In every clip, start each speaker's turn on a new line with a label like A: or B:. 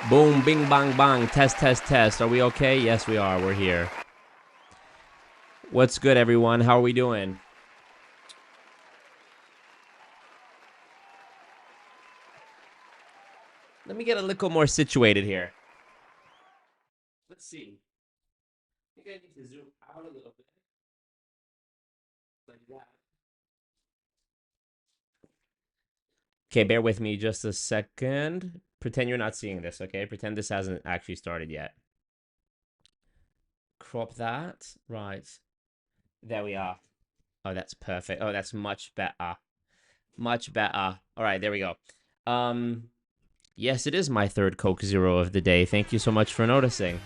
A: Boom, bing, bang, bang. Test, test, test. Are we okay? Yes, we are. We're here. What's good, everyone? How are we doing? Let me get a little more situated here. Let's see. I think I need to zoom out a little bit. Like that. Okay, bear with me just a second. Pretend you're not seeing this, okay? Pretend this hasn't actually started yet. Crop that. Right. There we are. Oh, that's perfect. Oh, that's much better. Much better. All right, there we go. Yes, it is my third Coke Zero of the day. Thank you so much for noticing.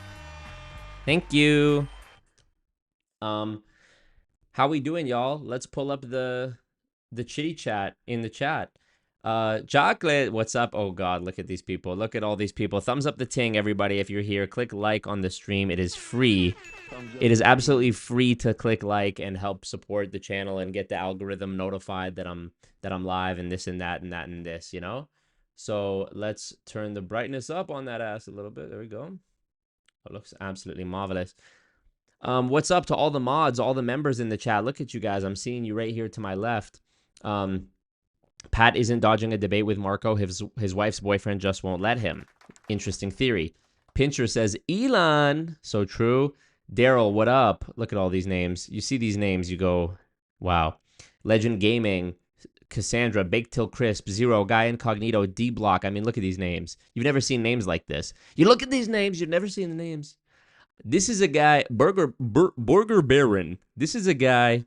A: Thank you. How we doing, y'all? Let's pull up the chitty chat in the chat. Chocolate, what's up? Oh God, look at these people. Look at all these people. Thumbs up the ting, everybody. If you're here, click like on the stream. It is free. It is absolutely free to click like and help support the channel and get the algorithm notified that I'm live and this and that and that and this, you know? So let's turn the brightness up on that ass a little bit. There we go. It looks absolutely marvelous. What's up to all the mods, all the members in the chat? Look at you guys. I'm seeing you right here to my left. Pat isn't dodging a debate with Marco. His wife's boyfriend just won't let him. Interesting theory. Pincher says, Elon. So true. Daryl, what up? Look at all these names. You see these names, you go, wow. Legend Gaming, Cassandra, Baked Till Crisp, Zero, Guy Incognito, D-Block. I mean, look at these names. You've never seen names like this. You look at these names, you've never seen the names. This is a guy, Burger Baron. This is a guy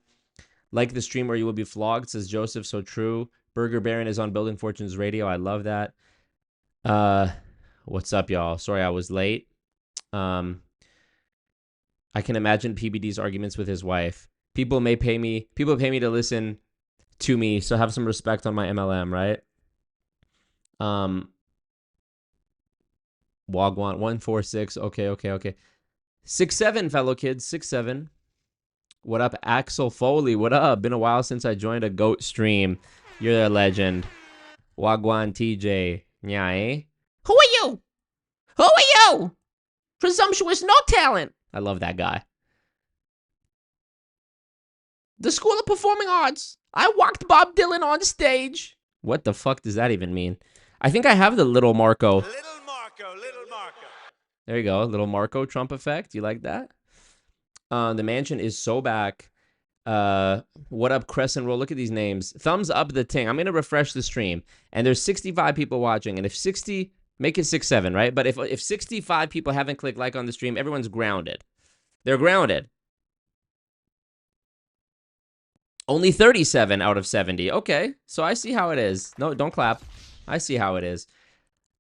A: like the stream where you will be flogged, says Joseph, so true. Burger Baron is on Building Fortunes Radio. I love that. What's up, y'all? Sorry I was late. I can imagine PBD's arguments with his wife. People pay me to listen to me, so have some respect on my MLM, right? Wagwan 146. Okay. 6'7", fellow kids. 6'7". What up, Axel Foley? What up? Been a while since I joined a GOAT stream. You're a legend. Wagwan TJ. Nyai. Who are you? Who are you? Presumptuous, no talent. I love that guy. The School of Performing Arts. I walked Bob Dylan on stage. What the fuck does that even mean? I think I have the little Marco.
B: Little Marco.
A: There you go. Little Marco Trump effect. You like that? The mansion is so back. What up, Crescent Roll? Look at these names. Thumbs up the ting. I'm going to refresh the stream. And there's 65 people watching. And if 60, make it 6-7, right? But if 65 people haven't clicked like on the stream, everyone's grounded. They're grounded. Only 37 out of 70. Okay, so I see how it is. No, don't clap. I see how it is.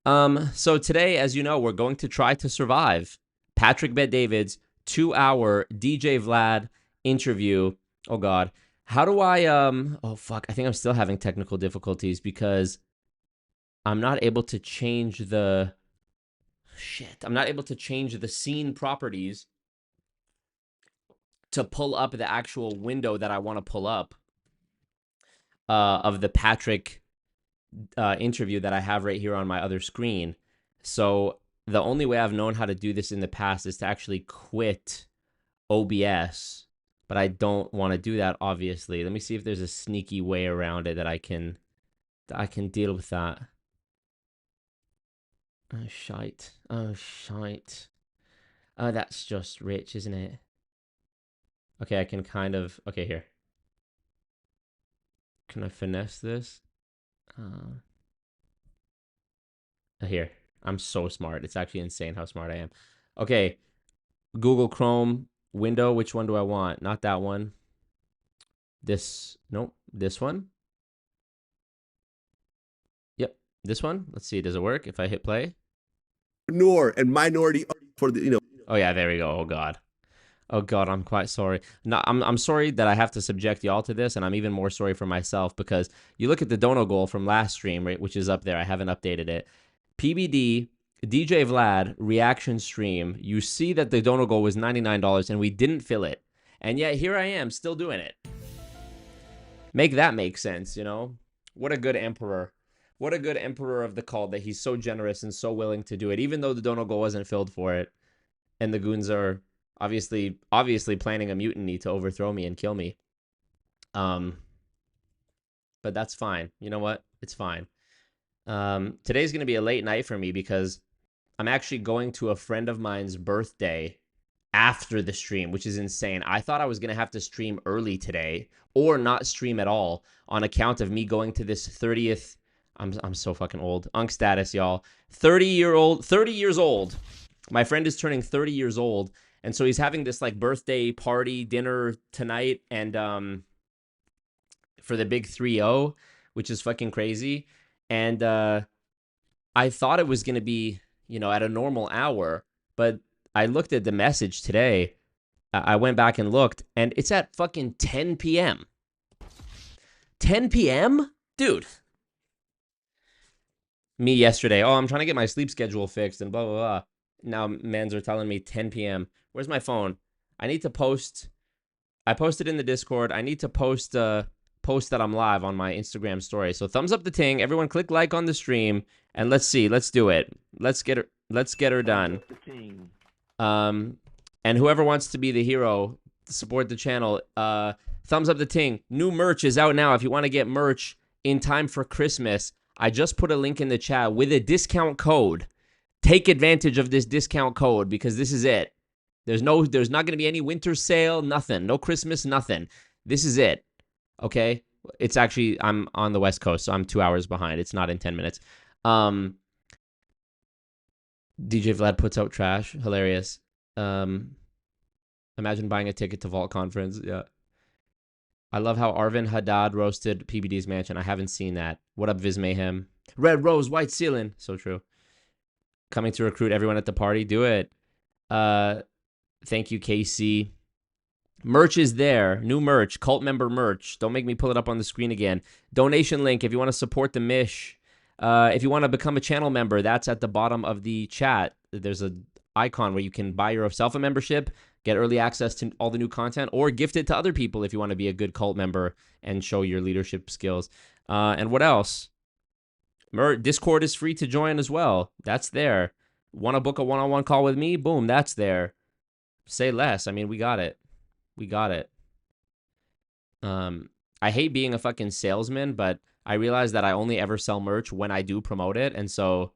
A: So today, as you know, we're going to try to survive Patrick Bet-David's 2-hour DJ Vlad interview. Oh God, how do I oh fuck, I think I'm still having technical difficulties because I'm not able to change the I'm not able to change the scene properties to pull up the actual window that I want to pull up of the Patrick interview that I have right here on my other screen. So the only way I've known how to do this in the past is to actually quit OBS, but I don't want to do that, obviously. Let me see if there's a sneaky way around it that I can deal with that. Oh, shite. Oh, shite. Oh, that's just rich, isn't it? Okay, I can kind of... Okay, here. Can I finesse this? Here. I'm so smart. It's actually insane how smart I am. Okay. Google Chrome window. Which one do I want? Not that one. This. Nope. This one. Yep. This one. Let's see. Does it work if I hit play?
C: And minority for the, you know.
A: Oh, yeah. There we go. Oh, God. Oh God, I'm quite sorry. No, I'm sorry that I have to subject y'all to this, and I'm even more sorry for myself because you look at the dono goal from last stream, right, which is up there. I haven't updated it. PBD DJ Vlad reaction stream. You see that the dono goal was $99, and we didn't fill it, and yet here I am still doing it. Make that make sense, you know? What a good emperor. What a good emperor of the cult that he's so generous and so willing to do it, even though the dono goal wasn't filled for it, and the goons are obviously planning a mutiny to overthrow me and kill me. But that's fine. You know what? It's fine. Today's gonna be a late night for me because I'm actually going to a friend of mine's birthday after the stream, which is insane. I thought I was going to have to stream early today or not stream at all on account of me going to this 30th. I'm so fucking old. Unk status, y'all. 30 years old. My friend is turning 30 years old. And so he's having this like birthday party dinner tonight and for the big 3-0, which is fucking crazy. And I thought it was going to be, you know, at a normal hour, but I looked at the message today. I went back and looked, and it's at fucking 10 p.m. 10 p.m.? Dude. Me yesterday. Oh, I'm trying to get my sleep schedule fixed and blah, blah, blah. Now mans are telling me 10 p.m. Where's my phone? I need to post. I posted in the Discord. I need to post that I'm live on my Instagram story. So thumbs up the ting. Everyone click like on the stream. And let's see. Let's do it. Let's get her done. And whoever wants to be the hero, support the channel. Thumbs up the ting. New merch is out now. If you want to get merch in time for Christmas, I just put a link in the chat with a discount code. Take advantage of this discount code because this is it. There's not going to be any winter sale, nothing. No Christmas, nothing. This is it. Okay? It's actually, I'm on the West Coast, so I'm 2 hours behind. It's not in 10 minutes. DJ Vlad puts out trash. Hilarious. Imagine buying a ticket to Vault Conference. Yeah. I love how Arvin Haddad roasted PBD's mansion. I haven't seen that. What up, Viz Mayhem? Red Rose, White Ceiling. So true. Coming to recruit everyone at the party. Do it. Thank you, KC. Merch is there. New merch. Cult member merch. Don't make me pull it up on the screen again. Donation link if you want to support the Mish. If you want to become a channel member, that's at the bottom of the chat. There's an icon where you can buy yourself a membership, get early access to all the new content, or gift it to other people if you want to be a good cult member and show your leadership skills. And what else? Discord is free to join as well. That's there. Want to book a one-on-one call with me? Boom, that's there. Say less. I mean, we got it. We got it. I hate being a fucking salesman, but I realized that I only ever sell merch when I do promote it. And so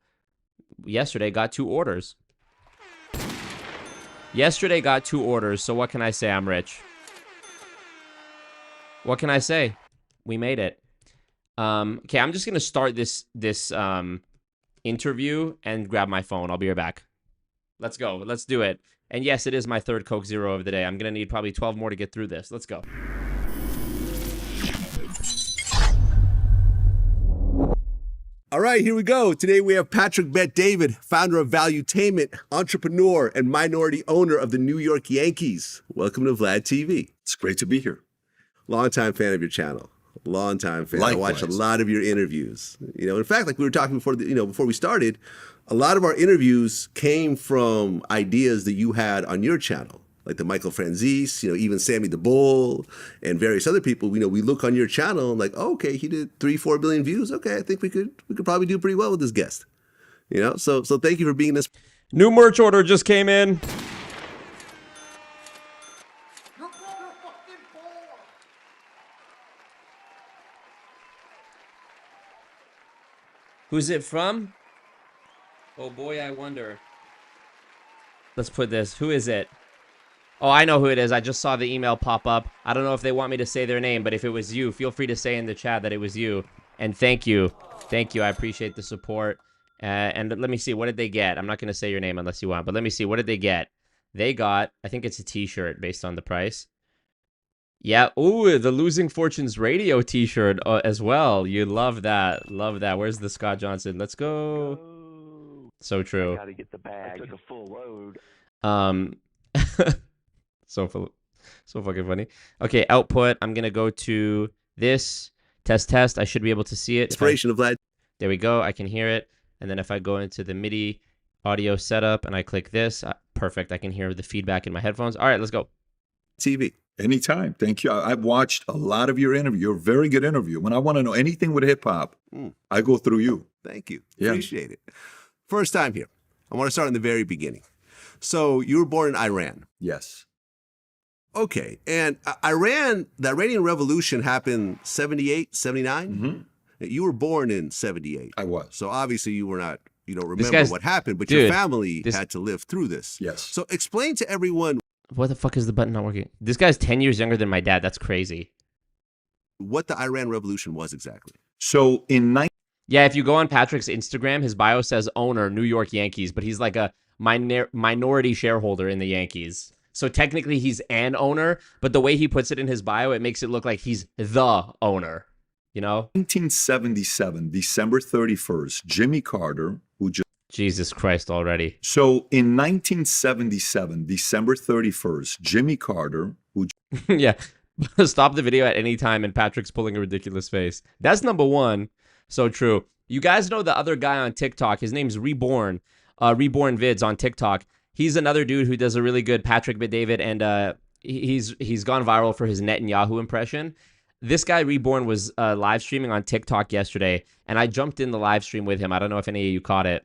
A: yesterday got 2 orders. So what can I say? I'm rich. What can I say? We made it. Okay, I'm just going to start this interview and grab my phone. I'll be right back. Let's go. Let's do it. And yes, it is my 3rd Coke Zero of the day. I'm going to need probably 12 more to get through this. Let's go.
C: All right, here we go. Today we have Patrick Bet-David, founder of Valuetainment, entrepreneur, and minority owner of the New York Yankees. Welcome to Vlad TV.
B: It's great to be here.
C: Longtime fan of your channel. Longtime fan.
B: Likewise.
C: I watch a lot of your interviews. You know, in fact, like we were talking before, before we started, a lot of our interviews came from ideas that you had on your channel, like the Michael Franzese, even Sammy the Bull and various other people. We look on your channel and like, oh, okay, he did 3-4 billion views. Okay, I think we could probably do pretty well with this guest. So thank you for being this.
A: New merch order just came in. Who's it from? Oh boy, I wonder. Let's put this. Who is it? Oh, I know who it is. I just saw the email pop up. I don't know if they want me to say their name, but if it was you, feel free to say in the chat that it was you. And thank you. Thank you. I appreciate the support. And let me see. What did they get? I'm not going to say your name unless you want, but let me see. What did they get? They got, I think it's a t-shirt based on the price. Yeah. Ooh, the Losing Fortunes radio t-shirt as well. You love that. Love that. Where's the Scott Johnson? Let's go. So true.
D: I gotta get the bag. I took a full load.
A: So fucking funny. Okay, output. I'm gonna go to this test. I should be able to see it.
C: Inspiration of Vlad.
A: There we go. I can hear it. And then if I go into the MIDI audio setup and I click this, perfect. I can hear the feedback in my headphones. All right, let's go.
C: TV.
B: Anytime. Thank you. I've watched a lot of your interview. You're a very good interview. When I want to know anything with hip hop, I go through you.
C: Thank you.
B: Yeah.
C: Appreciate it. First time here. I want to start in the very beginning. So you were born in Iran.
B: Yes.
C: Okay. And Iran, the Iranian Revolution happened 78, 79? You were born in 78.
B: I was.
C: So obviously you were not, you don't
A: This
C: remember
A: guy's-
C: what happened, but
A: dude,
C: your family
A: this-
C: had to live through this.
B: Yes.
C: So explain to everyone
A: What the fuck is the button not working? This guy's 10 years younger than my dad. That's crazy.
C: what the Iran Revolution was exactly.
B: So in
A: Yeah, if you go on Patrick's Instagram, his bio says owner, New York Yankees, but he's like a minority shareholder in the Yankees. So technically he's an owner, but the way he puts it in his bio, it makes it look like he's the owner, you know?
B: 1977, December 31st, Jimmy Carter, who just
A: Jesus Christ already.
B: So in 1977, December 31st, Jimmy Carter, who
A: Yeah. Stop the video at any time and Patrick's pulling a ridiculous face. That's number one. So true. You guys know the other guy on TikTok. His name's Reborn. Reborn Vids on TikTok. He's another dude who does a really good Patrick Bet-David, and he's gone viral for his Netanyahu impression. This guy Reborn was live streaming on TikTok yesterday, and I jumped in the live stream with him. I don't know if any of you caught it.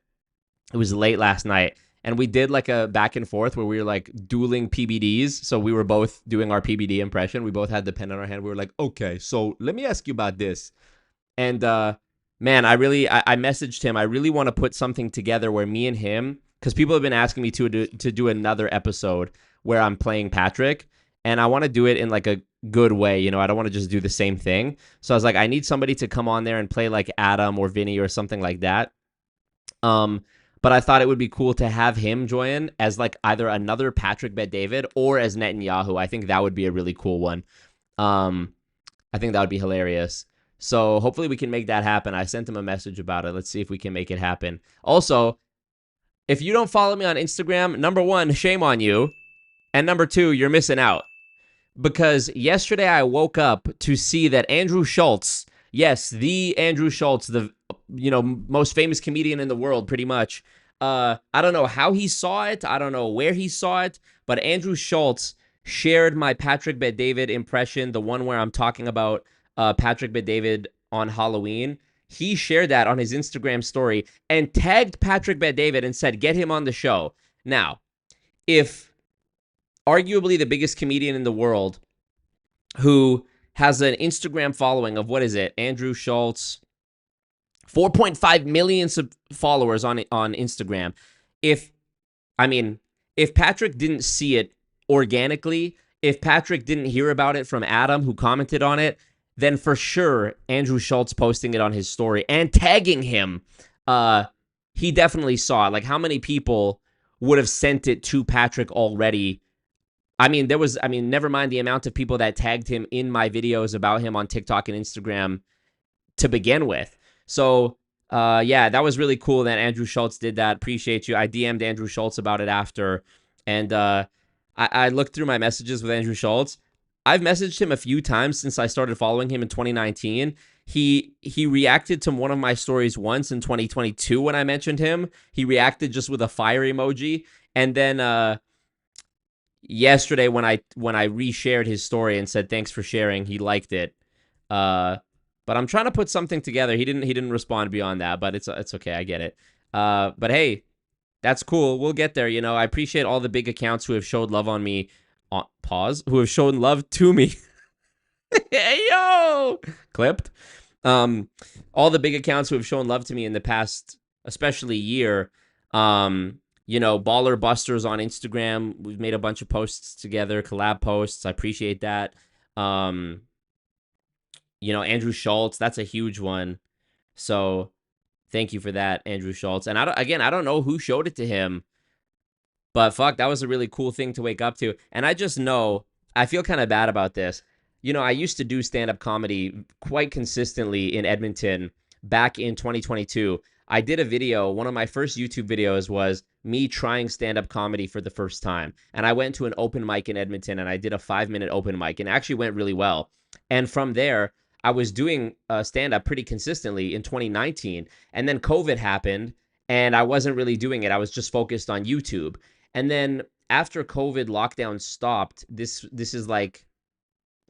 A: It was late last night, and we did like a back and forth where we were like dueling PBDs. So we were both doing our PBD impression. We both had the pen in our hand. We were like, okay, so let me ask you about this. And man, I messaged him. I really want to put something together where me and him, because people have been asking me to do another episode where I'm playing Patrick, and I want to do it in like a good way. You know, I don't want to just do the same thing. So I was like, I need somebody to come on there and play like Adam or Vinny or something like that. But I thought it would be cool to have him join as like either another Patrick Bet-David or as Netanyahu. I think that would be a really cool one. I think that would be hilarious. So hopefully we can make that happen. I sent him a message about it. Let's see if we can make it happen. Also, if you don't follow me on Instagram, number one, shame on you. And number two, you're missing out. Because yesterday I woke up to see that Andrew Schulz, yes, the Andrew Schulz, the most famous comedian in the world, pretty much. I don't know how he saw it. I don't know where he saw it. But Andrew Schulz shared my Patrick Bet-David impression, the one where I'm talking about Patrick Bet-David on Halloween. He shared that on his Instagram story and tagged Patrick Bet-David and said, get him on the show. Now, if arguably the biggest comedian in the world who has an Instagram following of, what is it, Andrew Schulz, 4.5 million followers on Instagram. If Patrick didn't see it organically, if Patrick didn't hear about it from Adam, who commented on it, then for sure Andrew Schulz posting it on his story and tagging him, he definitely saw it. Like, how many people would have sent it to Patrick already? Never mind the amount of people that tagged him in my videos about him on TikTok and Instagram to begin with. So, yeah, that was really cool that Andrew Schulz did that. Appreciate you. I DM'd Andrew Schulz about it after, and I looked through my messages with Andrew Schulz. I've messaged him a few times since I started following him in 2019. He reacted to one of my stories once in 2022 when I mentioned him. He reacted just with a fire emoji, and then yesterday when I reshared his story and said thanks for sharing, he liked it. But I'm trying to put something together. He didn't respond beyond that, but it's okay. I get it. But hey, that's cool. We'll get there. You know, I appreciate all the big accounts who have showed love on me. Who have shown love to me. Hey, yo! Clipped. All the big accounts who have shown love to me in the past, especially year. Baller Busters on Instagram. We've made a bunch of posts together, collab posts. I appreciate that. Andrew Schulz, that's a huge one. So thank you for that, Andrew Schulz. And I don't know who showed it to him, but fuck, that was a really cool thing to wake up to. And I just know, I feel kind of bad about this. I used to do stand-up comedy quite consistently in Edmonton back in 2022. I did a video. One of my first YouTube videos was me trying stand-up comedy for the first time. And I went to an open mic in Edmonton and I did a 5-minute open mic and it actually went really well. And from there, I was doing stand-up pretty consistently in 2019. And then COVID happened and I wasn't really doing it. I was just focused on YouTube. And then after COVID lockdown stopped, this is like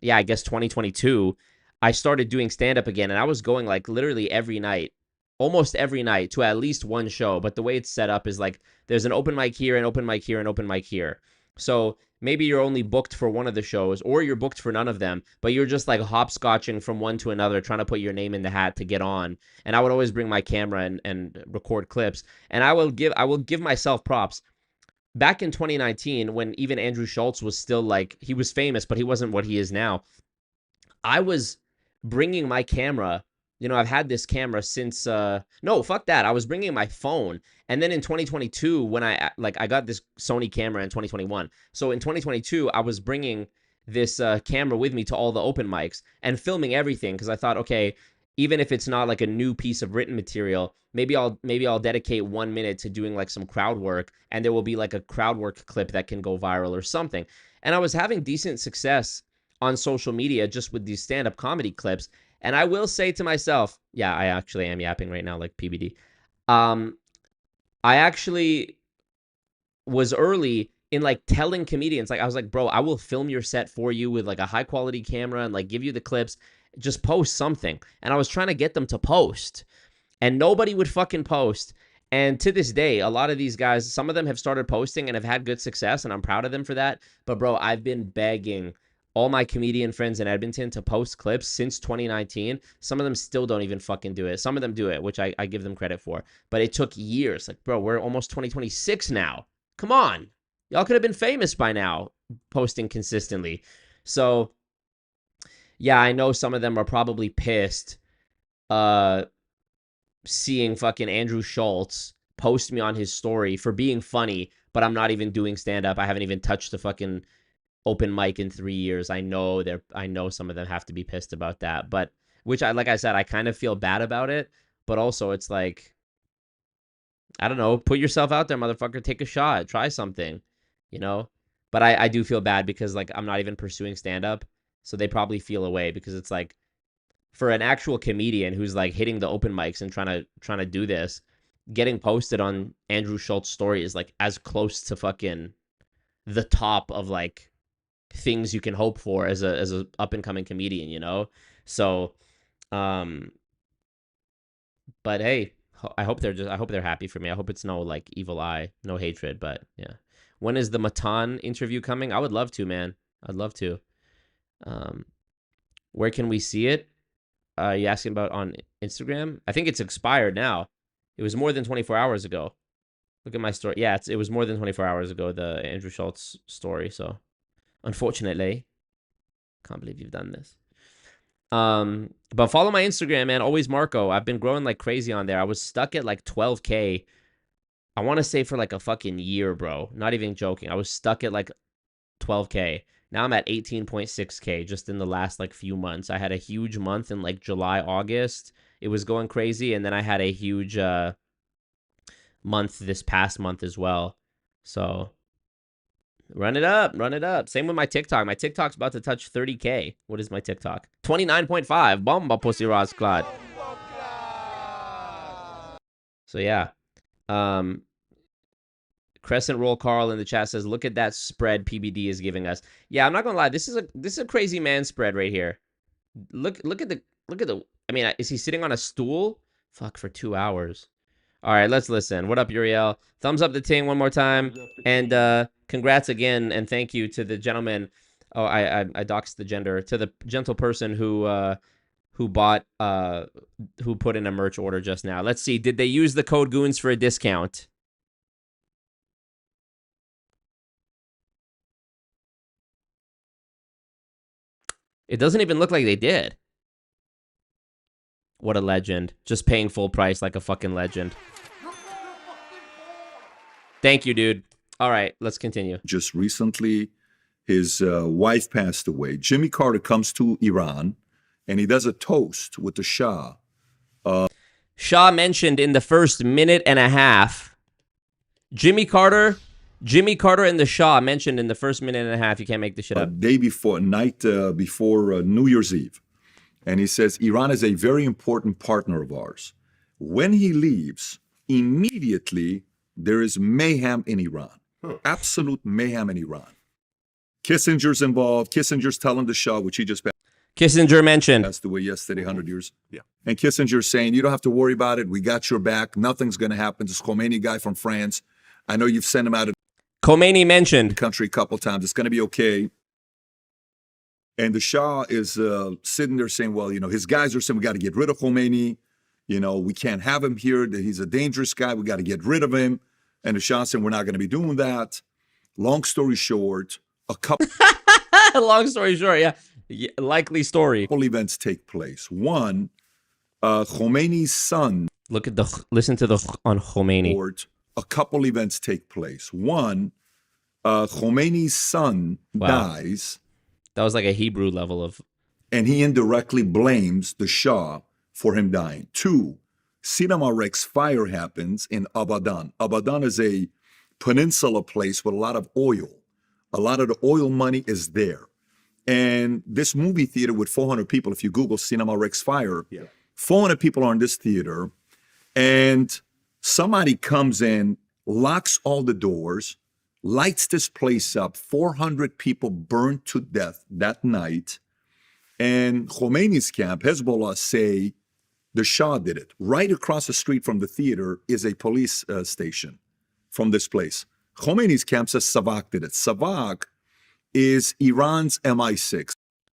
A: I guess 2022, I started doing stand-up again, and I was going like literally every night, almost every night to at least one show. But the way it's set up is like there's an open mic here, an open mic here, an open mic here. So maybe you're only booked for one of the shows, or you're booked for none of them, but you're just like hopscotching from one to another, trying to put your name in the hat to get on. And I would always bring my camera and record clips. And I will give myself props. Back in 2019, when even Andrew Schultz was still like, he was famous, but he wasn't what he is now, I was bringing my camera. I've had this camera since no, fuck that. I was bringing my phone. And then in 2022, when I got this Sony camera in 2021. So in 2022, I was bringing this camera with me to all the open mics and filming everything, because I thought, okay, even if it's not like a new piece of written material, maybe I'll dedicate 1 minute to doing like some crowd work, and there will be like a crowd work clip that can go viral or something. And I was having decent success on social media just with these stand-up comedy clips. And I will say to myself, yeah, I actually am yapping right now like PBD. I actually was early in like telling comedians, like I was like, bro, I will film your set for you with like a high quality camera and like give you the clips, just post something. And I was trying to get them to post, and nobody would fucking post. And to this day, a lot of these guys, some of them have started posting and have had good success, and I'm proud of them for that. But bro, I've been begging all my comedian friends in Edmonton to post clips since 2019. Some of them still don't even fucking do it. Some of them do it, which I give them credit for. But it took years. Like, bro, we're almost 2026 now. Come on. Y'all could have been famous by now, posting consistently. So, yeah, I know some of them are probably pissed seeing fucking Andrew Schultz post me on his story for being funny, but I'm not even doing stand-up. I haven't even touched the fucking open mic in 3 years. I know some of them have to be pissed about that, but which like I said, I kind of feel bad about it, but also it's like, I don't know, put yourself out there, motherfucker, take a shot, try something, but I do feel bad because like I'm not even pursuing stand-up, so they probably feel away, because it's like, for an actual comedian who's like hitting the open mics and trying to do this, getting posted on Andrew Schultz's story is like as close to fucking the top of like things you can hope for as a up and coming comedian, So, but hey, I hope they're happy for me. I hope it's no like evil eye, no hatred. But yeah, when is the Matan interview coming? I would love to, man. I'd love to. Where can we see it? You asking about on Instagram? I think it's expired now. It was more than 24 hours ago. Look at my story. Yeah, it was more than 24 hours ago, the Andrew Schultz story. So, unfortunately, can't believe you've done this. But follow my Instagram, man. Always Marco. I've been growing like crazy on there. I was stuck at like 12K. I want to say for like a fucking year, bro. Not even joking. I was stuck at like 12K. Now I'm at 18.6K just in the last like few months. I had a huge month in like July, August. It was going crazy. And then I had a huge month this past month as well. So run it up. Same with my TikTok. My TikTok's about to touch 30K. What is my TikTok? 29.5. Bomba pussy Ross Clod. So yeah. Crescent Roll Carl in the chat says, look at that spread PBD is giving us. Yeah, I'm not gonna lie. This is a crazy man spread right here. Look at the I mean, is he sitting on a stool? Fuck, for 2 hours. All right, let's listen. What up, Uriel? Thumbs up the ting one more time. And congrats again, and thank you to the gentleman. Oh, I doxed the gender. To the gentle person who bought who put in a merch order just now. Let's see. Did they use the code Goons for a discount? It doesn't even look like they did. What a legend. Just paying full price like a fucking legend. Thank you, dude. All right, let's continue.
B: Just recently, his wife passed away. Jimmy Carter comes to Iran, and he does a toast with the Shah.
A: Shah mentioned in the first minute and a half. Jimmy Carter and the Shah mentioned in the first minute and a half. You can't make this shit up.
B: Day before, night before New Year's Eve. And he says, Iran is a very important partner of ours. When he leaves, immediately there is mayhem in Iran. Absolute mayhem in Iran. Kissinger's involved. Kissinger's telling the Shah, which he just
A: Kissinger mentioned.
B: passed away yesterday, 100 years.
C: Yeah.
B: And Kissinger's saying, you don't have to worry about it. We got your back. Nothing's going to happen. This Khomeini guy from France, I know you've sent him out of
A: Khomeini
B: the
A: mentioned.
B: country a couple times. It's going to be okay. And the Shah is sitting there saying, well, his guys are saying we got to get rid of Khomeini. We can't have him here. That he's a dangerous guy. We got to get rid of him. And the Shah saying, we're not going to be doing that. Long story short, a couple
A: Long story short, yeah. Likely story.
B: events take place. One, Khomeini's son.
A: Listen to the on Khomeini.
B: A couple events take place. One, Khomeini's son dies.
A: That was like a Hebrew level of.
B: And he indirectly blames the Shah for him dying. Two, Sinema Rex fire happens in Abadan. Abadan is a peninsula place with a lot of oil. A lot of the oil money is there. And this movie theater with 400 people, if you Google Sinema Rex fire, 400 people are in this theater. And somebody comes in, locks all the doors, lights this place up. 400 people burned to death that night. And Khomeini's camp, Hezbollah, say the Shah did it. Right across the street from the theater is a police station from this place. Khomeini's camp says Savak did it. Savak is Iran's MI6.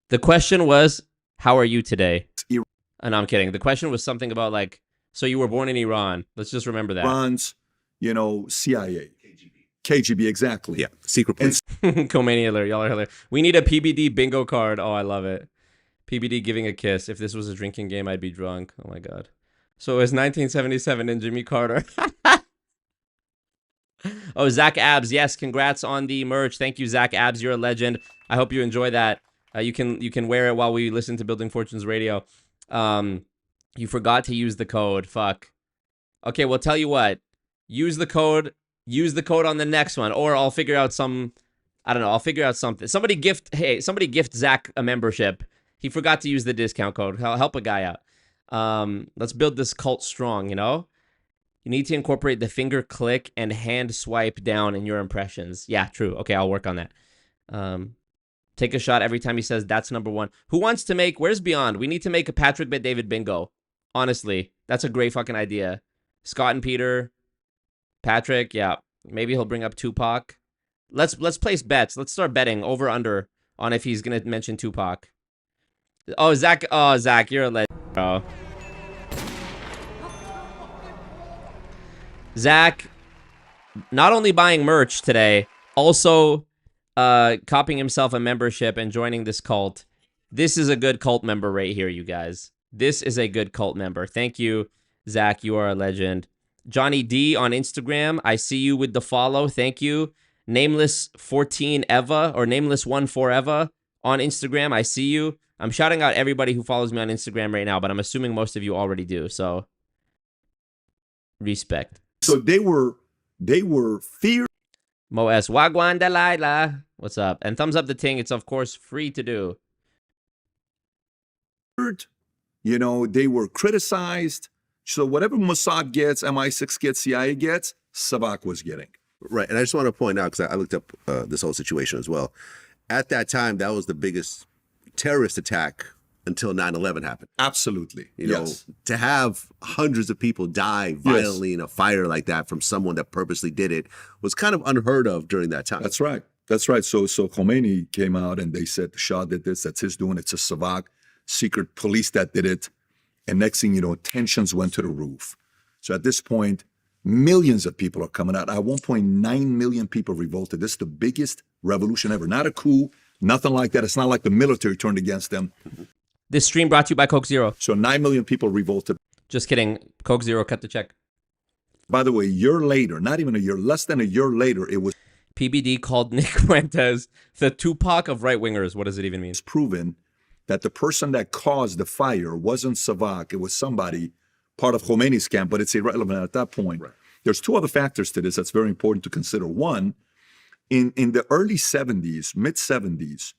A: The question was, how are you today? And I'm kidding. The question was something about like, so you were born in Iran. Let's just remember that.
B: Iran's, CIA. KGB, exactly.
C: Yeah, secret police.
A: Khomeini alert. Y'all are hilarious. We need a PBD bingo card. Oh, I love it. PBD giving a kiss. If this was a drinking game, I'd be drunk. Oh my God. So it was 1977 and Jimmy Carter. Oh, Zach Abs. Yes, congrats on the merch. Thank you, Zach Abs. You're a legend. I hope you enjoy that. You can wear it while we listen to Building Fortunes Radio. You forgot to use the code. Fuck. Okay, well, tell you what. Use the code on the next one, or I'll figure out some. I don't know. I'll figure out something. Somebody gift Zach a membership. He forgot to use the discount code. Help a guy out. Let's build this cult strong. You need to incorporate the finger click and hand swipe down in your impressions. Yeah, true. Okay, I'll work on that. Take a shot every time he says that's number one. Who wants to make, where's Beyond? We need to make a Patrick Bet David bingo. Honestly, that's a great fucking idea. Scott and Peter, Patrick, yeah. Maybe he'll bring up Tupac. Let's place bets. Let's start betting over under on if he's going to mention Tupac. Oh, Zach, you're a legend, bro. Zach, not only buying merch today, also copying himself a membership and joining this cult. This is a good cult member right here, you guys. This is a good cult member. Thank you, Zach. You are a legend. Johnny D on Instagram. I see you with the follow. Thank you. Nameless14 Eva or Nameless14 Eva on Instagram. I see you. I'm shouting out everybody who follows me on Instagram right now, but I'm assuming most of you already do. So respect.
B: So they were feared.
A: Mo S. Wagwan Delilah. What's up? And thumbs up the ting. It's, of course, free to do.
B: They were criticized. So whatever Mossad gets, MI6 gets, CIA gets, Savak was getting.
C: Right. And I just want to point out, because I looked up this whole situation as well. At that time, that was the biggest terrorist attack until 9/11 happened.
B: Absolutely.
C: Yes. To have hundreds of people die violently in a fire like that from someone that purposely did it was kind of unheard of during that time.
B: That's right. That's right. So Khomeini came out and they said the Shah did this. That's his doing. It's a Savak secret police that did it. And next thing you know, tensions went to the roof. So at this point, millions of people are coming out. 1.9 million people revolted. This is the biggest revolution ever. Not a coup, nothing like that. It's not like the military turned against them.
A: This stream brought to you by Coke Zero.
B: So 9 million people revolted.
A: Just kidding. Coke Zero, cut the check.
B: By the way, a year later, not even a year, less than a year later, it was
A: PBD called Nick Fuentes the Tupac of right-wingers. What does it even mean?
B: proven that the person that caused the fire wasn't Savak. It was somebody part of Khomeini's camp, but it's irrelevant at that point. Right. There's two other factors to this that's very important to consider. One, in the early 70s, mid-70s,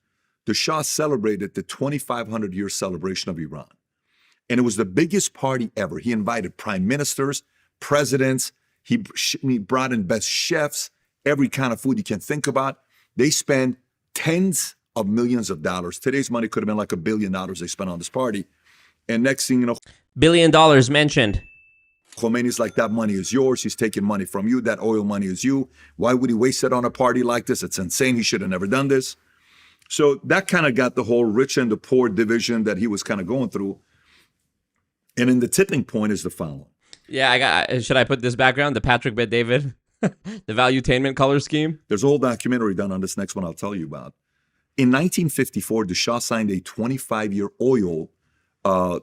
B: the Shah celebrated the 2,500-year celebration of Iran. And it was the biggest party ever. He invited prime ministers, presidents. He brought in best chefs, every kind of food you can think about. They spent tens of millions of dollars. Today's money could have been like $1 billion they spent on this party. And next thing you know,
A: $1 billion mentioned.
B: Khomeini's like, that money is yours. He's taking money from you. That oil money is you. Why would he waste it on a party like this? It's insane. He should have never done this. So that kind of got the whole rich and the poor division that he was kind of going through. And in the tipping point is the following.
A: Yeah, should I put this background? The Patrick Bet-David, the valuetainment color scheme?
B: There's a whole documentary done on this next one I'll tell you about. In 1954, the Shah signed a 25-year oil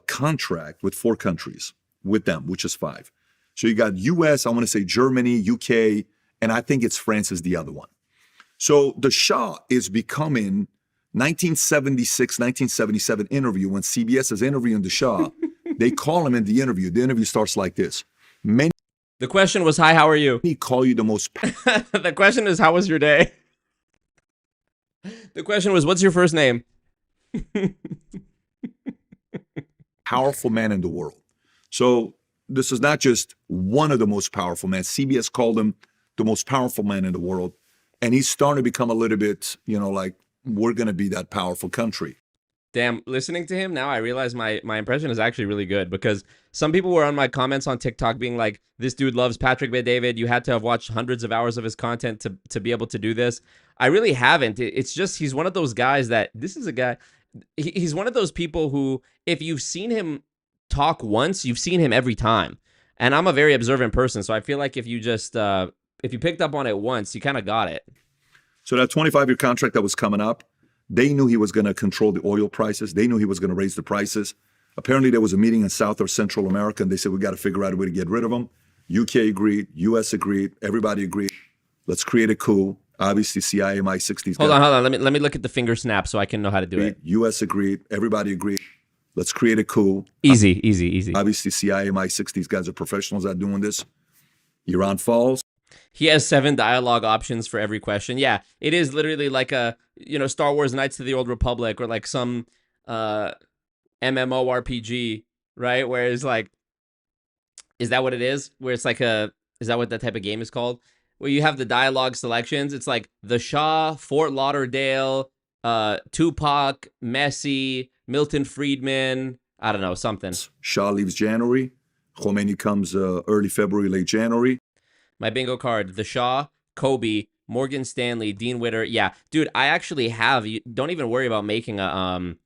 B: contract with 4 countries, with them, which is 5. So you got US, I want to say Germany, UK, and I think it's France is the other one. So the Shah is becoming 1976, 1977 interview, when CBS is interviewing the Shah, they call him in the interview. The interview starts like this. Many
A: The question was, hi, how are you?
B: call you the most
A: The question is, how was your day? The question was, what's your first name?
B: powerful man in the world. So this is not just one of the most powerful men. CBS called him the most powerful man in the world. And he's starting to become a little bit, like, we're going to be that powerful country.
A: Damn, listening to him now, I realize my impression is actually really good, because some people were on my comments on TikTok being like, this dude loves Patrick Bet-David. You had to have watched hundreds of hours of his content to be able to do this. I really haven't. It's just, he's one of those guys that, this is a guy, he's one of those people who, if you've seen him talk once, you've seen him every time. And I'm a very observant person, so I feel like if you just, if you picked up on it once, you kind of got it.
B: So that 25-year contract that was coming up, they knew he was going to control the oil prices. They knew he was going to raise the prices. Apparently, there was a meeting in South or Central America, and they said, we got to figure out a way to get rid of him. UK agreed. US agreed. Everybody agreed. Let's create a coup. Obviously, CIA, MI6.
A: Hold on. Let me look at the finger snap so I can know how to do it.
B: US agreed. Everybody agreed. Let's create a coup.
A: Easy.
B: Obviously, CIA, MI6, these guys are professionals at doing this. Iran falls.
A: He has 7 dialogue options for every question. Yeah, it is literally like a, Star Wars Knights of the Old Republic, or like some MMORPG, right? Where it's like, is that what it is? Where it's like is that what that type of game is called? Where you have the dialogue selections. It's like the Shah, Fort Lauderdale, Tupac, Messi, Milton Friedman, I don't know, something.
B: Shah leaves January. Khomeini comes early February, late January.
A: My bingo card, the Shah, Kobe, Morgan Stanley, Dean Witter. Yeah, dude, I actually have, don't even worry about making it,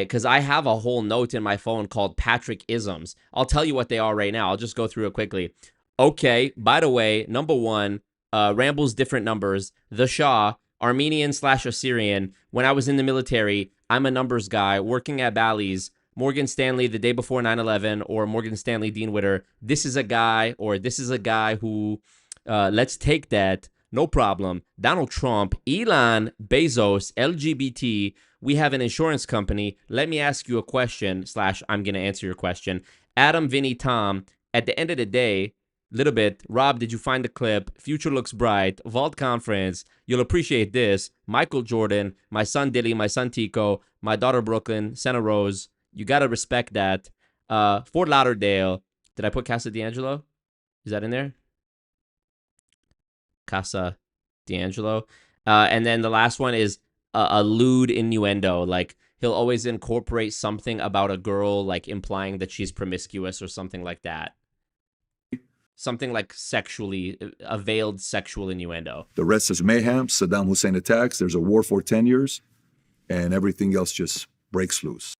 A: because I have a whole note in my phone called Patrick Isms. I'll tell you what they are right now. I'll just go through it quickly. Okay, by the way, number 1, Ramble's different numbers. The Shah, Armenian/Assyrian. When I was in the military, I'm a numbers guy working at Bally's. Morgan Stanley the day before 9/11, or Morgan Stanley Dean Witter. This is a guy, or this is a guy who, let's take that, no problem. Donald Trump, Elon Bezos, LGBT. We have an insurance company. Let me ask you a question, / I'm going to answer your question. Adam, Vinny, Tom. At the end of the day, little bit. Rob, did you find the clip? Future looks bright. Vault conference. You'll appreciate this. Michael Jordan, my son Dilly, my son Tico, my daughter Brooklyn, Santa Rose. You got to respect that. Fort Lauderdale. Did I put Casa D'Angelo? Is that in there? Casa D'Angelo. And then the last one is a lewd innuendo. Like, he'll always incorporate something about a girl, like implying that she's promiscuous or something like that. Something like a veiled sexual innuendo.
B: The rest is mayhem. Saddam Hussein attacks. There's a war for 10 years. And everything else just breaks loose.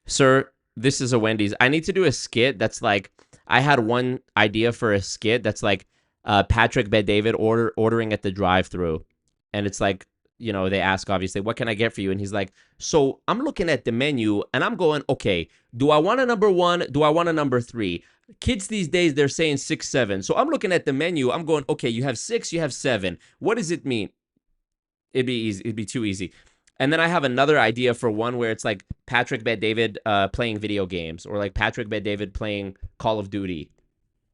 A: Sir, this is a Wendy's. I need to do a skit that's like, I had one idea for a skit that's like Patrick Bet-David ordering at the drive-thru. And it's like, they ask, obviously, what can I get for you? And he's like, so I'm looking at the menu and I'm going, okay, do I want a number 1? Do I want a number 3? Kids these days, they're saying 6, 7. So I'm looking at the menu. I'm going, okay, you have 6, you have 7. What does it mean? It'd be easy. It'd be too easy. And then I have another idea for one where it's like Patrick Bet-David playing video games, or like Patrick Bet-David playing Call of Duty.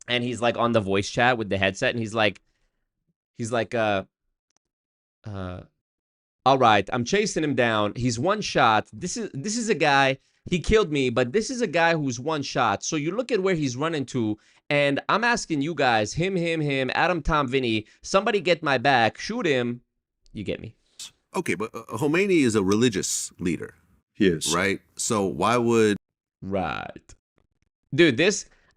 A: And he's like on the voice chat with the headset, and he's like, all right, I'm chasing him down. He's one shot. This is a guy, he killed me, but this is a guy who's one shot. So you look at where he's running to, and I'm asking you guys, him, Adam, Tom, Vinny, somebody get my back, shoot him. You get me.
C: Okay, but Khomeini is a religious leader,
B: He is.
C: right? So why would
A: Right. Dude,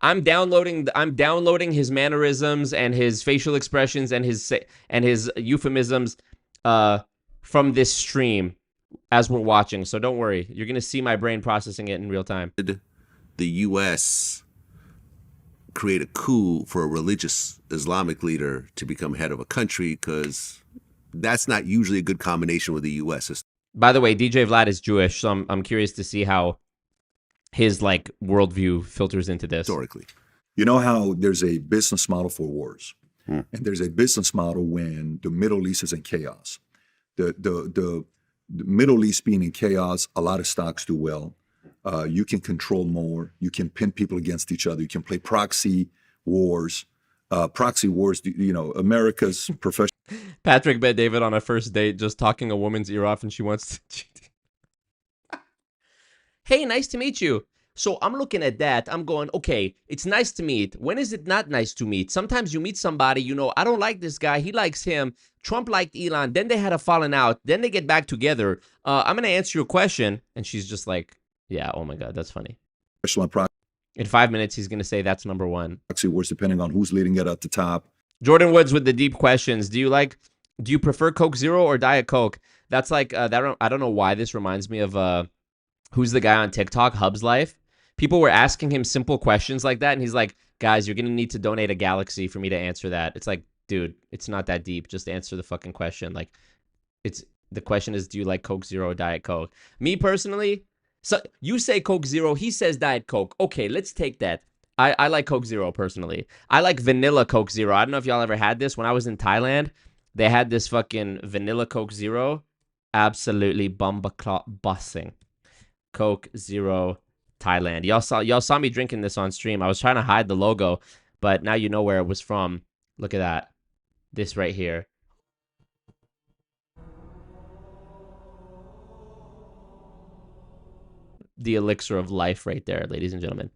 A: I'm downloading his mannerisms and his facial expressions and his euphemisms from this stream as we're watching. So don't worry. You're going to see my brain processing it in real time.
C: the U.S. create a coup for a religious Islamic leader to become head of a country? Because that's not usually a good combination with the U.S.
A: By the way, DJ Vlad is Jewish, so I'm curious to see how his like worldview filters into this.
C: Historically.
B: You know how there's a business model for wars, and there's a business model when the Middle East is in chaos. The Middle East being in chaos, a lot of stocks do well. You can control more. You can pin people against each other. You can play proxy wars. You know, America's professional.
A: Patrick met David on a first date just talking a woman's ear off and she wants to... Hey, nice to meet you. So I'm looking at that. I'm going, okay, it's nice to meet. When is it not nice to meet? Sometimes you meet somebody, you know, I don't like this guy. He likes him. Trump liked Elon. Then they had a falling out. Then they get back together. I'm going to answer your question. And she's just like, yeah, oh my God, that's funny. In 5 minutes, he's going to say that's number one.
B: Proxy wars, depending on who's leading it at the top.
A: Jordan Woods with the deep questions. Do you prefer Coke Zero or Diet Coke? That's like, I don't know why this reminds me of, who's the guy on TikTok, Hub's Life. People were asking him simple questions like that, and he's like, guys, you're going to need to donate a galaxy for me to answer that. It's like, dude, it's not that deep. Just answer the fucking question. Like, the question is, do you like Coke Zero or Diet Coke? Me personally, so you say Coke Zero, he says Diet Coke. Okay, let's take that. I like Coke Zero personally. I like vanilla Coke Zero. I don't know if y'all ever had this. When I was in Thailand, they had this fucking vanilla Coke Zero. Absolutely bussing. Coke Zero Thailand. Y'all saw me drinking this on stream. I was trying to hide the logo, but now you know where it was from. Look at that. This right here. The elixir of life right there, ladies and gentlemen.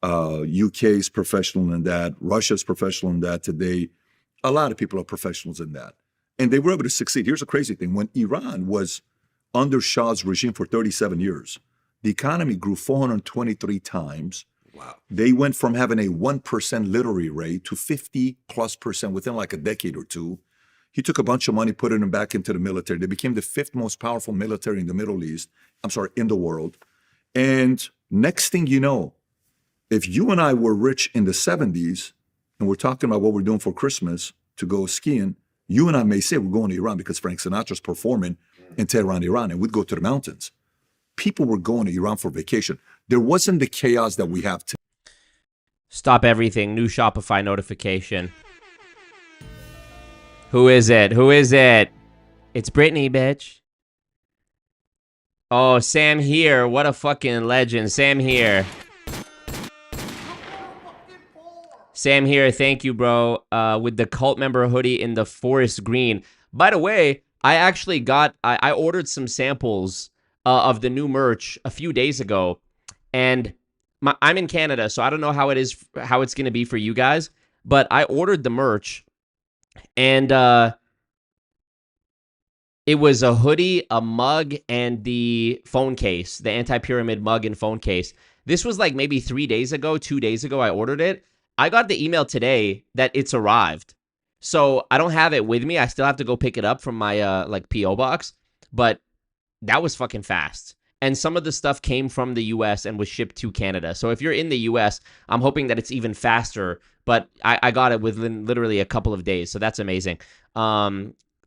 B: UK's professional in that. Russia's professional in that today. A lot of people are professionals in that. And they were able to succeed. Here's a crazy thing. When Iran was under Shah's regime for 37 years, the economy grew 423 times.
C: Wow.
B: They went from having a 1% literary rate to 50+% within like a decade or two. He took a bunch of money, put it back into the military. They became the 5th most powerful military in the Middle East. In the world. And next thing you know, if you and I were rich in the 70s and we're talking about what we're doing for Christmas to go skiing, you and I may say we're going to Iran because Frank Sinatra's performing in Tehran, Iran, and we'd go to the mountains. People were going to Iran for vacation. There wasn't the chaos that we have today.
A: Stop everything. New Shopify notification. Who is it? Who is it? It's Brittany, bitch. Oh, Sam here. What a fucking legend. Sam here. Sam here. Thank you, bro. With the cult member hoodie in the forest green. By the way, I actually I ordered some samples of the new merch a few days ago. And I'm in Canada, so I don't know how it's going to be for you guys. But I ordered the merch. And it was a hoodie, a mug, and the phone case, the anti-pyramid mug and phone case. This was like maybe 2 days ago I ordered it. I got the email today that it's arrived. So I don't have it with me. I still have to go pick it up from my like PO box. But that was fucking fast. And some of the stuff came from the US and was shipped to Canada. So if you're in the US, I'm hoping that it's even faster. But I got it within literally a couple of days. So that's amazing.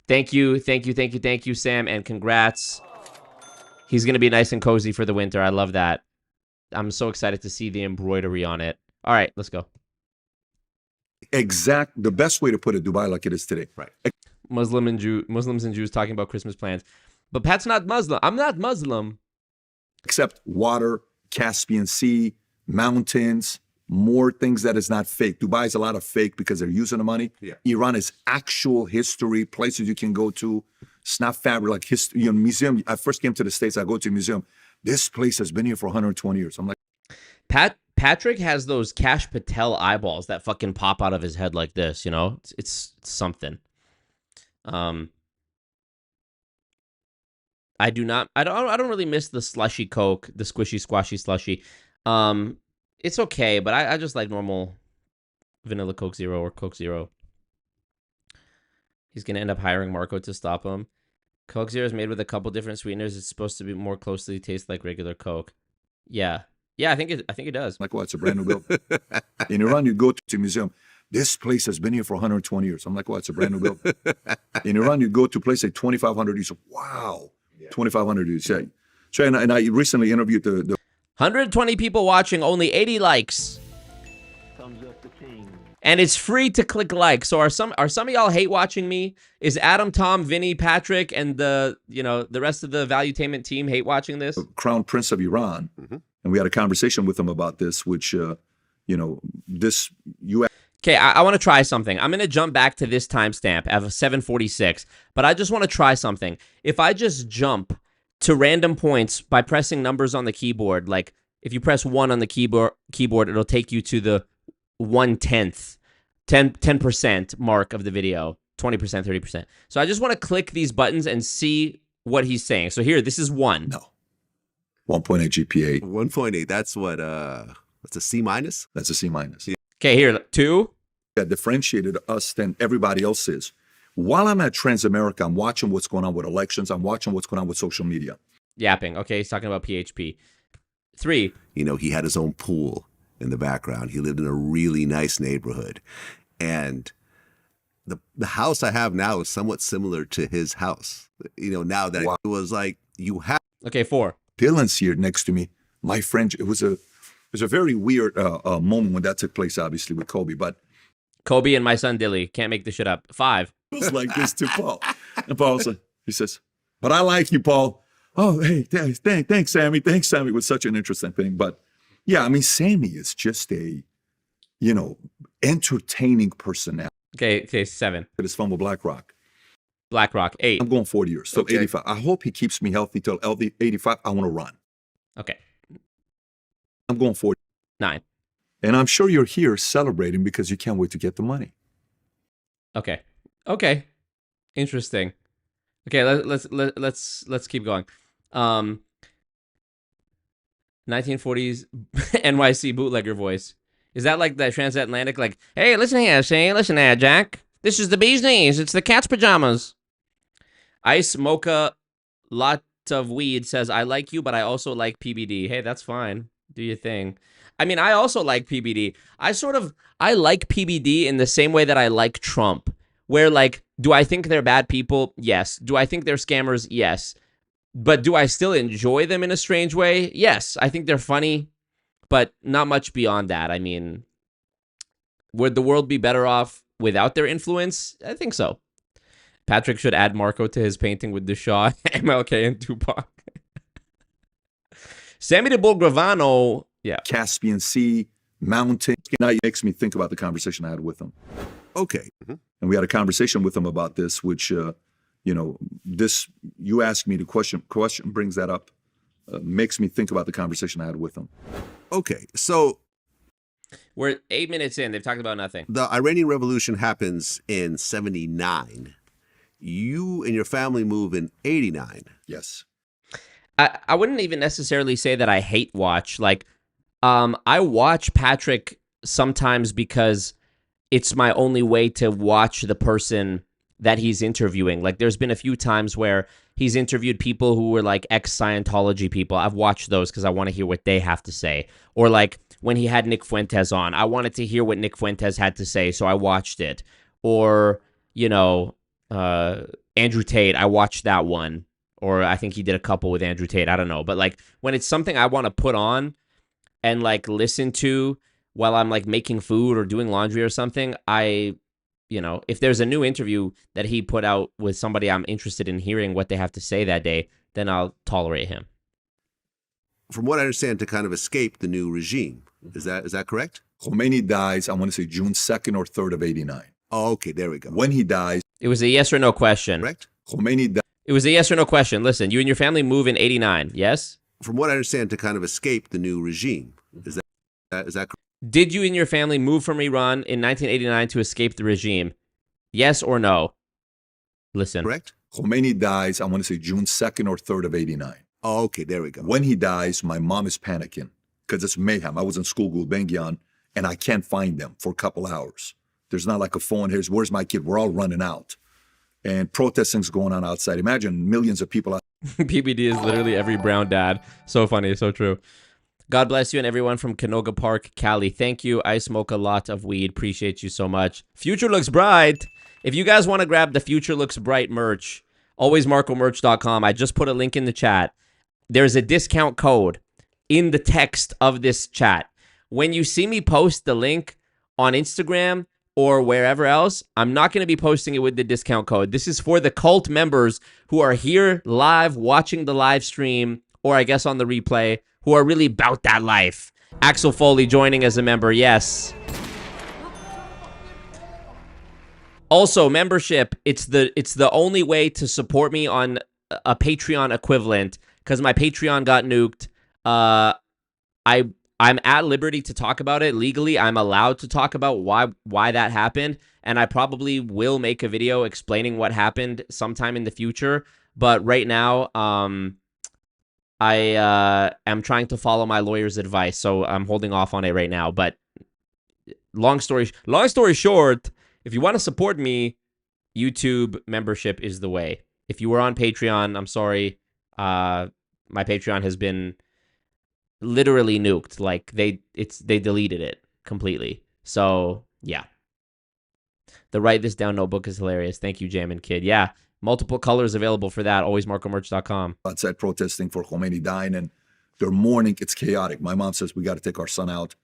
A: Thank you, Sam, and congrats. He's going to be nice and cozy for the winter. I love that. I'm so excited to see the embroidery on it. All right, let's go.
B: The best way to put it, Dubai like it is today.
C: Right.
A: Muslims and Jews talking about Christmas plans. But Pat's not Muslim. I'm not Muslim.
B: Except water, Caspian Sea, mountains, more things that is not fake. Dubai is a lot of fake because they're using the money.
C: Yeah.
B: Iran is actual history, places you can go to. It's not fabric, like history, museum. I first came to the States, I go to a museum. This place has been here for 120 years. I'm like,
A: Patrick has those Kash Patel eyeballs that fucking pop out of his head like this, you know? It's something. I do not. I don't really miss the slushy Coke, the squishy squashy slushy. It's okay, but I just like normal vanilla Coke Zero or Coke Zero. He's gonna end up hiring Marco to stop him. Coke Zero is made with a couple different sweeteners. It's supposed to be more closely taste like regular Coke. Yeah, I think it does.
B: Like, well, it's a brand new building. In Iran, you go to a museum. This place has been here for 120 years. I'm like, well, it's a brand new building. In Iran, you go to a place like 2,500 years. Wow, 2,500 years. Yeah. So, and I recently interviewed the
A: 120 people watching, only 80 likes.
D: Thumbs up the team.
A: And it's free to click like. So are some of y'all hate watching me? Is Adam, Tom, Vinny, Patrick, and the rest of the valuetainment team hate watching this?
B: Crown Prince of Iran, and we had a conversation with him about this, which this you.
A: Okay, I want to try something. I'm going to jump back to this timestamp at 7:46, but I just want to try something. If I just jump to random points by pressing numbers on the keyboard, like if you press 1 on the keyboard, it'll take you to the 1/10, 10% mark of the video, 20%, 30%. So I just want to click these buttons and see what he's saying. So here, this is 1.
B: No. 1.8 GPA.
C: 1.8. That's what, that's a C minus?
B: That's a C minus.
A: Okay, here, 2.
B: That differentiated us than everybody else is. While I'm at Transamerica, I'm watching what's going on with elections. I'm watching what's going on with social media.
A: Yapping. Okay, he's talking about PHP. 3.
C: You know, he had his own pool in the background. He lived in a really nice neighborhood. And the house I have now is somewhat similar to his house. You know, now that it was like, you have.
A: Okay, 4.
B: Dylan's here next to me. My friend, it was a very weird moment when that took place, obviously, with Kobe. But
A: Kobe and my son Dilly. Can't make this shit up. 5.
B: it was like this to Paul. And Paul said, he says, but I like you, Paul. Oh, hey, thanks, Sammy. Thanks, Sammy. It was such an interesting thing. But yeah, I mean, Sammy is just a, entertaining personality.
A: Okay, 7.
B: It is from BlackRock.
A: BlackRock. 8.
B: I'm going 40 years, so
C: Okay.
B: 85. I hope he keeps me healthy till 85. I want to run.
A: Okay,
B: I'm going 40.
A: 9.
B: And I'm sure you're here celebrating because you can't wait to get the money.
A: Okay. Interesting. Okay, let's keep going. 1940s NYC bootlegger voice. Is that like the transatlantic? Like, hey, listen here, Jack. This is the bee's knees. It's the cat's pajamas. Ice Mocha Lot of Weed says, I like you, but I also like PBD. Hey, that's fine. Do your thing. I mean, I also like PBD. I like PBD in the same way that I like Trump. Where, like, do I think they're bad people? Yes. Do I think they're scammers? Yes. But do I still enjoy them in a strange way? Yes. I think they're funny, but not much beyond that. I mean, would the world be better off without their influence? I think so. Patrick should add Marco to his painting with the Shaw, MLK, and Tupac. Sammy de Bulgravano, yeah.
B: Caspian Sea, mountain. Now it makes me think about the conversation I had with him.
C: Okay.
B: And we had a conversation with him about this, which, this, you asked me the question brings that up, makes me think about the conversation I had with him.
C: Okay. So
A: we're 8 minutes in. They've talked about nothing.
C: the Iranian Revolution happens in 79. You and your family move in 89.
B: Yes.
A: I wouldn't even necessarily say that I hate watch. Like, I watch Patrick sometimes because it's my only way to watch the person that he's interviewing. Like, there's been a few times where he's interviewed people who were like ex-Scientology people. I've watched those because I want to hear what they have to say. Or like when he had Nick Fuentes on, I wanted to hear what Nick Fuentes had to say, so I watched it. Or, Andrew Tate, I watched that one. Or I think he did a couple with Andrew Tate. I don't know. But like when it's something I want to put on and like listen to while I'm like making food or doing laundry or something, if there's a new interview that he put out with somebody I'm interested in hearing what they have to say that day, then I'll tolerate him.
C: From what I understand, to kind of escape the new regime. Is that correct?
B: Khomeini dies, I want to say June 2nd or 3rd of 89.
C: Oh, okay. There we go.
B: When he dies,
A: It was a yes or no question.
C: Correct?
B: Khomeini dies.
A: It was a yes or no question. Listen, you and your family move in 89, yes?
C: From what I understand, to kind of escape the new regime. Is that correct?
A: Did you and your family move from Iran in 1989 to escape the regime? Yes or no? Listen.
C: Correct?
B: Khomeini dies, I want to say June 2nd or 3rd of 89.
C: Oh, okay, there we go.
B: When he dies, my mom is panicking because it's mayhem. I was in school, Gulbenkian, and I can't find them for a couple hours. There's not like a phone. Where's my kid? We're all running out. And protesting's going on outside. Imagine millions of people out.
A: PBD is literally every brown dad. So funny, so true. God bless you and everyone from Canoga Park, Cali. Thank you. I smoke a lot of weed. Appreciate you so much. Future looks bright. If you guys want to grab the Future Looks Bright merch, alwaysmarcomerch.com. I just put a link in the chat. There's a discount code in the text of this chat. When you see me post the link on Instagram or wherever else, I'm not going to be posting it with the discount code. This is for the cult members who are here live watching the live stream, or I guess on the replay, who are really about that life. Axel Foley joining as a member, yes. Also, membership, it's the only way to support me on a Patreon equivalent, because my Patreon got nuked. I'm at liberty to talk about it legally. I'm allowed to talk about why that happened, and I probably will make a video explaining what happened sometime in the future. But right now, I am trying to follow my lawyer's advice, so I'm holding off on it right now. But long story short, if you want to support me, YouTube membership is the way. If you were on Patreon, I'm sorry, my Patreon has been literally nuked. Like they deleted it completely. So yeah, the Write This Down notebook is hilarious. Thank you, Jamin Kid. Yeah, multiple colors available for that. alwaysmarcomerch.com.
B: Outside protesting for Khomeini dying, and they're mourning. It's chaotic. My mom says we got to take our son out.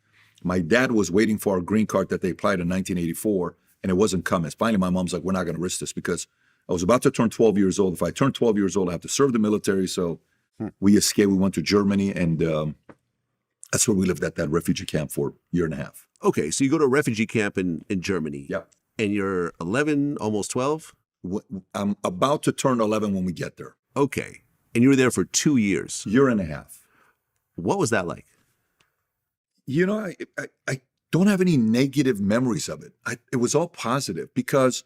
B: My dad was waiting for a green card that they applied in 1984, and it wasn't coming. Finally, my mom's like, we're not going to risk this, because I was about to turn 12 years old. If I turn 12 years old, I have to serve the military. So we escaped. We went to Germany, and that's where we lived at that refugee camp for a year and a half.
C: Okay, so you go to a refugee camp in Germany.
B: Yep.
C: And you're 11, almost 12?
B: I'm about to turn 11 when we get there.
C: Okay. And you were there for 2 years.
B: Year and a half.
C: What was that like?
B: You know, I don't have any negative memories of it. It was all positive, because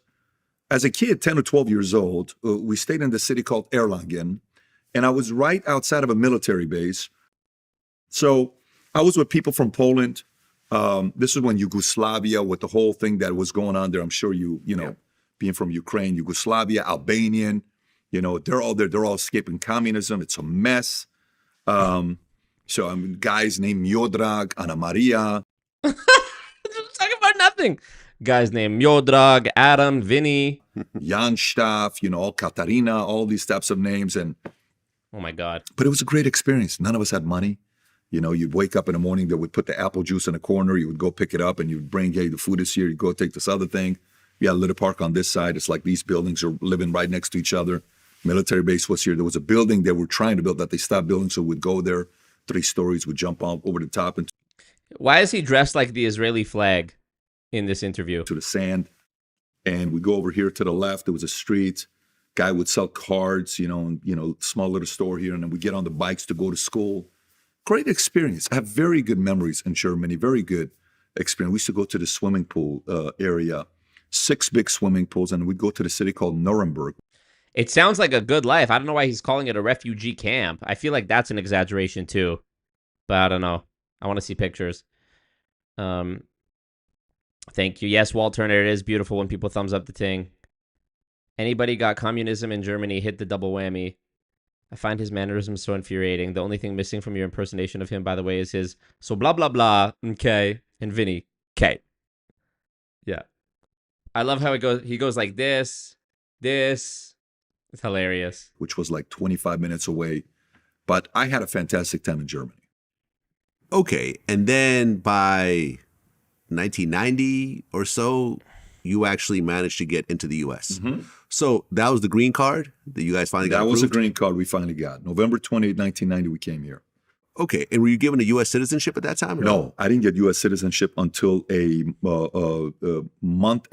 B: as a kid, 10 or 12 years old, we stayed in the city called Erlangen, and I was right outside of a military base. So I was with people from Poland. This is when Yugoslavia, with the whole thing that was going on there. I'm sure you know, being from Ukraine, Yugoslavia, Albanian, they're all there. They're all escaping communism. It's a mess. So guys named Miodrag, Anna Maria.
A: Talking about nothing. Guys named Miodrag, Adam, Vinny,
B: Jan Staff, all Katarina, all these types of names. And
A: oh my God.
B: But it was a great experience. None of us had money. You'd wake up in the morning, they would put the apple juice in a corner. You would go pick it up, and you'd bring, hey, the food is here. You go take this other thing. You got a little park on this side. It's like these buildings are living right next to each other. Military base was here. There was a building they were trying to build that they stopped building, so we'd go there. 3 stories, would jump up over the top and
A: Why is he dressed like the Israeli flag in this interview?
B: to the sand. And we go over here to the left. There was a street. Guy would sell cards, small little store here. And then we get on the bikes to go to school. Great experience. I have very good memories in Germany. Very good experience. We used to go to the swimming pool area, 6 big swimming pools, and we'd go to the city called Nuremberg.
A: It sounds like a good life. I don't know why he's calling it a refugee camp. I feel like that's an exaggeration too, but I don't know. I want to see pictures. Thank you. Yes, Walt Turner, it is beautiful when people thumbs up the thing. Anybody got communism in Germany, hit the double whammy. I find his mannerisms so infuriating. The only thing missing from your impersonation of him, by the way, is his so blah, blah, blah, okay, and Vinny, okay. Yeah. I love how it goes. He goes like this. It's hilarious.
B: Which was like 25 minutes away. But I had a fantastic time in Germany.
C: Okay. And then by 1990 or so, you actually managed to get into the U.S.
B: Mm-hmm.
C: So that was the green card that you guys finally got approved?
B: That was the green card we finally got. November 28, 1990, we came here.
C: Okay. And were you given a U.S. citizenship at that time? Or
B: no, I didn't get U.S. citizenship until a month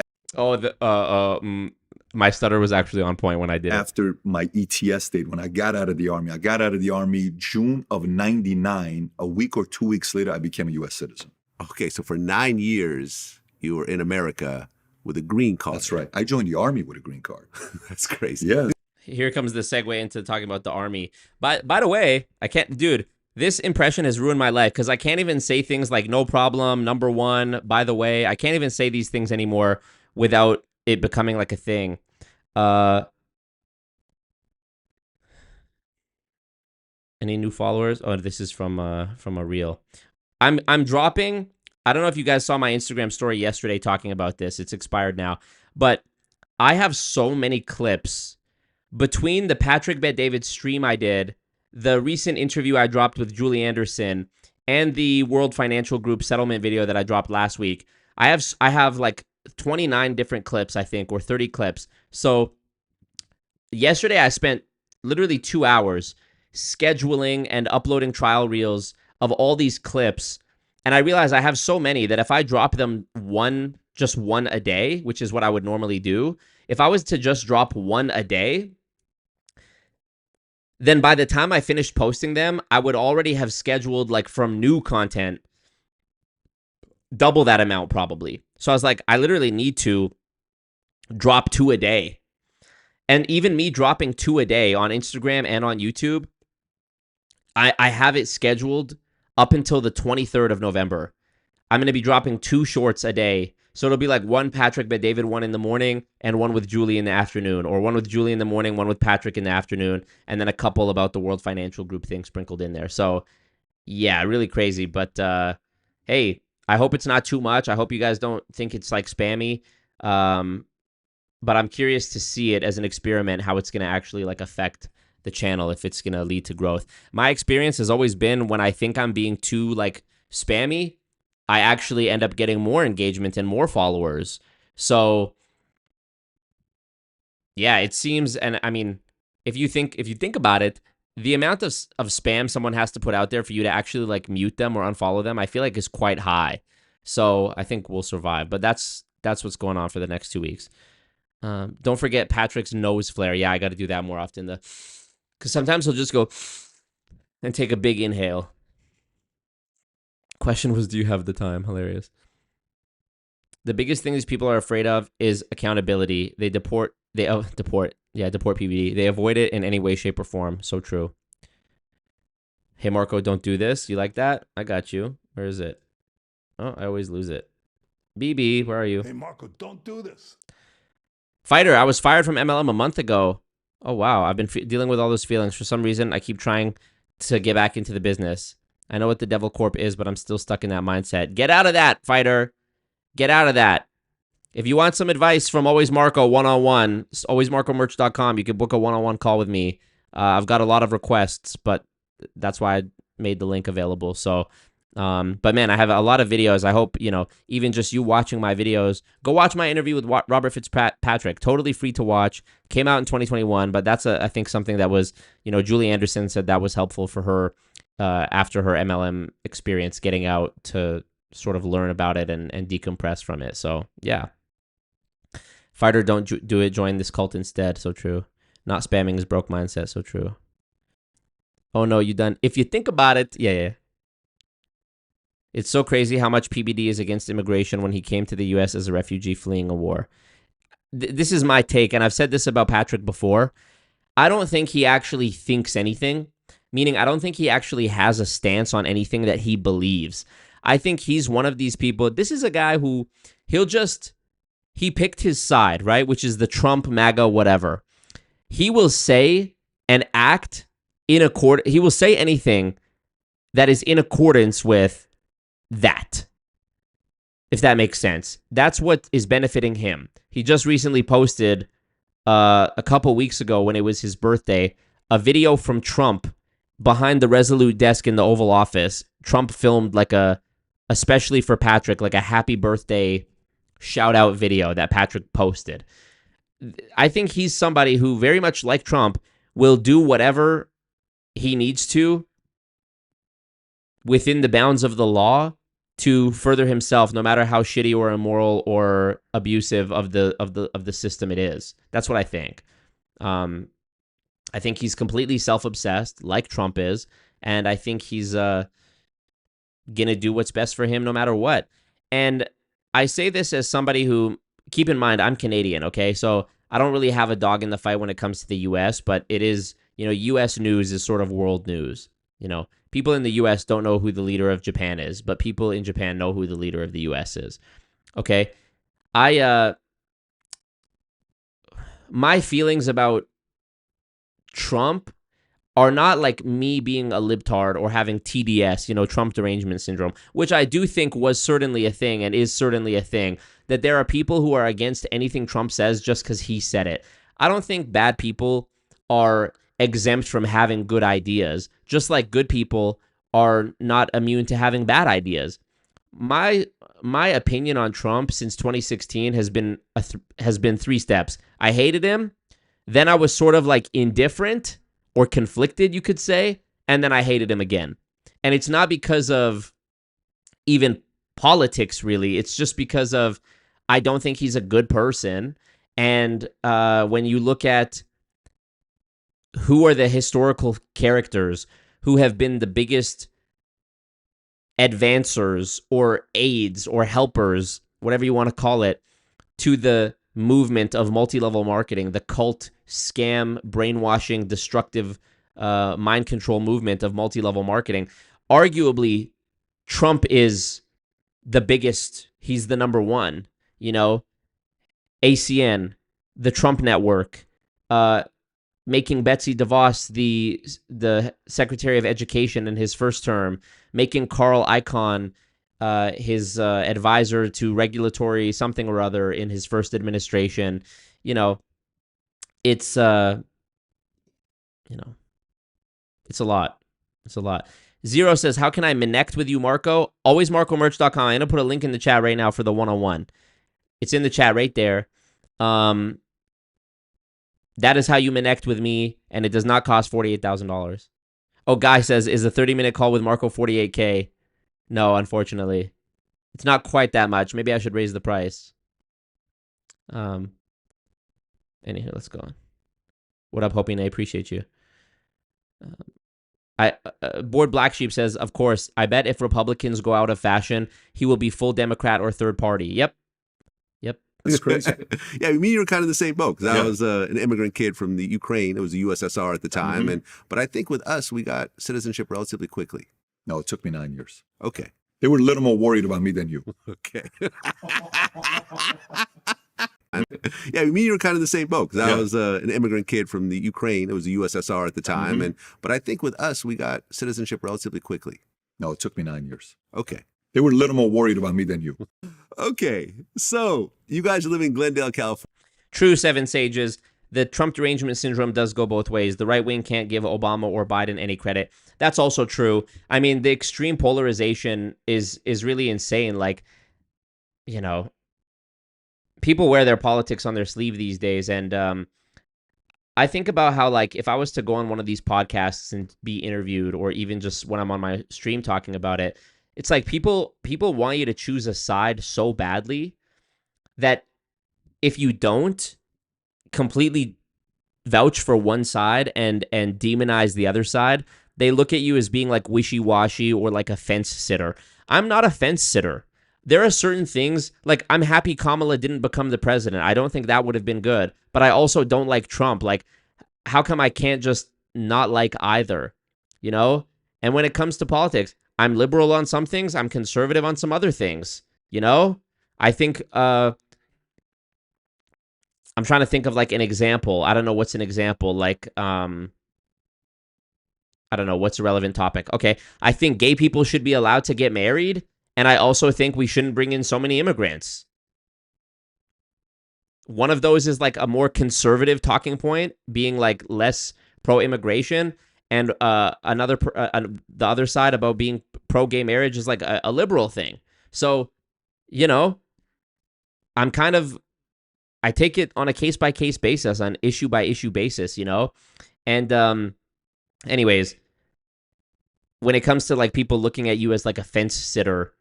A: my stutter was actually on point when I did
B: after my ETS date, when I got out of the Army. I got out of the Army June of 99. A week or 2 weeks later, I became a U.S. citizen.
C: Okay, so for 9 years, you were in America with a green card.
B: That's right. I joined the Army with a green card.
C: That's crazy.
B: Yeah.
A: Here comes the segue into talking about the army. By the way, I can't, dude. This impression has ruined my life because I can't even say things like "no problem," "number one," "by the way." I can't even say these things anymore without it becoming like a thing. Any new followers? Oh, this is from a reel. I'm dropping. I don't know if you guys saw my Instagram story yesterday talking about this. It's expired now, but I have so many clips between the Patrick Bet-David stream I did, the recent interview I dropped with Julie Anderson, and the World Financial Group settlement video that I dropped last week. I have like 29 different clips, I think, or 30 clips. So yesterday I spent literally 2 hours scheduling and uploading trial reels of all these clips. And I realized I have so many that if I drop them just one a day, which is what I would normally do, if I was to just drop one a day, then by the time I finished posting them, I would already have scheduled, like, from new content, double that amount probably. So I was like, I literally need to drop 2 a day. And even me dropping 2 a day on Instagram and on YouTube, I have it scheduled up until the 23rd of November. I'm going to be dropping 2 shorts a day. So it'll be like one Patrick Bet-David one in the morning and one with Julie in the afternoon, or one with Julie in the morning, one with Patrick in the afternoon, and then a couple about the World Financial Group thing sprinkled in there. So yeah, really crazy. But hey, I hope it's not too much. I hope you guys don't think it's like spammy. But I'm curious to see it as an experiment, how it's going to actually like affect the channel, if it's going to lead to growth. My experience has always been when I think I'm being too like spammy, I actually end up getting more engagement and more followers. So yeah, it seems, and I mean, if you think about it, the amount of spam someone has to put out there for you to actually like mute them or unfollow them, I feel like is quite high. So I think we'll survive. But that's what's going on for the next 2 weeks. Don't forget Patrick's nose flare. Yeah, I got to do that more often. Because sometimes he'll just go and take a big inhale. Question was, do you have the time? Hilarious. The biggest thing these people are afraid of is accountability. They deport PBD. They avoid it in any way, shape, or form. So true. Hey, Marco, don't do this. You like that? I got you. Where is it? Oh, I always lose it. BB, where are you?
E: Hey, Marco, don't do this.
A: Fighter, I was fired from MLM a month ago. Oh, wow. I've been dealing with all those feelings. For some reason, I keep trying to get back into the business. I know what the Devil Corp is, but I'm still stuck in that mindset. Get out of that, Fighter. Get out of that. If you want some advice from Always Marco one-on-one, alwaysmarcomerch.com, you can book a one-on-one call with me. I've got a lot of requests, but that's why I made the link available. So, but man, I have a lot of videos. I hope, even just you watching my videos, go watch my interview with Robert Fitzpatrick. Totally free to watch. Came out in 2021, but that's I think something that was, Julie Anderson said that was helpful for her after her MLM experience, getting out to sort of learn about it and decompress from it. So yeah. Fighter, don't do it. Join this cult instead. So true. Not spamming is broke mindset. So true. Oh no, you done. If you think about it, yeah. It's so crazy how much PBD is against immigration when he came to the U.S. as a refugee fleeing a war. This is my take, and I've said this about Patrick before. I don't think he actually thinks anything, meaning I don't think he actually has a stance on anything that he believes. I think he's one of these people. This is a guy who he picked his side, right? Which is the Trump, MAGA, whatever. He will say and act in accord. He will say anything that is in accordance with that, if that makes sense. That's what is benefiting him. He just recently posted a couple weeks ago, when it was his birthday, a video from Trump behind the Resolute desk in the Oval Office. Trump filmed like especially for Patrick, like a happy birthday shout out video that Patrick posted. I think he's somebody who, very much like Trump, will do whatever he needs to within the bounds of the law to further himself, no matter how shitty or immoral or abusive of the system it is. That's what I think. I think he's completely self-obsessed, like Trump is, and I think he's gonna do what's best for him no matter what. And I say this as somebody who, keep in mind, I'm Canadian, okay? So I don't really have a dog in the fight when it comes to the U.S., but it is, U.S. news is sort of world news. People in the U.S. don't know who the leader of Japan is, but people in Japan know who the leader of the U.S. is. Okay, my feelings about Trump are not like me being a libtard or having TDS, Trump derangement syndrome, which I do think was certainly a thing and is certainly a thing, that there are people who are against anything Trump says just because he said it. I don't think bad people are exempt from having good ideas, just like good people are not immune to having bad ideas. My opinion on Trump since 2016 has been three steps. I hated him, then I was sort of like indifferent or conflicted, you could say, and then I hated him again. And it's not because of even politics, really. It's just because of I don't think he's a good person. And when you look at who are the historical characters who have been the biggest advancers or aids or helpers, whatever you want to call it, to the movement of multi-level marketing, the cult, scam, brainwashing, destructive mind control movement of multi-level marketing, arguably Trump is the biggest. He's the number one. ACN, the Trump Network, making Betsy DeVos the Secretary of Education in his first term, making Carl Icahn his advisor to regulatory something or other in his first administration. It's it's a lot. It's a lot. Zero says, how can I connect with you, Marco? Always MarcoMerch.com. I'm going to put a link in the chat right now for the one-on-one. It's in the chat right there. That is how you connect with me, and it does not cost $48,000. Oh, Guy says, is a 30-minute call with Marco $48K? No, unfortunately. It's not quite that much. Maybe I should raise the price. Anywho, let's go on. What up, Hoping? I appreciate you. Board Black Sheep says, of course, I bet if Republicans go out of fashion, he will be full Democrat or third party. Yep.
B: That's crazy.
C: Yeah, me and you were kind of the same boat, because I was an immigrant kid from the Ukraine. It was the USSR at the time. But I think with us, we got citizenship relatively quickly.
B: No, it took me 9 years.
C: Okay.
B: They were a little more worried about me than you.
C: Okay. Yeah, me and you were kind of the same boat, because I was an immigrant kid from the Ukraine. It was the USSR at the time. But I think with us, we got citizenship relatively quickly.
B: No, it took me 9 years.
C: Okay.
B: They were a little more worried about me than you.
C: Okay. So you guys are living in Glendale, California.
A: True, Seven Sages. The Trump derangement syndrome does go both ways. The right wing can't give Obama or Biden any credit. That's also true. I mean, the extreme polarization is really insane. Like, people wear their politics on their sleeve these days. And I think about how, like, if I was to go on one of these podcasts and be interviewed, or even just when I'm on my stream talking about it, it's like people want you to choose a side so badly that if you don't completely vouch for one side and demonize the other side, they look at you as being like wishy-washy or like a fence sitter. I'm not a fence sitter. There are certain things, like, I'm happy Kamala didn't become the president. I don't think that would have been good. But I also don't like Trump. Like, how come I can't just not like either? And when it comes to politics, I'm liberal on some things. I'm conservative on some other things. I think I'm trying to think of like an example. I don't know what's an example. Like, I don't know what's a relevant topic. Okay, I think gay people should be allowed to get married, and I also think we shouldn't bring in so many immigrants. One of those is like a more conservative talking point, being like less pro-immigration. And the other side about being pro-gay marriage is like a liberal thing. So, I take it on a case-by-case basis, on issue-by-issue basis, And anyways, when it comes to like people looking at you as like a fence sitter,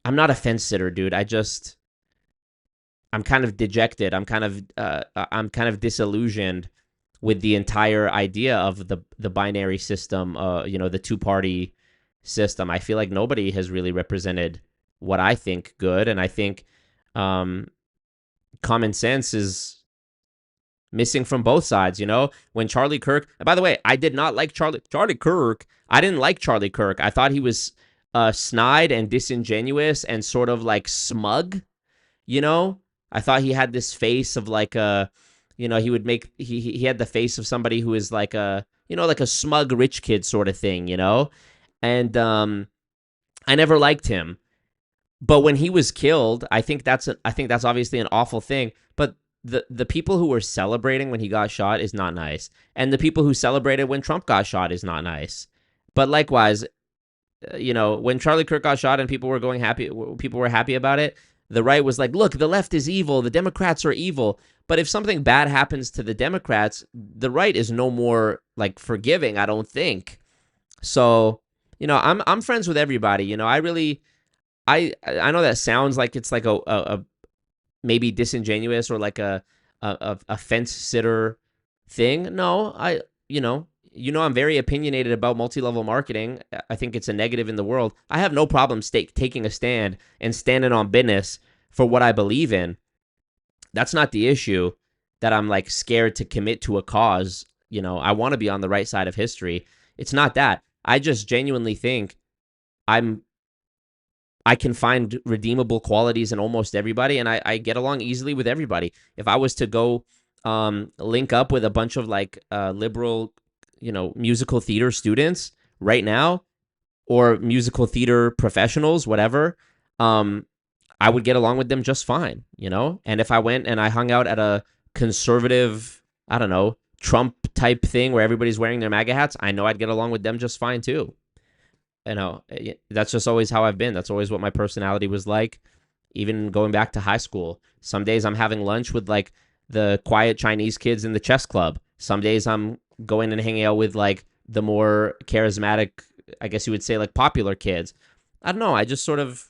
A: I'm not a fence sitter, dude. I'm kind of dejected. I'm kind of disillusioned with the entire idea of the binary system, the two-party system. I feel like nobody has really represented what I think good, and I think common sense is missing from both sides, you know? When Charlie Kirk, and by the way, I did not like Charlie Kirk. I didn't like Charlie Kirk. I thought he was snide and disingenuous and sort of like smug, you know? I thought he had this face of like a, you know, he had the face of somebody who is like a, you know, like a smug rich kid sort of thing, you know? And I never liked him. But when he was killed, I think that's obviously an awful thing. But the people who were celebrating when he got shot is not nice, and the people who celebrated when Trump got shot is not nice. But likewise, you know, when Charlie Kirk got shot and people were happy about it, the right was like, look, the left is evil, the Democrats are evil. But if something bad happens to the Democrats, the right is no more like forgiving, I don't think. So, you know, I'm friends with everybody. You know, I know that sounds like it's like a maybe disingenuous or like a fence sitter thing. No, you know I'm very opinionated about multi-level marketing. I think it's a negative in the world. I have no problem taking a stand and standing on business for what I believe in. That's not the issue, that I'm like scared to commit to a cause. You know, I want to be on the right side of history. It's not that. I just genuinely think I can find redeemable qualities in almost everybody, and I get along easily with everybody. If I was to go link up with a bunch of like liberal, you know, musical theater students right now, or musical theater professionals, whatever, I would get along with them just fine, you know? And if I went and I hung out at a conservative, I don't know, Trump type thing where everybody's wearing their MAGA hats, I know I'd get along with them just fine too. You know, that's just always how I've been. That's always what my personality was like, even going back to high school. Some days I'm having lunch with like the quiet Chinese kids in the chess club. Some days I'm going and hanging out with like the more charismatic, I guess you would say, like popular kids. I don't know. I just sort of,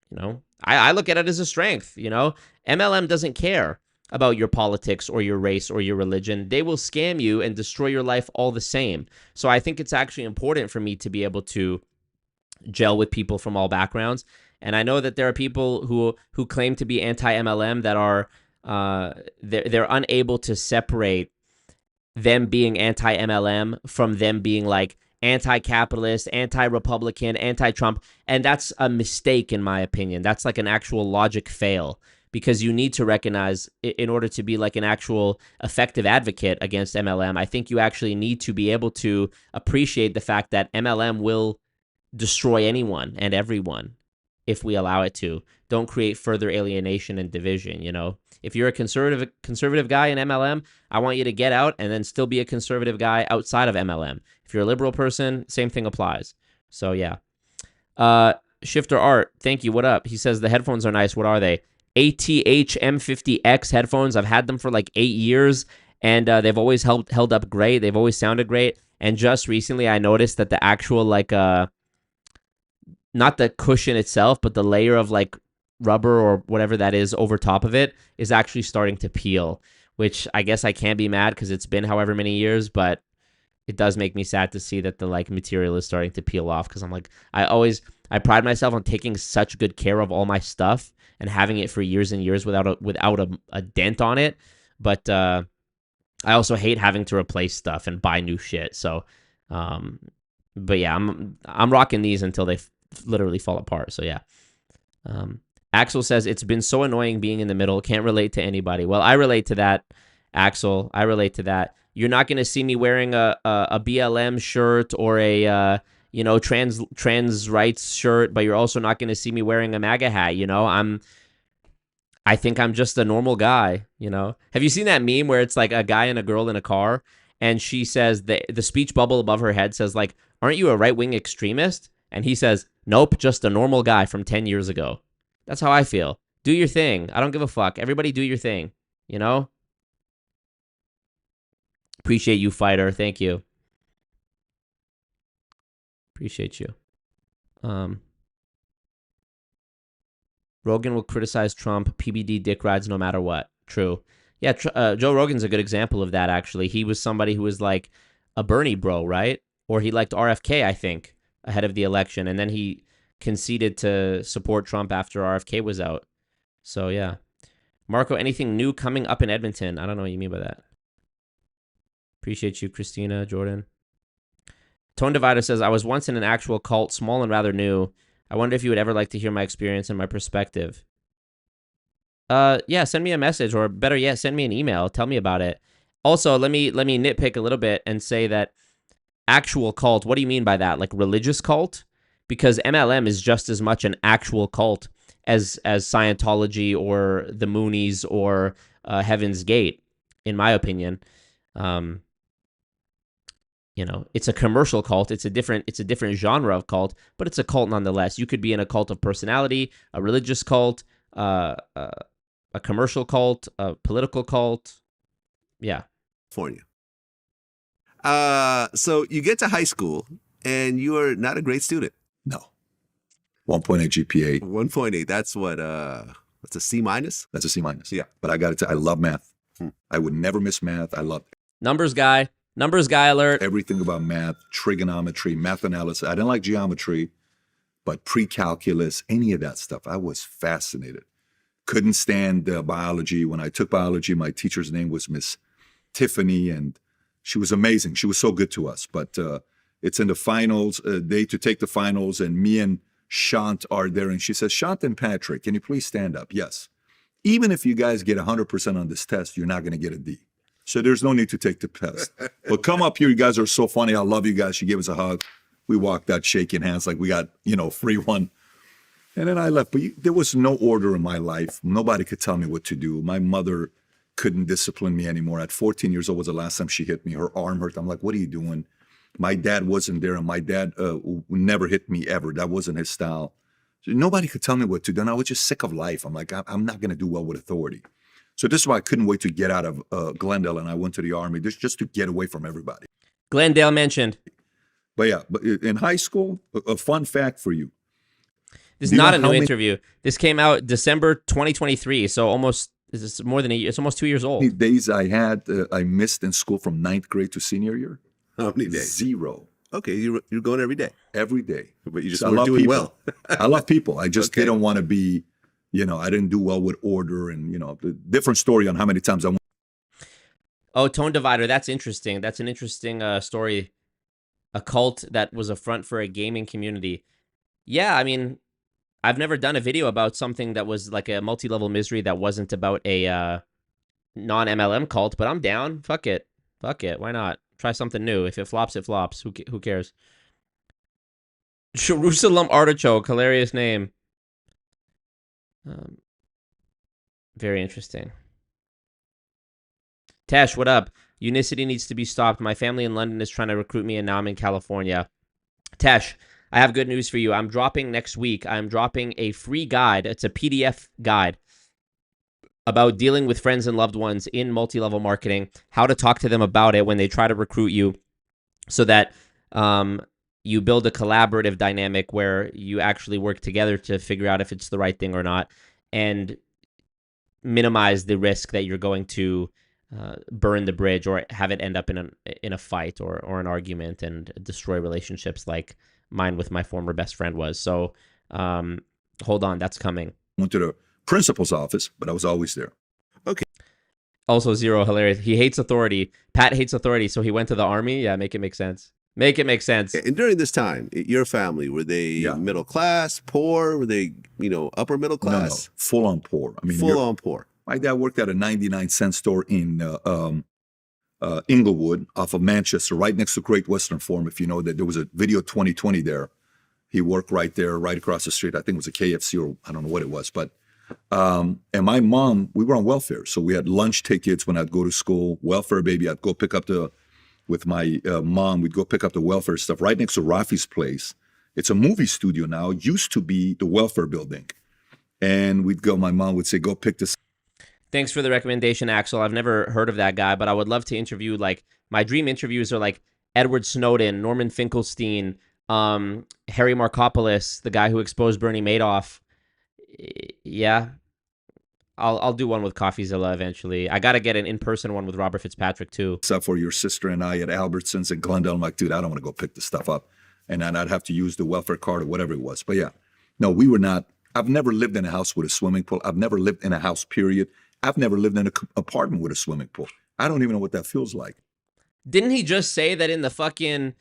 A: you know, I look at it as a strength, you know. MLM doesn't care about your politics or your race or your religion. They will scam you and destroy your life all the same. So I think it's actually important for me to be able to gel with people from all backgrounds. And I know that there are people who claim to be anti-MLM that are they're unable to separate them being anti-MLM from them being like anti-capitalist, anti-Republican, anti-Trump. And that's a mistake, in my opinion. That's like an actual logic fail, because you need to recognize, in order to be like an actual effective advocate against MLM, I think you actually need to be able to appreciate the fact that MLM will destroy anyone and everyone if we allow it to. Don't create further alienation and division, you know? If you're a conservative guy in MLM, I want you to get out and then still be a conservative guy outside of MLM. If you're a liberal person, same thing applies. So yeah. Shifter Art, thank you. What up? He says the headphones are nice. What are they? ATH M50X headphones. I've had them for like 8 years, and they've always held up great. They've always sounded great. And just recently I noticed that the actual like not the cushion itself, but the layer of like rubber or whatever that is over top of it is actually starting to peel, which I guess I can't be mad because it's been however many years, but it does make me sad to see that the like material is starting to peel off, because I'm like, I pride myself on taking such good care of all my stuff and having it for years and years without a dent on it. But I also hate having to replace stuff and buy new shit. So, but yeah, I'm rocking these until they literally fall apart. So yeah. Axel says, it's been so annoying being in the middle. Can't relate to anybody. Well, I relate to that, Axel. I relate to that. You're not going to see me wearing a BLM shirt or a trans rights shirt, but you're also not going to see me wearing a MAGA hat. You know, I think I'm just a normal guy. You know, have you seen that meme where it's like a guy and a girl in a car, and she says the speech bubble above her head says like, "Aren't you a right-wing extremist?" And he says, "Nope, just a normal guy from 10 years ago." That's how I feel. Do your thing. I don't give a fuck. Everybody do your thing. You know? Appreciate you, fighter. Thank you. Appreciate you. Rogan will criticize Trump. PBD dick rides no matter what. True. Yeah, Joe Rogan's a good example of that, actually. He was somebody who was like a Bernie bro, right? Or he liked RFK, I think, ahead of the election. And then he conceded to support Trump after RFK was out. So, yeah. Marco, anything new coming up in Edmonton? I don't know what you mean by that. Appreciate you, Christina, Jordan. Tone Divider says, I was once in an actual cult, small and rather new. I wonder if you would ever like to hear my experience and my perspective. Yeah, send me a message, or better yet, send me an email. Tell me about it. Also, let me nitpick a little bit and say that actual cult, what do you mean by that? Like religious cult? Because MLM is just as much an actual cult as Scientology or the Moonies or Heaven's Gate, in my opinion. You know, it's a commercial cult. It's a different genre of cult, but it's a cult nonetheless. You could be in a cult of personality, a religious cult, a commercial cult, a political cult. Yeah.
C: California. So you get to high school and you are not a great student.
B: No. 1.8 GPA.
C: 1.8. That's what, that's a C minus?
B: That's a C minus.
C: Yeah.
B: But I got to tell you, I love math. I would never miss math. I love
A: Numbers guy alert.
B: everything about math, trigonometry, math analysis. I didn't like geometry, but pre-calculus, any of that stuff, I was fascinated. Couldn't stand biology. When I took biology, my teacher's name was Miss Tiffany, and she was amazing. She was so good to us. But it's in the finals, day to take the finals, and me and Shant are there, and she says, Shant and Patrick, can you please stand up? Yes. Even if you guys get 100% on this test, you're not going to get a D. So there's no need to take the test. But come up here. You guys are so funny. I love you guys. She gave us a hug. We walked out shaking hands like we got, free one. And then I left. But there was no order in my life. Nobody could tell me what to do. My mother couldn't discipline me anymore. At 14 years old was the last time she hit me. Her arm hurt. I'm like, what are you doing? My dad wasn't there, and my dad never hit me ever. That wasn't his style. So nobody could tell me what to do. And I was just sick of life. I'm like, I'm not going to do well with authority. So this is why I couldn't wait to get out of Glendale, and I went to the Army just to get away from everybody.
A: Glendale mentioned.
B: But yeah, but in high school, a fun fact for you.
A: This is not a new interview. This came out December 2023, so it's more than a year. It's almost 2 years old.
B: How many days I missed in school from 9th grade to senior year?
C: How many days?
B: 0.
C: Okay, you're going every day.
B: Every day.
C: But you just
B: I
C: weren't
B: love
C: doing
B: people.
C: well.
B: I love people. I just
C: Okay.
B: didn't want to be, I didn't do well with order, and, the different story on how many times I went.
A: Oh, Tone Divider. That's interesting. That's an interesting story. A cult that was a front for a gaming community. Yeah, I mean, I've never done a video about something that was like a multi-level misery that wasn't about a non-MLM cult, but I'm down. Fuck it. Why not? Try something new. If it flops, it flops. Who cares? Jerusalem Artichoke. Hilarious name. Very interesting. Tesh, what up? Unicity needs to be stopped. My family in London is trying to recruit me, and now I'm in California. Tesh, I have good news for you. I'm dropping next week. I'm dropping a free guide. It's a PDF guide about dealing with friends and loved ones in multi-level marketing, how to talk to them about it when they try to recruit you, so that you build a collaborative dynamic where you actually work together to figure out if it's the right thing or not, and minimize the risk that you're going to burn the bridge or have it end up in a fight or an argument and destroy relationships like mine with my former best friend was. So hold on, that's coming.
B: Went to the principal's office, but I was always there.
A: Also, Zero, hilarious. He hates authority. Pat hates authority, so he went to the Army. Yeah, make it make sense. Make it make sense.
C: And during this time, your family, were they middle class, poor? Were they, upper middle class?
B: No, full on poor. I mean,
C: full on poor.
B: My dad worked at a 99-cent store in Inglewood off of Manchester, right next to Great Western Forum. If you know that there was a Video 2020 there. He worked right there, right across the street. I think it was a KFC or I don't know what it was. But and my mom, we were on welfare. So we had lunch tickets when I'd go to school, welfare baby. I'd go pick up with my mom, we'd go pick up the welfare stuff right next to Rafi's place. It's a movie studio now. It used to be the welfare building. And my mom would say, go pick this.
A: Thanks for the recommendation, Axel. I've never heard of that guy, but I would love to interview, my dream interviews are like Edward Snowden, Norman Finkelstein, Harry Markopolis, the guy who exposed Bernie Madoff. Yeah. I'll do one with CoffeeZilla eventually. I got to get an in-person one with Robert Fitzpatrick too.
B: Except for your sister and I at Albertsons and Glendale. I'm like, dude, I don't want to go pick this stuff up. And then I'd have to use the welfare card or whatever it was. But yeah, no, we were not. I've never lived in a house with a swimming pool. I've never lived in a house, period. I've never lived in an apartment with a swimming pool. I don't even know what that feels like.
A: Didn't he just say that in the fucking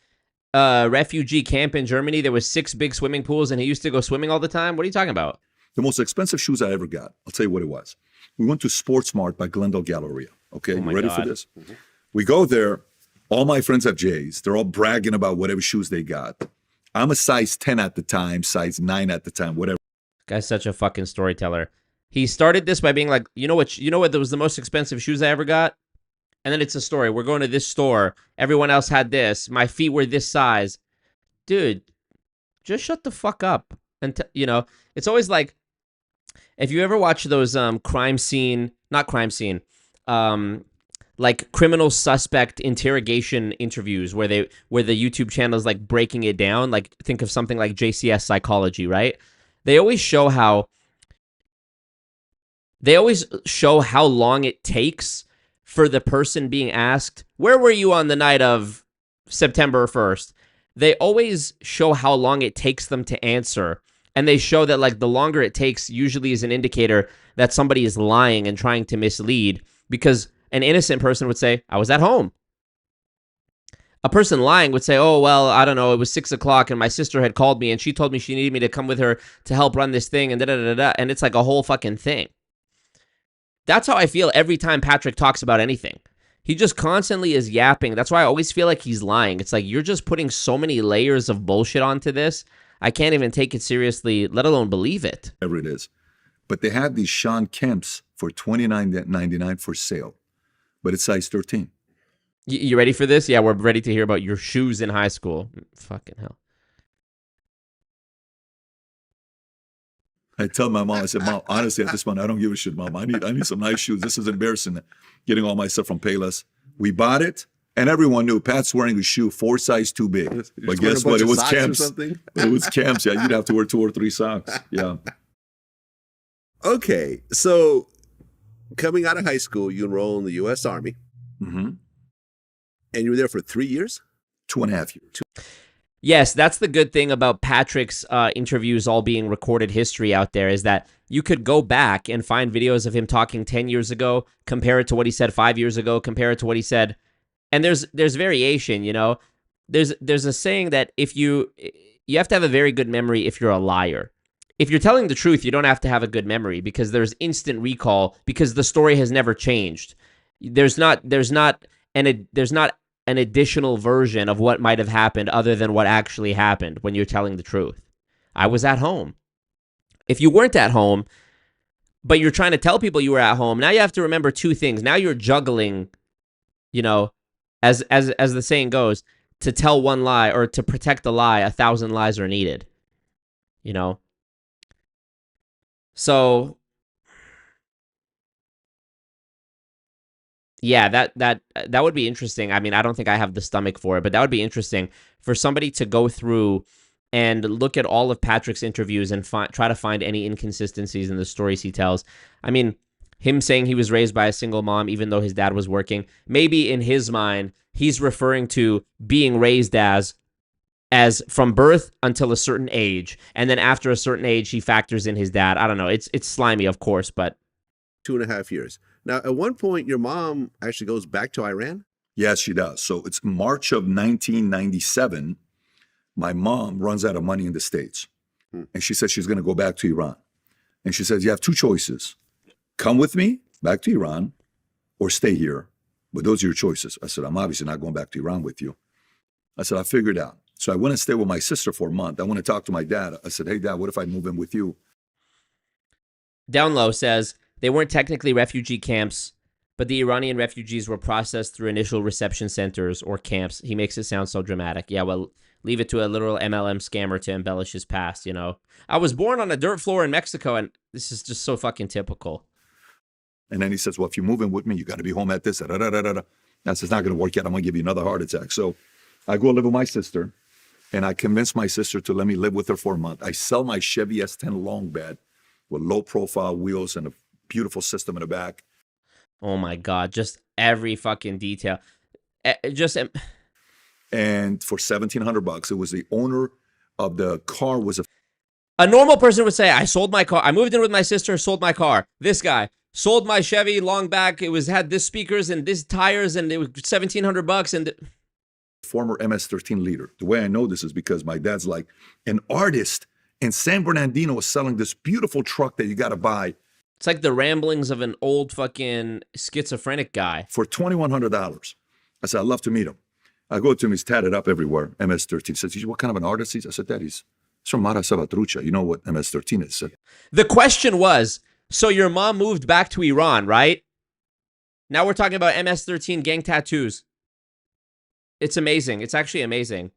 A: refugee camp in Germany there was 6 big swimming pools and he used to go swimming all the time? What are you talking about?
B: The most expensive shoes I ever got. I'll tell you what it was. We went to Sports Mart by Glendale Galleria. Okay, you ready for this? Mm-hmm. We go there. All my friends have J's. They're all bragging about whatever shoes they got. I'm a size 10 at the time, size 9 at the time, whatever.
A: Guy's such a fucking storyteller. He started this by being like, you know what was the most expensive shoes I ever got? And then it's a story. We're going to this store. Everyone else had this. My feet were this size. Dude, just shut the fuck up. And, it's always like, if you ever watch those not crime scene, like criminal suspect interrogation interviews where the YouTube channel is like breaking it down, like think of something like JCS Psychology, right? They always show how long it takes for the person being asked, where were you on the night of September 1st? They always show how long it takes them to answer. And they show that like the longer it takes usually is an indicator that somebody is lying and trying to mislead, because an innocent person would say, I was at home. A person lying would say, oh, well, I don't know, it was 6 o'clock and my sister had called me and she told me she needed me to come with her to help run this thing and da-da-da-da, and it's like a whole fucking thing. That's how I feel every time Patrick talks about anything. He just constantly is yapping. That's why I always feel like he's lying. It's like you're just putting so many layers of bullshit onto this. I can't even take it seriously, let alone believe it.
B: Whatever it is. But they had these Sean Kemp's for $29.99 for sale. But it's size 13.
A: You ready for this? Yeah, we're ready to hear about your shoes in high school. Fucking hell.
B: I tell my mom, I said, Mom, honestly, at this point, I don't give a shit, Mom. I need some nice shoes. This is embarrassing, getting all my stuff from Payless. We bought it, and everyone knew Pat's wearing a shoe 4 sizes too big. But guess what? It was Kemp's. It was Kemp's. Yeah, you'd have to wear 2 or 3 socks. Yeah.
C: Okay, so coming out of high school, you enroll in the U.S. Army.
B: Mm-hmm.
C: And you were there for 3 years?
B: 2.5 years.
A: Yes, that's the good thing about Patrick's interviews all being recorded history out there, is that you could go back and find videos of him talking 10 years ago, compare it to what he said 5 years ago, compare it to what he said. And there's variation, There's a saying that if you have to have a very good memory if you're a liar. If you're telling the truth, you don't have to have a good memory because there's instant recall because the story has never changed. There's not an additional version of what might have happened other than what actually happened when you're telling the truth. I was at home. If you weren't at home, but you're trying to tell people you were at home, now you have to remember 2 things. Now you're juggling, as the saying goes, to tell one lie or to protect a lie, 1,000 lies are needed. So yeah, that would be interesting. I mean, I don't think I have the stomach for it, but that would be interesting for somebody to go through and look at all of Patrick's interviews and try to find any inconsistencies in the stories he tells. I mean, him saying he was raised by a single mom, even though his dad was working, maybe in his mind, he's referring to being raised as from birth until a certain age. And then after a certain age, he factors in his dad. I don't know. It's slimy, of course, but
C: 2.5 years. Now, at one point, your mom actually goes back to Iran?
B: Yes, she does. So it's March of 1997. My mom runs out of money in the States. And she says she's going to go back to Iran. And she says, you have 2 choices. Come with me back to Iran or stay here. But those are your choices. I said, I'm obviously not going back to Iran with you. I said, I figured it out. So I went and stayed with my sister for a month. I went to talk to my dad. I said, hey, Dad, what if I move in with you?
A: Down Low says, they weren't technically refugee camps, but the Iranian refugees were processed through initial reception centers or camps. He makes it sound so dramatic. Yeah, well, leave it to a literal MLM scammer to embellish his past, I was born on a dirt floor in Mexico, and this is just so fucking typical.
B: And then he says, well, if you move in with me, you got to be home at this. I said, it's not going to work out. I'm going to give you another heart attack. So I go live with my sister, and I convince my sister to let me live with her for a month. I sell my Chevy S10 long bed with low-profile wheels and a beautiful system in the back.
A: Oh my God, just every fucking detail.
B: And for $1,700, it was the owner of the car was
A: a normal person would say, I sold my car. I moved in with my sister, sold my car. This guy, sold my Chevy long back. It had this speakers and this tires, and it was $1,700 and
B: former MS-13 leader. The way I know this is because my dad's like, an artist in San Bernardino was selling this beautiful truck that you got to buy
A: it's like the ramblings of an old fucking schizophrenic guy.
B: for $2,100. I said, I'd love to meet him. I go to him, he's tatted up everywhere, MS-13. He says, what kind of an artist is he? I said, Dad, he's from Mara Salvatrucha. You know what MS-13 is? Said,
A: The question was, so your mom moved back to Iran, right? Now we're talking about MS-13 gang tattoos. It's amazing. It's actually amazing.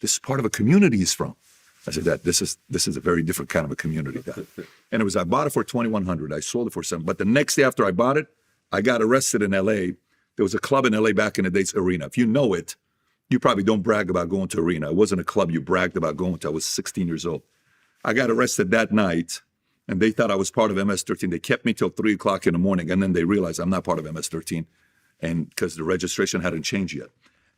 B: this is part of a community he's from. I said, Dad, this is a very different kind of a community, Dad. And I bought it for $2,100. I sold it for $7. But the next day after I bought it, I got arrested in LA. There was a club in LA back in the days, Arena. If you know it, you probably don't brag about going to Arena. It wasn't a club you bragged about going to. I was 16 years old. I got arrested that night, and they thought I was part of MS-13. They kept me till 3 o'clock in the morning, and then they realized I'm not part of MS-13, and because the registration hadn't changed yet.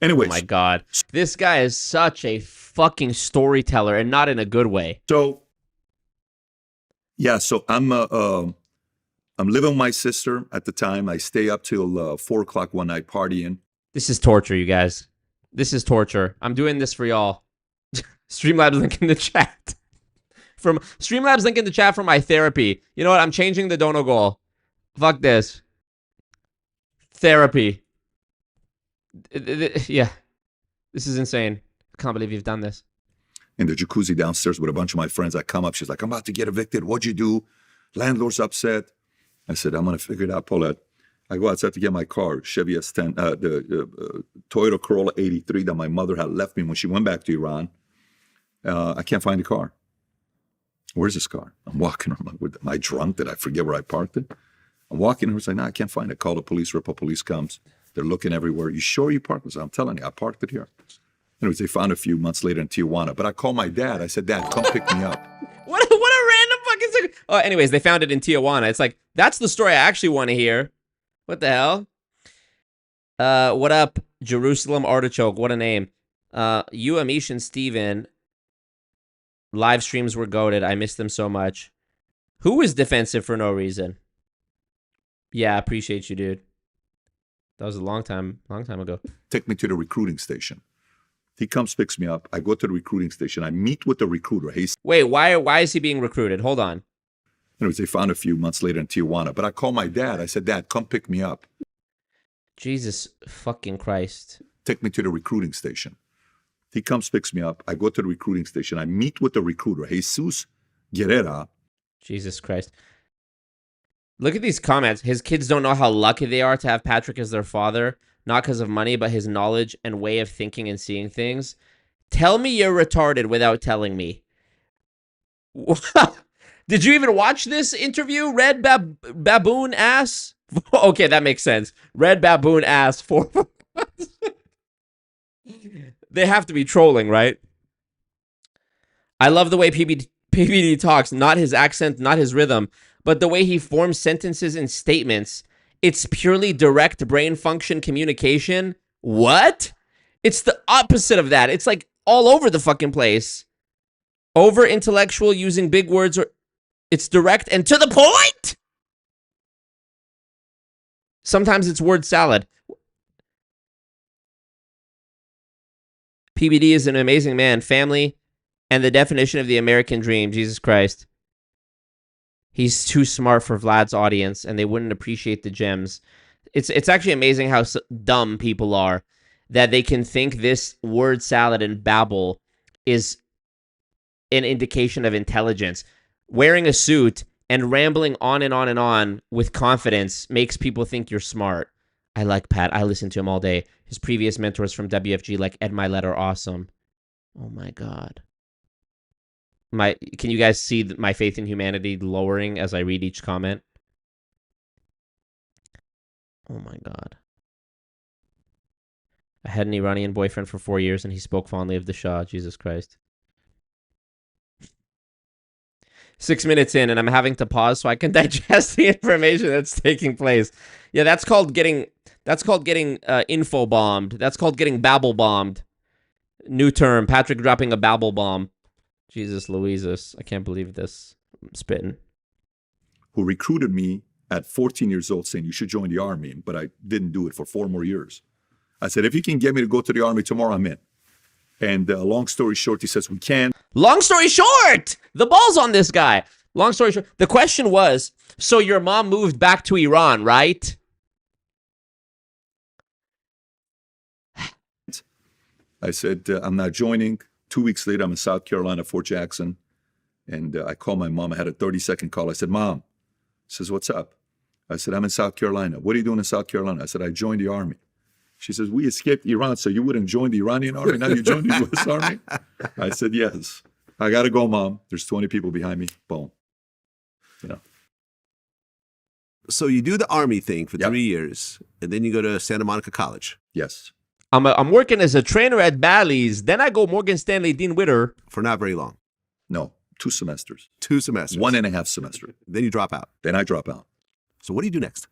B: Anyways.
A: Oh my God. This guy is such a fucking storyteller, and not in a good way.
B: So, yeah, so I'm living with my sister at the time. I stay up till 4 o'clock one night partying.
A: This is torture, you guys. This is torture. I'm doing this for y'all. Streamlabs link in the chat. From Streamlabs link in the chat for my therapy. You know what? I'm changing the dono goal. Fuck this. Therapy. Yeah. This is insane. I can't believe you've done this.
B: In the jacuzzi downstairs with a bunch of my friends. I come up. She's like, I'm about to get evicted. What'd you do? Landlord's upset. I said, I'm going to figure it out, Paulette. I go outside to get my car, Chevy S10, the Toyota Corolla 83 that my mother had left me when she went back to Iran. I can't find the car. Where's this car? I'm walking. I'm like, am I drunk? Did I forget where I parked it? I'm walking. And we're like, no, I can't find it. Call the police. Ripple police comes. They're looking everywhere. You sure you parked it? I'm telling you, I parked it here. Anyways, they found a few months later in Tijuana. But I called my dad. I said, Dad, come pick me up.
A: What a random fucking secret. Oh, anyways, they found it in Tijuana. It's like, that's the story I actually want to hear. What the hell? What up, Jerusalem Artichoke? What a name. You, Amish, and Steven. Live streams were goated. I missed them so much. Who was defensive for no reason? Yeah, appreciate you, dude. That was a long time ago.
B: Take me to the recruiting station. He comes, picks me up. I go to the recruiting station. I meet with the recruiter.
A: Wait, why is he being recruited? Hold on.
B: Anyways, they found a few months later in Tijuana. But I called my dad. I said, Dad, come pick me up.
A: Jesus fucking Christ.
B: Take me to the recruiting station. He comes, picks me up. I go to the recruiting station. I meet with the recruiter, Jesus Guerrera.
A: Jesus Christ. Look at these comments. His kids don't know how lucky they are to have Patrick as their father. Not because of money, but his knowledge and way of thinking and seeing things. Tell me you're retarded without telling me. Did you even watch this interview? Red baboon ass? Okay, that makes sense. Red baboon ass. They have to be trolling, right? I love the way PBD talks. Not his accent, not his rhythm, but the way he forms sentences and statements. It's purely direct brain function communication. What? It's the opposite of that. It's like all over the fucking place. Over intellectual, using big words, or it's direct and to the point. Sometimes it's word salad. PBD is an amazing man, family, and the definition of the American dream. Jesus Christ. He's too smart for Vlad's audience, and they wouldn't appreciate the gems. It's actually amazing how dumb people are, that they can think this word salad and babble is an indication of intelligence. Wearing a suit and rambling on and on and on with confidence makes people think you're smart. I like Pat. I listen to him all day. His previous mentors from WFG, like Ed Milet, are awesome. Oh my God. Can you guys see my faith in humanity lowering as I read each comment? Oh my God. I had an Iranian boyfriend for 4 years and he spoke fondly of the Shah. Jesus Christ. 6 minutes in and I'm having to pause so I can digest the information that's taking place. Yeah, that's called getting info bombed. That's called getting babble bombed. New term. Patrick dropping a babble bomb. Jesus Louises. I can't believe this. I'm spitting.
B: Who recruited me at 14 years old saying, you should join the Army, but I didn't do it for 4 more years. I said, if you can get me to go to the Army tomorrow, I'm in. And long story short, he says, we can.
A: Long story short, the ball's on this guy. Long story short, the question was, so your mom moved back to Iran, right?
B: I said, I'm not joining. 2 weeks later, I'm in South Carolina, Fort Jackson. And I called my mom. I had a 30-second call. I said, Mom. She says, what's up? I said, I'm in South Carolina. What are you doing in South Carolina? I said, I joined the Army. She says, we escaped Iran, so you wouldn't join the Iranian Army? Now you join the U.S. Army? I said, yes. I got to go, Mom. There's 20 people behind me. Boom. You know.
C: So you do the Army thing for
B: Yep.
C: 3 years, and then you go to Santa Monica College
B: Yes.
A: I'm working as a trainer at Bally's. Then I go Morgan Stanley Dean Witter.
C: for not very long.
B: No. 2 semesters.
C: 2 semesters.
B: 1.5 semester.
C: Then you drop out.
B: Then I drop out.
C: So what do you do next?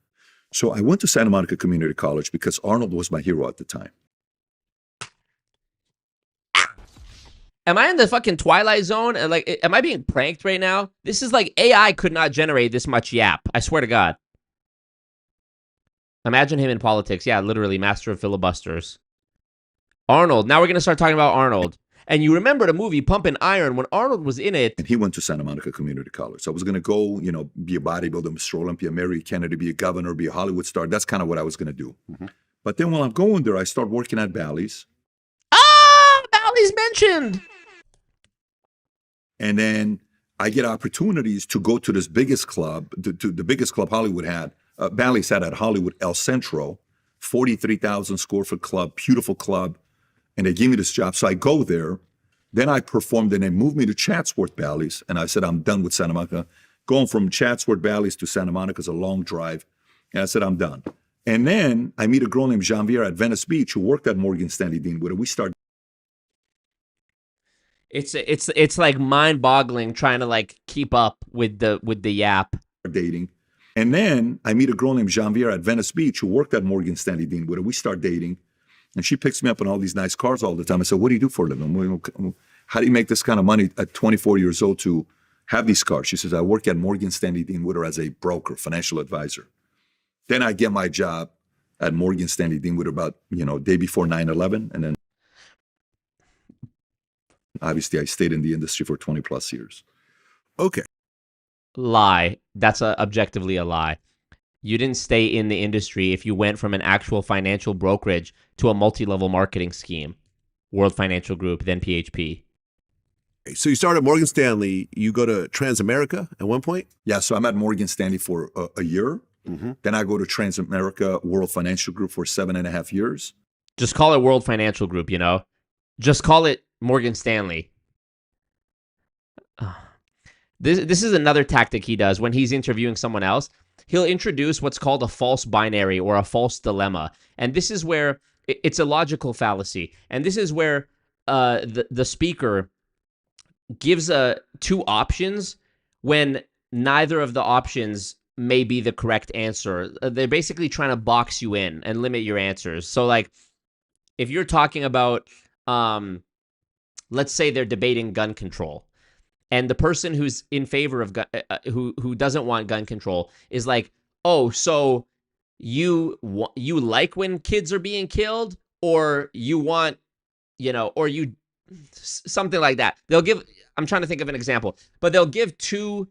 B: So I went to Santa Monica Community College because Arnold was my hero at the time.
A: Am I in the fucking Twilight Zone? And like, am I being pranked right now? This is like AI could not generate this much yap. I swear to God. Imagine him in politics. Yeah, literally master of filibusters. Arnold. Now we're going to start talking about Arnold. And you remember the movie Pumpin' Iron when Arnold was in it.
B: And he went to Santa Monica Community College. So I was going to go, you know, be a bodybuilder, Mr. Olympia, marry Kennedy, be a governor, be a Hollywood star. That's kind of what I was going to do. But then while I'm going there, I start working at Bally's.
A: Ah, Bally's mentioned.
B: And then I get opportunities to go to this biggest club, to the biggest club Hollywood had. Bally's had at Hollywood, El Centro, 43,000 square foot club, beautiful club. And they gave me this job. So I go there. Then I performed and they moved me to Chatsworth Bally's. And I said, I'm done with Santa Monica. Going from Chatsworth Bally's to Santa Monica is a long drive. And I said, I'm done. And then I meet a girl named Jean-Pierre at Venice Beach who worked at Morgan Stanley Dean Witter. We started
A: It's like mind-boggling trying to like keep up with the yap.
B: dating. And then I meet a girl named Jean-Pierre at Venice Beach who worked at Morgan Stanley Dean Witter. We start dating. And she picks me up in all these nice cars all the time. I said, what do you do for a living? How do you make this kind of money at 24 years old to have these cars? She says, I work at Morgan Stanley Dean Witter as a broker, financial advisor. Then I get my job at Morgan Stanley Dean Witter about, day before 9/11. And then obviously I stayed in the industry for 20 plus years.
C: Okay.
A: Lie. That's objectively a lie. You didn't stay in the industry if you went from an actual financial brokerage to a multi-level marketing scheme, World Financial Group, then PHP.
C: So you started Morgan Stanley. You go to Transamerica at one point?
B: Yeah, so I'm at Morgan Stanley for a year. Then I go to Transamerica World Financial Group for 7.5 years.
A: Just call it World Financial Group, Just call it Morgan Stanley. This is another tactic he does when he's interviewing someone else. He'll introduce what's called a false binary or a false dilemma. And this is where it's a logical fallacy. And this is where the speaker gives two options when neither of the options may be the correct answer. They're basically trying to box you in and limit your answers. So like if you're talking about, let's say they're debating gun control. And the person who's in favor of who doesn't want gun control is like, oh, so you like when kids are being killed, or you want, or you something like that. They'll give. I'm trying to think of an example, but they'll give two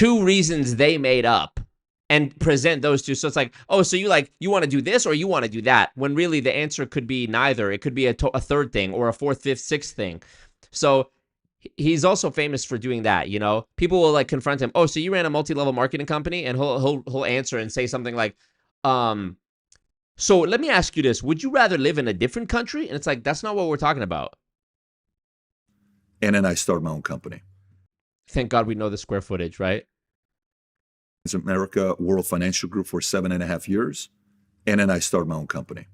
A: reasons they made up and present those two. So it's like, oh, so you want to do this or you want to do that, when really the answer could be neither. It could be a third thing or a fourth, fifth, sixth thing. So he's also famous for doing that, People will like confront him. Oh, so you ran a multi-level marketing company? And he'll answer and say something like, so let me ask you this. Would you rather live in a different country? And it's like, that's not what we're talking about.
B: And then I started my own company.
A: Thank God we know the square footage, right?
B: America World Financial Group for 7.5 years. And then I started my own company.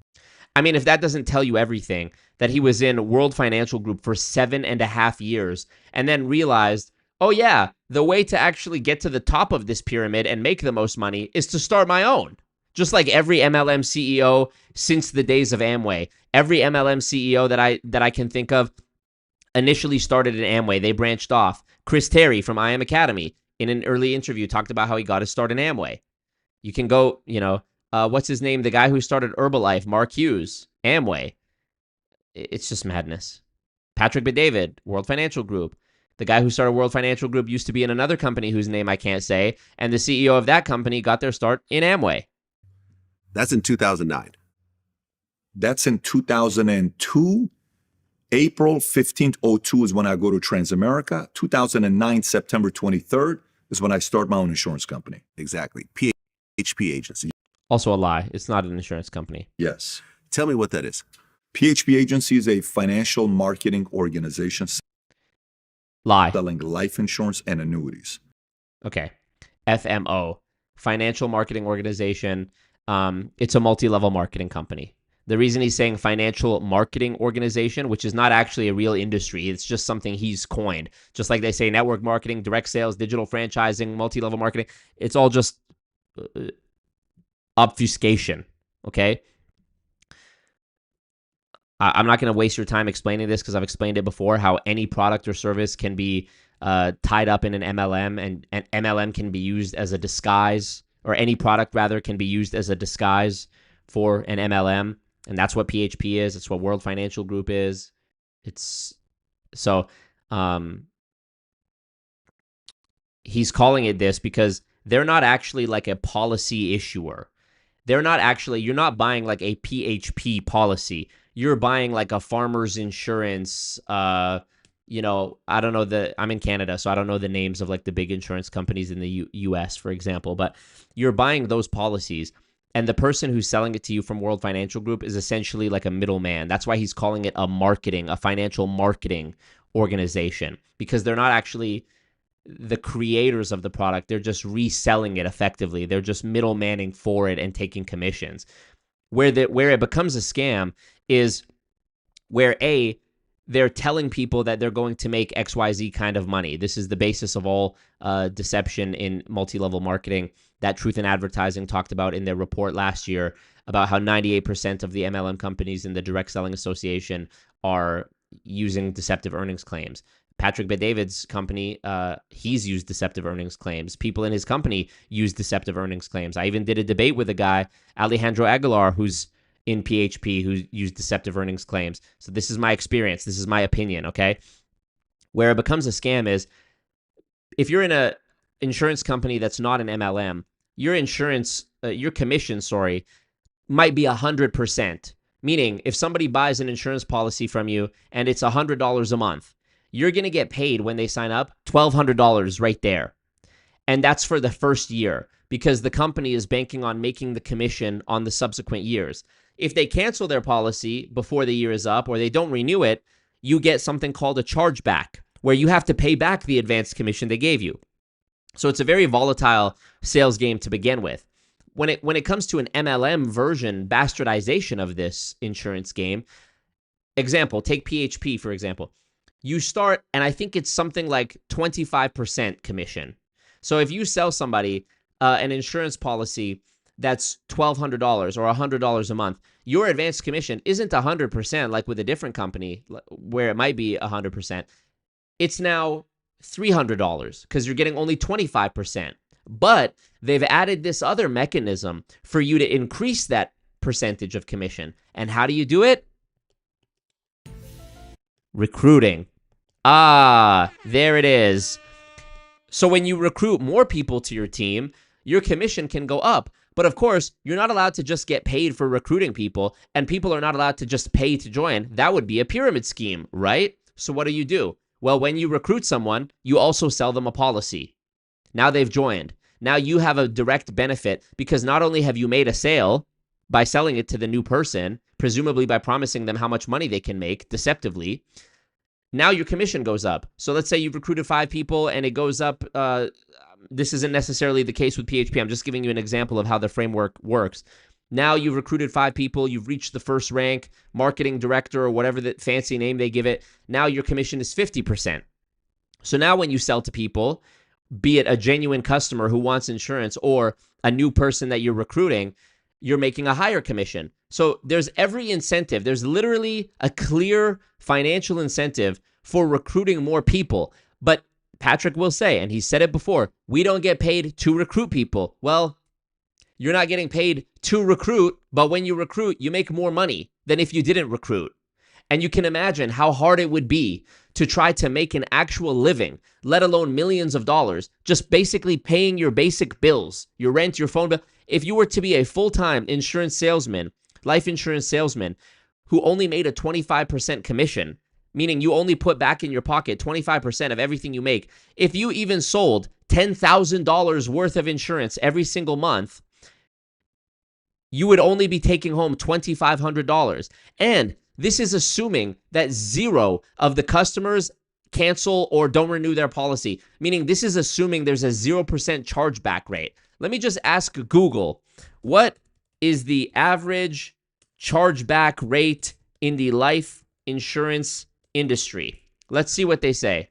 A: I mean, if that doesn't tell you everything, that he was in World Financial Group for 7.5 years and then realized, oh yeah, the way to actually get to the top of this pyramid and make the most money is to start my own. Just like every MLM CEO since the days of Amway. Every MLM CEO that I can think of initially started in Amway. They branched off. Chris Terry from I Am Academy in an early interview talked about how he got his start in Amway. You can go, what's his name? The guy who started Herbalife, Mark Hughes, Amway. It's just madness. Patrick Bet-David, World Financial Group. The guy who started World Financial Group used to be in another company whose name I can't say, and the CEO of that company got their start in Amway.
C: That's in 2009.
B: That's in 2002. April 15th, 02 is when I go to Transamerica. 2009, September 23rd is when I start my own insurance company.
C: Exactly. PHP agency.
A: Also a lie. It's not an insurance company.
B: Yes.
C: Tell me what that is.
B: PHP agency is a financial marketing organization
A: Lie.
B: selling life insurance and annuities.
A: Okay. FMO, Financial Marketing Organization. It's a multi-level marketing company. The reason he's saying financial marketing organization, which is not actually a real industry, it's just something he's coined. Just like they say network marketing, direct sales, digital franchising, multi-level marketing. It's all just obfuscation, okay? I'm not going to waste your time explaining this because I've explained it before, how any product or service can be tied up in an MLM, and an MLM can be used as a disguise, or any product rather can be used as a disguise for an MLM. And that's what PHP is. It's what World Financial Group is. It's so he's calling it this because they're not actually like a policy issuer. They're not actually, you're not buying like a PHP policy. You're buying like a farmer's insurance. I don't know I'm in Canada, so I don't know the names of like the big insurance companies in the US, for example, but you're buying those policies. And the person who's selling it to you from World Financial Group is essentially like a middleman. That's why he's calling it a financial marketing organization, because they're not actually the creators of the product. They're just reselling it effectively. They're just middlemaning for it and taking commissions. Where it becomes a scam is where they're telling people that they're going to make XYZ kind of money. This is the basis of all deception in multi-level marketing that Truth in Advertising talked about in their report last year about how 98% of the MLM companies in the Direct Selling Association are using deceptive earnings claims. Patrick Bet-David's company, he's used deceptive earnings claims. People in his company use deceptive earnings claims. I even did a debate with a guy, Alejandro Aguilar, who's in PHP, who used deceptive earnings claims. So this is my experience. This is my opinion, okay? Where it becomes a scam is if you're in a insurance company that's not an MLM, your commission, might be 100%. Meaning, if somebody buys an insurance policy from you and it's $100 a month, you're going to get paid when they sign up $1,200 right there. And that's for the first year because the company is banking on making the commission on the subsequent years. If they cancel their policy before the year is up or they don't renew it, you get something called a chargeback where you have to pay back the advanced commission they gave you. So it's a very volatile sales game to begin with. When it comes to an MLM version, bastardization of this insurance game, example, take PHP, for example. You start, and I think it's something like 25% commission. So if you sell somebody an insurance policy that's $1,200 or $100 a month, your advanced commission isn't 100% like with a different company where it might be 100%. It's now $300 because you're getting only 25%. But they've added this other mechanism for you to increase that percentage of commission. And how do you do it? Recruiting. There it is. So when you recruit more people to your team, your commission can go up. But of course, you're not allowed to just get paid for recruiting people, and people are not allowed to just pay to join. That would be a pyramid scheme, right? So what do? Well, when you recruit someone, you also sell them a policy. Now they've joined. Now you have a direct benefit because not only have you made a sale by selling it to the new person, presumably by promising them how much money they can make deceptively, now your commission goes up. So let's say you've recruited 5 people and it goes up. This isn't necessarily the case with PHP. I'm just giving you an example of how the framework works. Now you've recruited 5 people. You've reached the first rank, marketing director or whatever the fancy name they give it. Now your commission is 50%. So now when you sell to people, be it a genuine customer who wants insurance or a new person that you're recruiting, you're making a higher commission. So there's every incentive. There's literally a clear financial incentive for recruiting more people. But Patrick will say, and he said it before, we don't get paid to recruit people. Well, you're not getting paid to recruit, but when you recruit, you make more money than if you didn't recruit. And you can imagine how hard it would be to try to make an actual living, let alone millions of dollars, just basically paying your basic bills, your rent, your phone bill. If you were to be a full-time insurance salesman, life insurance salesman, who only made a 25% commission, meaning you only put back in your pocket 25% of everything you make, if you even sold $10,000 worth of insurance every single month, you would only be taking home $2,500. And this is assuming that 0 of the customers cancel or don't renew their policy, meaning this is assuming there's a 0% chargeback rate. Let me just ask Google, what is the average chargeback rate in the life insurance industry? Let's see what they say.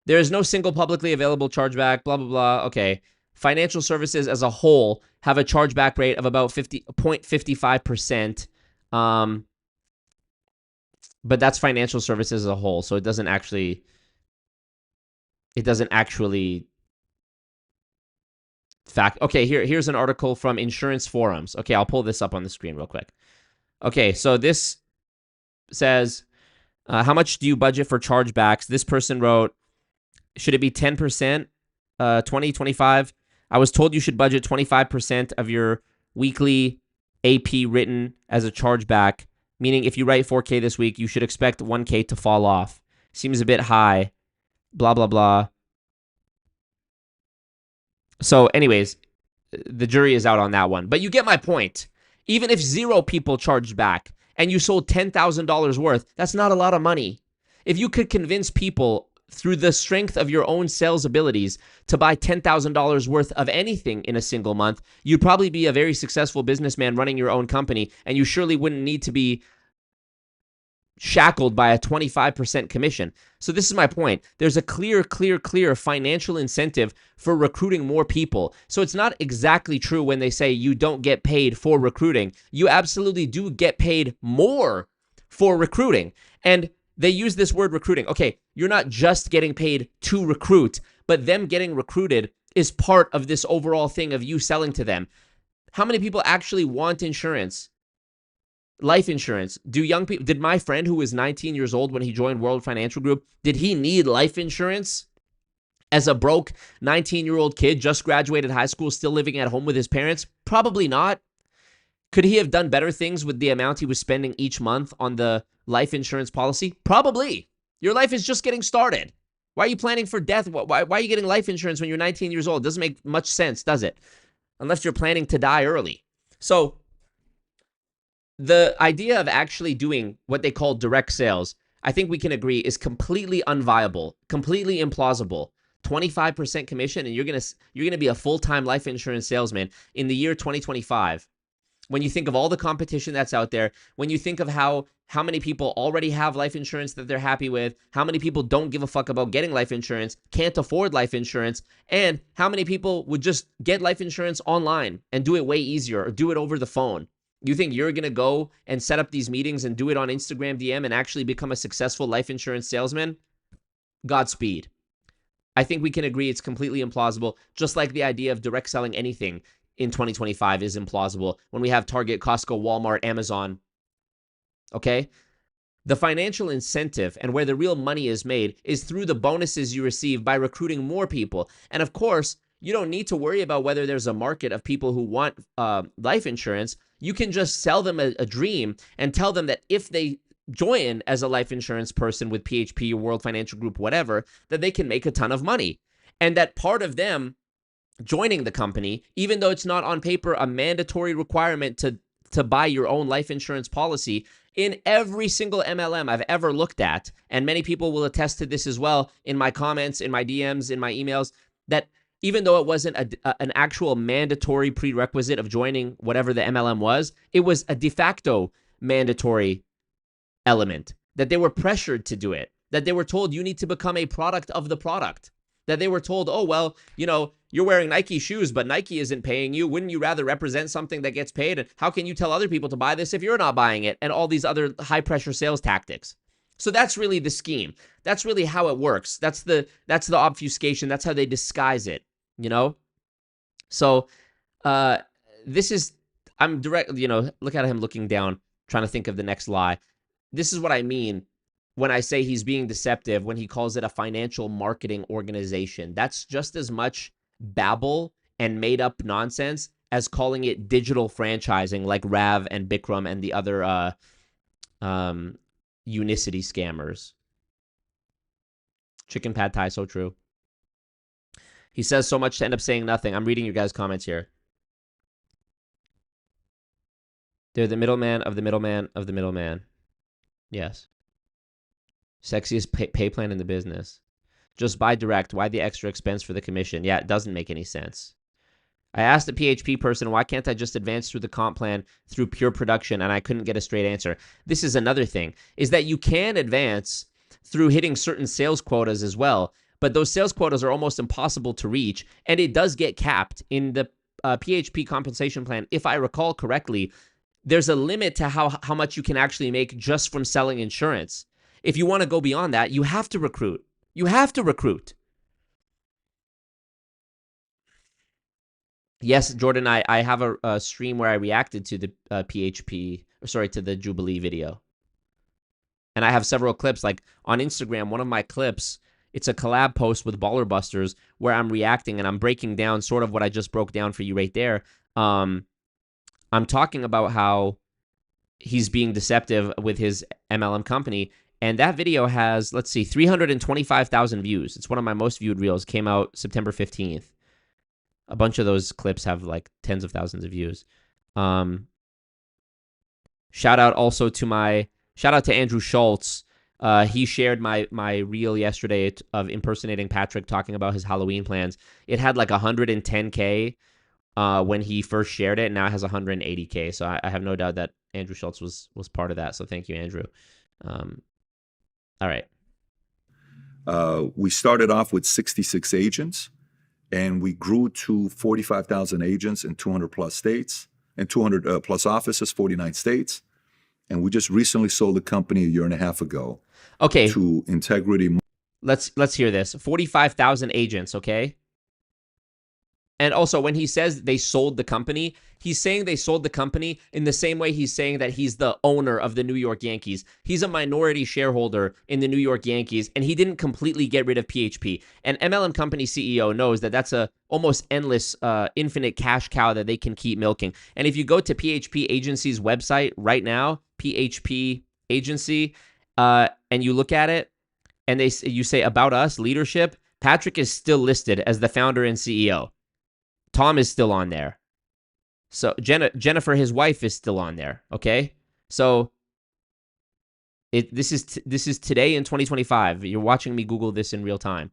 A: There is no single publicly available chargeback, blah, blah, blah. Okay. Financial services as a whole have a chargeback rate of about 0.55%. But that's financial services as a whole, so it doesn't actually fact. Okay, here's an article from Insurance Forums. Okay, I'll pull this up on the screen real quick. Okay, so this says, how much do you budget for chargebacks? This person wrote, should it be 10%, 20, 25? I was told you should budget 25% of your weekly AP written as a chargeback, meaning if you write 4K this week, you should expect 1K to fall off. Seems a bit high, blah, blah, blah. So anyways, the jury is out on that one. But you get my point. Even if 0 people charged back and you sold $10,000 worth, that's not a lot of money. If you could convince people through the strength of your own sales abilities to buy $10,000 worth of anything in a single month, you'd probably be a very successful businessman running your own company, and you surely wouldn't need to be shackled by a 25% commission. So this is my point. There's a clear financial incentive for recruiting more people. So it's not exactly true when they say you don't get paid for recruiting. You absolutely do get paid more for recruiting. And they use this word recruiting. Okay, you're not just getting paid to recruit, but them getting recruited is part of this overall thing of you selling to them. How many people actually want insurance? Life insurance. Do young people, did my friend who was 19 years old when he joined World Financial Group, did he need life insurance as a broke 19-year-old kid, just graduated high school, still living at home with his parents? Probably not. Could he have done better things with the amount he was spending each month on the life insurance policy? Probably. Your life is just getting started. Why are you planning for death? Why are you getting life insurance when you're 19 years old? It doesn't make much sense, does it? Unless you're planning to die early. So the idea of actually doing what they call direct sales, I think we can agree, is completely unviable, completely implausible. 25% commission, and you're gonna be a full-time life insurance salesman in the year 2025. When you think of all the competition that's out there, when you think of how many people already have life insurance that they're happy with, how many people don't give a fuck about getting life insurance, can't afford life insurance, and how many people would just get life insurance online and do it way easier or do it over the phone. You think you're going to go and set up these meetings and do it on Instagram DM and actually become a successful life insurance salesman? Godspeed. I think we can agree it's completely implausible, just like the idea of direct selling anything in 2025 is implausible when we have Target, Costco, Walmart, Amazon. Okay? The financial incentive and where the real money is made is through the bonuses you receive by recruiting more people. And of course, you don't need to worry about whether there's a market of people who want life insurance. You can just sell them a dream and tell them that if they join as a life insurance person with PHP or World Financial Group, whatever, that they can make a ton of money. And that part of them joining the company, even though it's not on paper a mandatory requirement to buy your own life insurance policy, in every single MLM I've ever looked at, and many people will attest to this as well in my comments, in my DMs, in my emails, that even though it wasn't an actual mandatory prerequisite of joining whatever the MLM was, it was a de facto mandatory element, that they were pressured to do it, that they were told you need to become a product of the product, that they were told, oh, well, you're wearing Nike shoes, but Nike isn't paying you. Wouldn't you rather represent something that gets paid? And how can you tell other people to buy this if you're not buying it? And all these other high pressure sales tactics. So that's really the scheme. That's really how it works. That's the obfuscation. That's how they disguise it, you know? So this is, I'm direct, look at him looking down, trying to think of the next lie. This is what I mean when I say he's being deceptive, when he calls it a financial marketing organization. That's just as much babble and made up nonsense as calling it digital franchising like Rav and Bikram and the other Unicity scammers. Chicken pad thai, so true. He says so much to end up saying nothing. I'm reading your guys' comments here. They're the middleman of the middleman of the middleman. Yes. Sexiest pay plan in the business. Just buy direct. Why the extra expense for the commission? Yeah, it doesn't make any sense. I asked a PHP person, why can't I just advance through the comp plan through pure production? And I couldn't get a straight answer. This is another thing, is that you can advance through hitting certain sales quotas as well. But those sales quotas are almost impossible to reach. And it does get capped in the PHP compensation plan. If I recall correctly, there's a limit to how much you can actually make just from selling insurance. If you want to go beyond that, you have to recruit. You have to recruit. Yes, Jordan, I have a stream where I reacted to the to the Jubilee video. And I have several clips, like on Instagram, one of my clips, it's a collab post with Baller Busters where I'm reacting and I'm breaking down sort of what I just broke down for you right there. I'm talking about how he's being deceptive with his MLM company. And that video has, let's see, 325,000 views. It's one of my most viewed reels. Came out September 15th. A bunch of those clips have like tens of thousands of views. Shout out to Andrew Schultz. He shared my reel yesterday of impersonating Patrick talking about his Halloween plans. It had like 110K when he first shared it, and now it has 180K. So I have no doubt that Andrew Schultz was part of that. So thank you, Andrew. All right.
B: We started off with 66 agents, and we grew to 45,000 agents in 200 plus states and 200 plus offices, 49 states. And we just recently sold the company a year and a half ago.
A: Okay.
B: To Integrity.
A: Let's hear this. 45,000 agents, okay? And also, when he says they sold the company, he's saying they sold the company in the same way he's saying that he's the owner of the New York Yankees. He's a minority shareholder in the New York Yankees, and he didn't completely get rid of PHP. And MLM company CEO knows that that's a almost endless, infinite cash cow that they can keep milking. And if you go to PHP Agency's website right now, PHP Agency, and you look at it, and you say about us, leadership, Patrick is still listed as the founder and CEO. Tom is still on there. So Jennifer, his wife, is still on there. Okay, so this is today in 2025. You're watching me Google this in real time.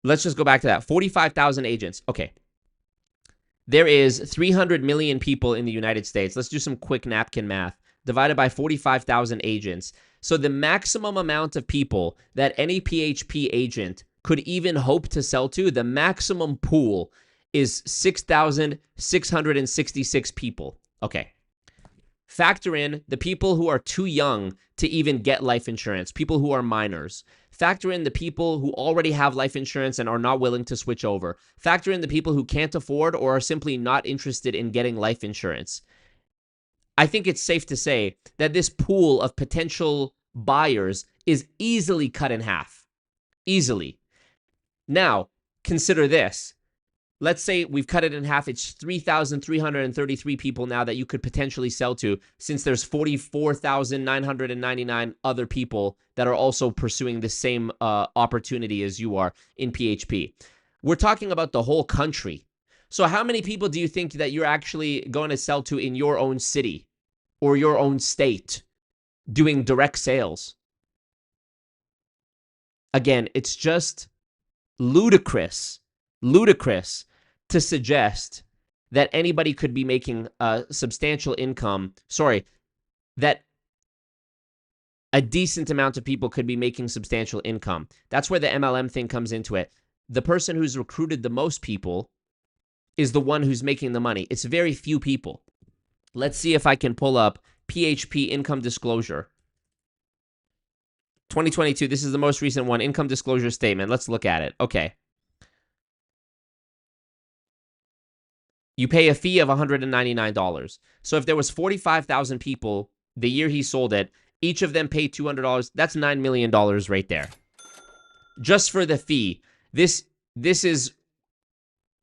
A: Let's just go back to that. 45,000 agents. Okay, there is 300 million people in the United States. Let's do some quick napkin math. Divided by 45,000 agents. So the maximum amount of people that any PHP agent could even hope to sell to, the maximum pool is 6,666 people. Okay. Factor in the people who are too young to even get life insurance, people who are minors. Factor in the people who already have life insurance and are not willing to switch over. Factor in the people who can't afford or are simply not interested in getting life insurance. I think it's safe to say that this pool of potential buyers is easily cut in half. Easily. Now, consider this. Let's say we've cut it in half. It's 3,333 people now that you could potentially sell to, since there's 44,999 other people that are also pursuing the same opportunity as you are in PHP. We're talking about the whole country. So how many people do you think that you're actually going to sell to in your own city or your own state doing direct sales? Again, it's just ludicrous to suggest that anybody could be making a substantial income. That a decent amount of people could be making substantial income. That's where the MLM thing comes into it. The person who's recruited the most people is the one who's making the money. It's very few people. Let's see if I can pull up PHP income disclosure. 2022, this is the most recent one, income disclosure statement. Let's look at it. Okay. You pay a fee of $199. So if there was 45,000 people the year he sold it, each of them paid $200. That's $9 million right there. Just for the fee. This is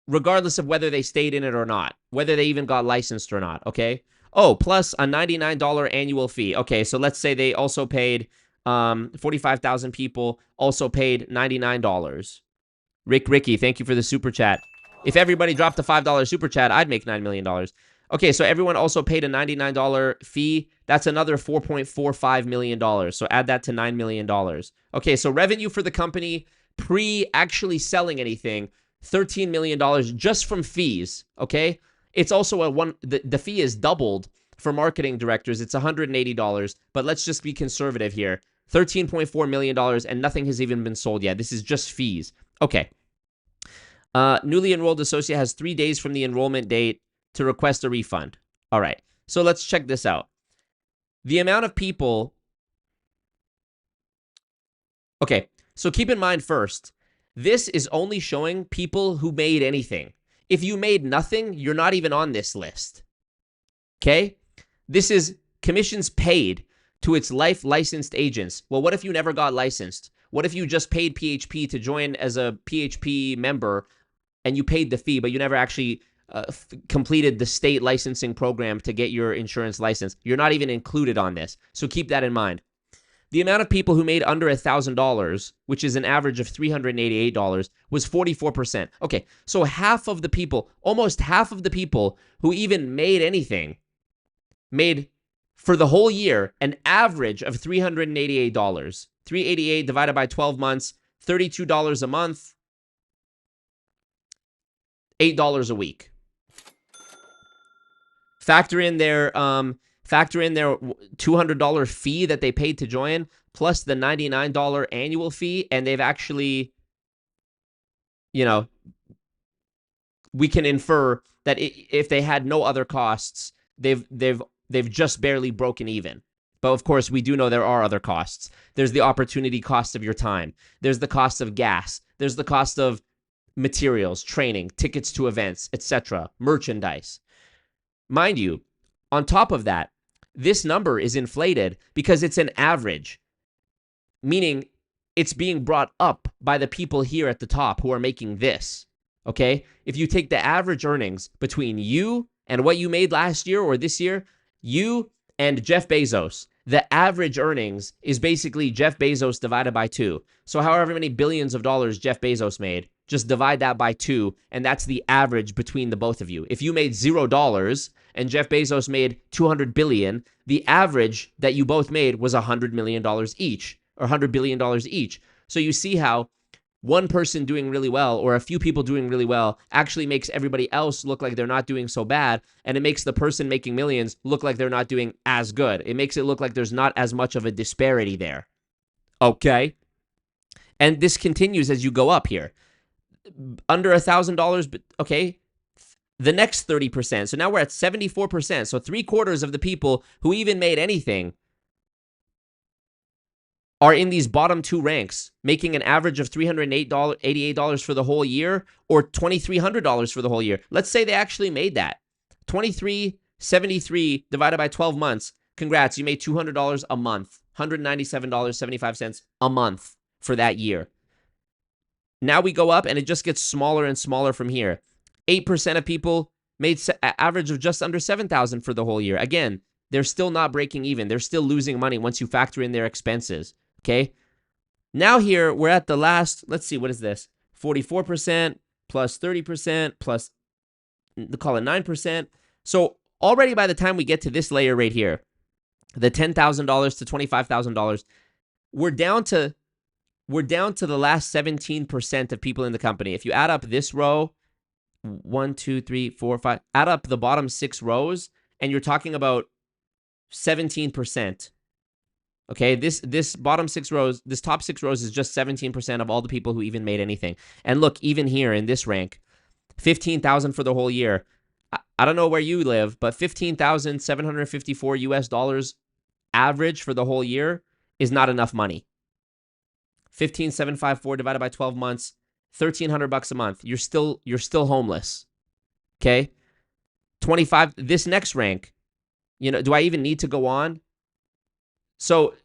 A: regardless of whether they stayed in it or not, whether they even got licensed or not, okay? Oh, plus a $99 annual fee. Okay, so let's say they also paid 45,000 people also paid $99. Ricky, thank you for the super chat. If everybody dropped a $5 super chat, I'd make $9 million. Okay, so everyone also paid a $99 fee. That's another $4.45 million. So add that to $9 million. Okay, so revenue for the company pre-actually selling anything, $13 million just from fees, okay? It's also the fee is doubled for marketing directors. It's $180, but let's just be conservative here. $13.4 million and nothing has even been sold yet. This is just fees. Okay. Newly enrolled associate has 3 days from the enrollment date to request a refund. All right. So let's check this out. The amount of people... Okay. So keep in mind first, this is only showing people who made anything. If you made nothing, you're not even on this list. Okay? This is commissions paid to its life licensed agents. Well, what if you never got licensed? What if you just paid PHP to join as a PHP member and you paid the fee, but you never actually completed the state licensing program to get your insurance license? You're not even included on this. So keep that in mind. The amount of people who made under $1,000, which is an average of $388, was 44%. Okay, so half of the people, almost half of the people who even made anything, made for the whole year an average of $388. $388 divided by 12 months, $32 a month, $8 a week. Factor in their $200 fee that they paid to join, plus the $99 annual fee, and they've actually, we can infer that if they had no other costs, they've just barely broken even. But of course, we do know there are other costs. There's the opportunity cost of your time. There's the cost of gas. There's the cost of materials, training, tickets to events, etc., merchandise. Mind you, on top of that, this number is inflated because it's an average, meaning it's being brought up by the people here at the top who are making this, okay? If you take the average earnings between you and what you made last year or this year, you and Jeff Bezos, the average earnings is basically Jeff Bezos divided by 2. So however many billions of dollars Jeff Bezos made, just divide that by 2, and that's the average between the both of you. If you made $0 and Jeff Bezos made $200 billion, the average that you both made was $100 million each, or $100 billion each. So you see how one person doing really well or a few people doing really well actually makes everybody else look like they're not doing so bad, and it makes the person making millions look like they're not doing as good. It makes it look like there's not as much of a disparity there. Okay? And this continues as you go up here. Under $1,000, but okay, the next 30%. So now we're at 74%. So 3/4 of the people who even made anything are in these bottom 2 ranks, making an average of $388 for the whole year or $2,300 for the whole year. Let's say they actually made that. $2,373 divided by 12 months. Congrats, you made $200 a month, $197.75 a month for that year. Now we go up and it just gets smaller and smaller from here. 8% of people made an average of just under $7,000 for the whole year. Again, they're still not breaking even. They're still losing money once you factor in their expenses. Okay. Now here we're at the last, let's see, what is this? 44% plus 30% plus, call it 9%. So already by the time we get to this layer right here, the $10,000 to $25,000, we're down to the last 17% of people in the company. If you add up this row, 1, 2, 3, 4, 5, add up the bottom 6 rows, and you're talking about 17%. Okay, this bottom 6 rows, this top 6 rows is just 17% of all the people who even made anything. And look, even here in this rank, 15,000 for the whole year. I don't know where you live, but $15,754 US average for the whole year is not enough money. 15,754 divided by 12 months, $1,300 a month. You're still homeless. Okay? 25, this next rank, do I even need to go on? So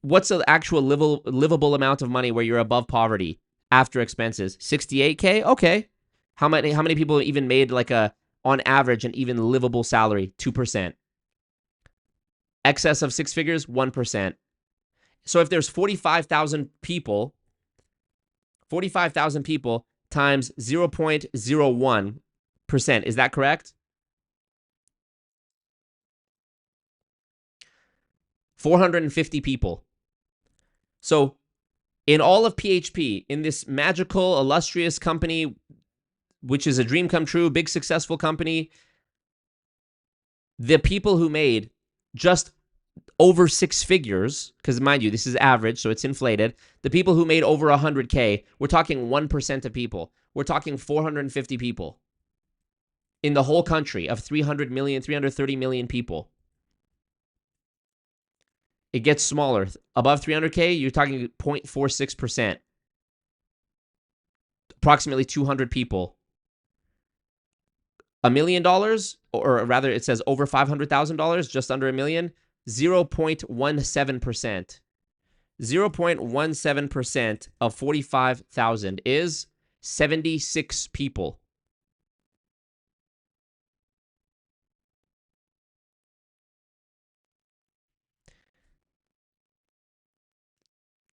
A: what's the actual livable amount of money where you're above poverty after expenses? 68K? Okay. How many people even made like on average, an even livable salary? 2%. Excess of six figures? 1%. So if there's 45,000 people times 0.01%, is that correct? 450 people. So in all of PHP, in this magical, illustrious company, which is a dream come true, big successful company, the people who made just over six figures, because mind you, this is average, so it's inflated. The people who made over 100K, we're talking 1% of people. We're talking 450 people in the whole country of 300 million, 330 million people. It gets smaller. Above 300K, you're talking 0.46%. Approximately 200 people. $1 million, or rather it says over $500,000, just under $1 million, 0.17%. 0.17% of 45,000 is 76 people.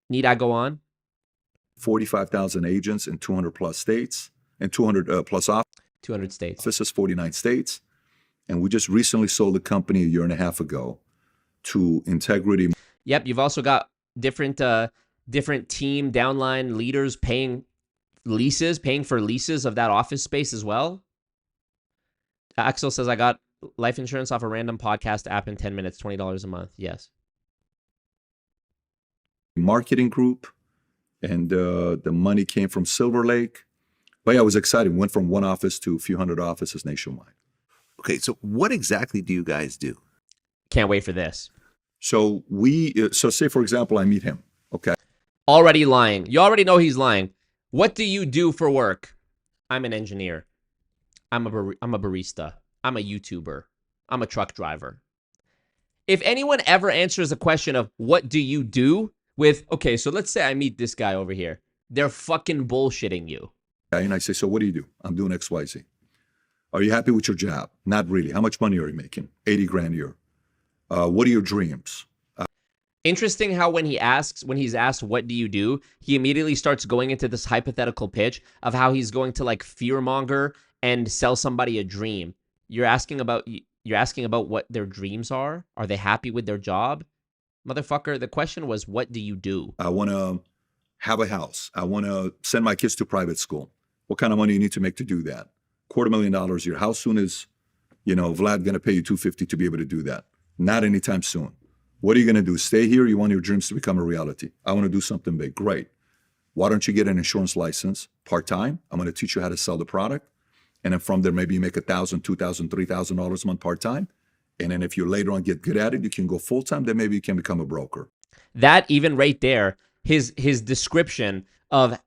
A: Need I go on?
B: 45,000 agents in 200 plus states and 200 plus
A: 200 states.
B: offices, 49 states. And we just recently sold a company a year and a half ago to Integrity.
A: Yep, you've also got different team downline leaders paying for leases of that office space as well. Axel says, I got life insurance off a random podcast app in 10 minutes, $20 a month. Yes.
B: Marketing group, and the money came from Silver Lake. But yeah, it was exciting. Went from one office to a few hundred offices nationwide.
C: Okay, so what exactly do you guys do?
A: Can't wait for this.
B: So so say for example, I meet him. Okay.
A: Already lying. You already know he's lying. What do you do for work? I'm an engineer. I'm a barista. I'm a YouTuber. I'm a truck driver. If anyone ever answers a question of what do you do with, okay, so let's say I meet this guy over here. They're fucking bullshitting you.
B: And I say, so what do you do? I'm doing XYZ. Are you happy with your job? Not really. How much money are you making? 80 grand a year. What are your dreams?
A: Interesting how when he's asked, what do you do? He immediately starts going into this hypothetical pitch of how he's going to like fearmonger and sell somebody a dream. You're asking about what their dreams are. Are they happy with their job? Motherfucker, the question was, what do you do?
B: I want to have a house. I want to send my kids to private school. What kind of money you need to make to do that? $250,000 a year. How soon is, Vlad going to pay you $250 to be able to do that? Not anytime soon. What are you going to do? Stay here? You want your dreams to become a reality? I want to do something big. Great. Why don't you get an insurance license part-time? I'm going to teach you how to sell the product. And then from there, maybe you make $1,000, $2,000, $3,000 a month part-time. And then if you later on get good at it, you can go full-time. Then maybe you can become a broker.
A: That even right there, his description of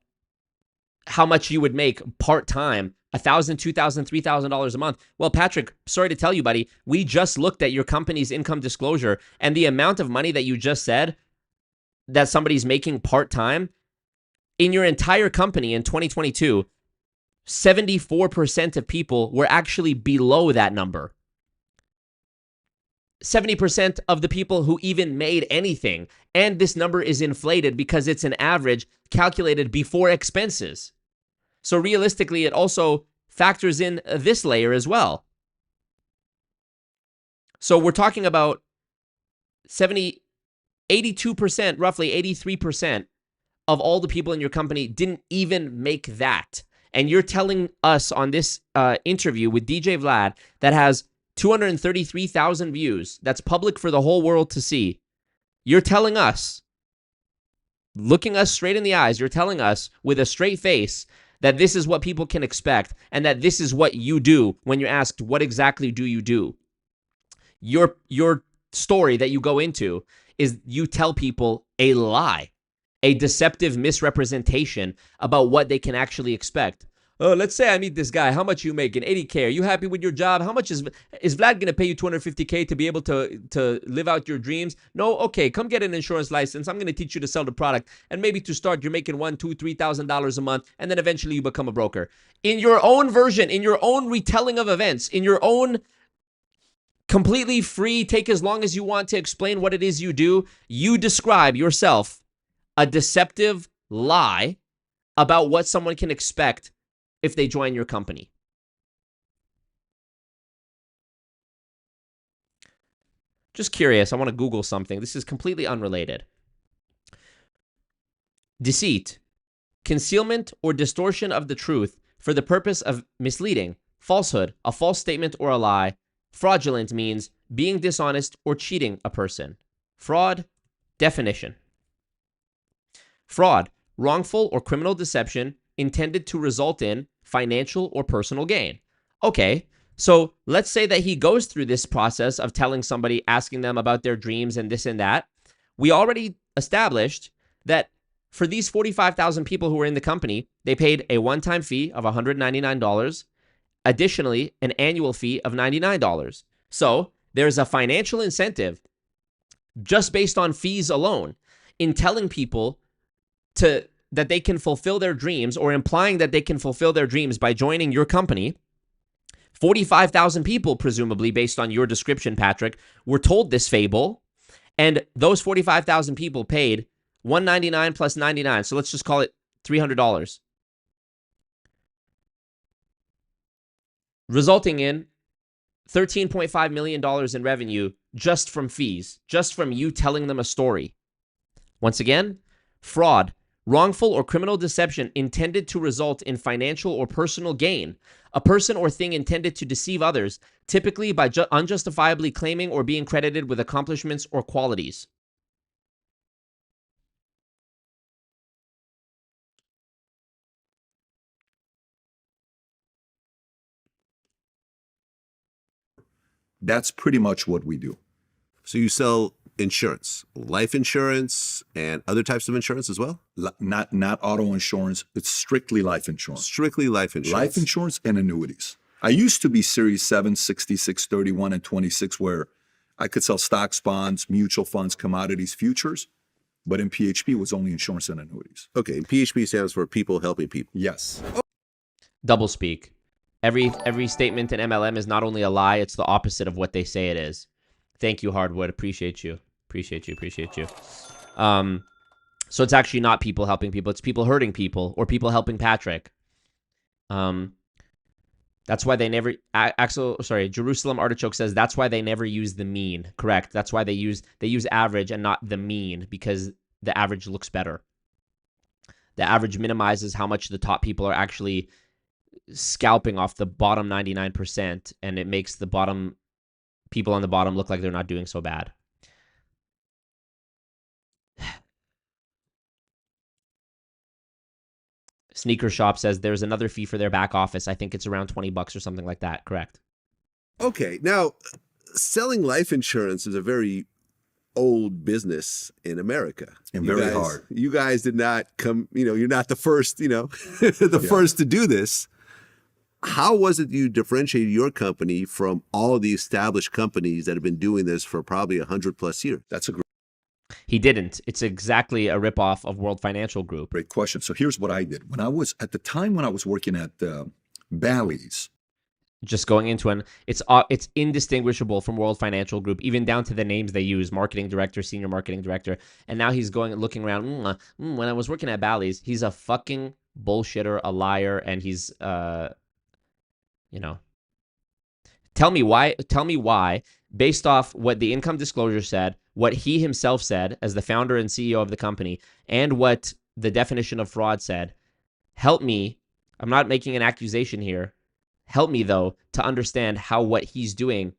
A: how much you would make part-time, $1,000, $2,000, $3,000 a month. Well, Patrick, sorry to tell you, buddy, we just looked at your company's income disclosure, and the amount of money that you just said that somebody's making part-time in your entire company in 2022, 74% of people were actually below that number. 70% of the people who even made anything. And this number is inflated because it's an average calculated before expenses. So realistically, it also factors in this layer as well. So we're talking about 82%, roughly 83% of all the people in your company didn't even make that. And you're telling us on this interview with DJ Vlad that has 233,000 views, that's public for the whole world to see. You're telling us, looking us straight in the eyes, you're telling us with a straight face that this is what people can expect and that this is what you do when you're asked, what exactly do you do? Your story that you go into is you tell people a lie. a deceptive misrepresentation about what they can actually expect. Oh, let's say I meet this guy. How much you making? 80K. Are you happy with your job? How much is Vlad going to pay you 250K to be able to live out your dreams? No? Okay, come get an insurance license. I'm going to teach you to sell the product. And maybe to start, you're making $1,000, $2,000, $3,000 a month. And then eventually you become a broker. In your own version, in your own retelling of events, in your own completely free, take as long as you want to explain what it is you do, you describe yourself a deceptive lie about what someone can expect if they join your company. Just curious, I want to Google something. This is completely unrelated. Deceit, concealment or distortion of the truth for the purpose of misleading, falsehood, a false statement or a lie. Fraudulent means being dishonest or cheating a person. Fraud, definition. Fraud, wrongful or criminal deception intended to result in financial or personal gain. Okay, so let's say that he goes through this process of telling somebody, asking them about their dreams and this and that. We already established that for these 45,000 people who were in the company, they paid a one-time fee of $199. Additionally, an annual fee of $99. So there's a financial incentive just based on fees alone in telling people that they can fulfill their dreams, or implying that they can fulfill their dreams by joining your company. 45,000 people, presumably, based on your description, Patrick, were told this fable, and those 45,000 people paid $199 plus $99. So let's just call it $300. Resulting in $13.5 million in revenue just from fees, just from you telling them a story. Once again, fraud, wrongful or criminal deception intended to result in financial or personal gain. A person or thing intended to deceive others, typically by unjustifiably claiming or being credited with accomplishments or qualities.
B: That's pretty much what we do.
C: So you sell insurance, life insurance, and other types of insurance as well?
B: Not auto insurance. It's strictly life insurance.
C: Strictly life insurance.
B: Life insurance and annuities. I used to be Series 7, 66, 31, and 26, where I could sell stocks, bonds, mutual funds, commodities, futures. But in PHP, it was only insurance and annuities.
C: Okay, and PHP stands for people helping people.
B: Yes.
A: Double speak. Every statement in MLM is not only a lie, it's the opposite of what they say it is. Thank you, Hardwood. Appreciate you. Appreciate you. So it's actually not people helping people. It's people hurting people, or people helping Patrick. That's why they never, Jerusalem Artichoke says that's why they never use the mean. Correct. That's why they use average and not the mean, because the average looks better. The average minimizes how much the top people are actually scalping off the bottom 99%, and it makes the bottom people on the bottom look like they're not doing so bad. Sneaker Shop says there's another fee for their back office. I think it's around $20 or something like that. Correct.
C: Okay. Now, selling life insurance is a very old business in America.
B: And very hard.
C: You guys did not come, you're not the first, first to do this. How was it you differentiated your company from all of the established companies that have been doing this for probably 100+ years?
B: That's a
A: He didn't. It's exactly a ripoff of World Financial Group.
B: great question. So here's what I did. When I was working at Bally's.
A: Just going into it's indistinguishable from World Financial Group, even down to the names they use: marketing director, senior marketing director. And now he's going and looking around. When I was working at Bally's, he's a fucking bullshitter, a liar, and he's Tell me why, based off what the income disclosure said, what he himself said as the founder and CEO of the company, and what the definition of fraud said. Help me. I'm not making an accusation here. Help me, though, to understand how what he's doing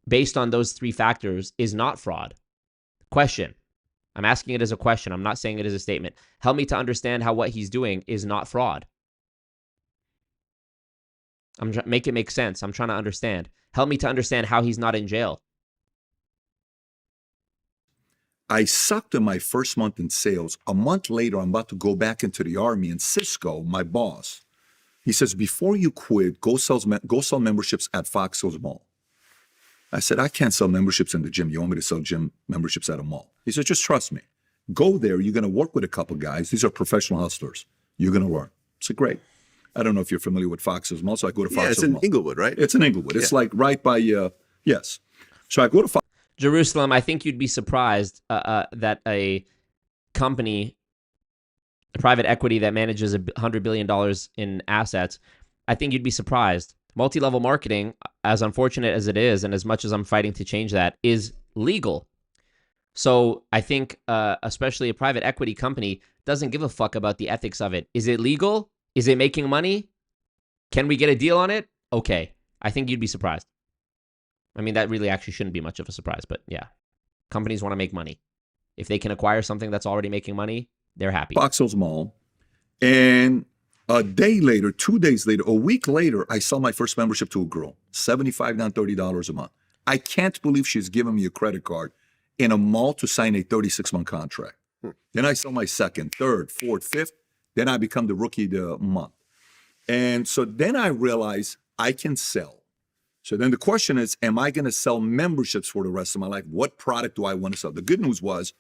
A: based on those three factors is not fraud. Question. I'm asking it as a question. I'm not saying it as a statement. Help me to understand how what he's doing is not fraud. Make it make sense. I'm trying to understand. Help me to understand how he's not in jail.
B: I sucked in my first month in sales. A month later, I'm about to go back into the Army, and Cisco, my boss, he says, before you quit, go sell memberships at Fox Hills Mall. I said, I can't sell memberships in the gym. You want me to sell gym memberships at a mall? He said, just trust me. Go there. You're going to work with a couple guys. These are professional hustlers. You're going to learn. I said, great. I don't know if you're familiar with Fox Hills Mall, so I go to Fox Hills Mall.
C: It's in Inglewood, right?
B: It's in Inglewood. It's like right by, yes. So I go to Fox.
A: Jerusalem, I think you'd be surprised that a company, a private equity that manages $100 billion in assets, I think you'd be surprised. Multi-level marketing, as unfortunate as it is, and as much as I'm fighting to change that, is legal. So I think especially a private equity company doesn't give a fuck about the ethics of it. Is it legal? Is it making money? Can we get a deal on it? Okay. I think you'd be surprised. I mean, that really actually shouldn't be much of a surprise, but yeah. Companies want to make money. If they can acquire something that's already making money, they're happy.
B: Fox Hills Mall. And a day later, 2 days later, a week later, I sell my first membership to a girl. $75 down, $30 a month. I can't believe she's giving me a credit card in a mall to sign a 36-month contract. Then I sell my second, third, fourth, fifth. Then I become the rookie of the month. And so then I realize I can sell. So then the question is, am I going to sell memberships for the rest of my life? What product do I want to sell? The good news was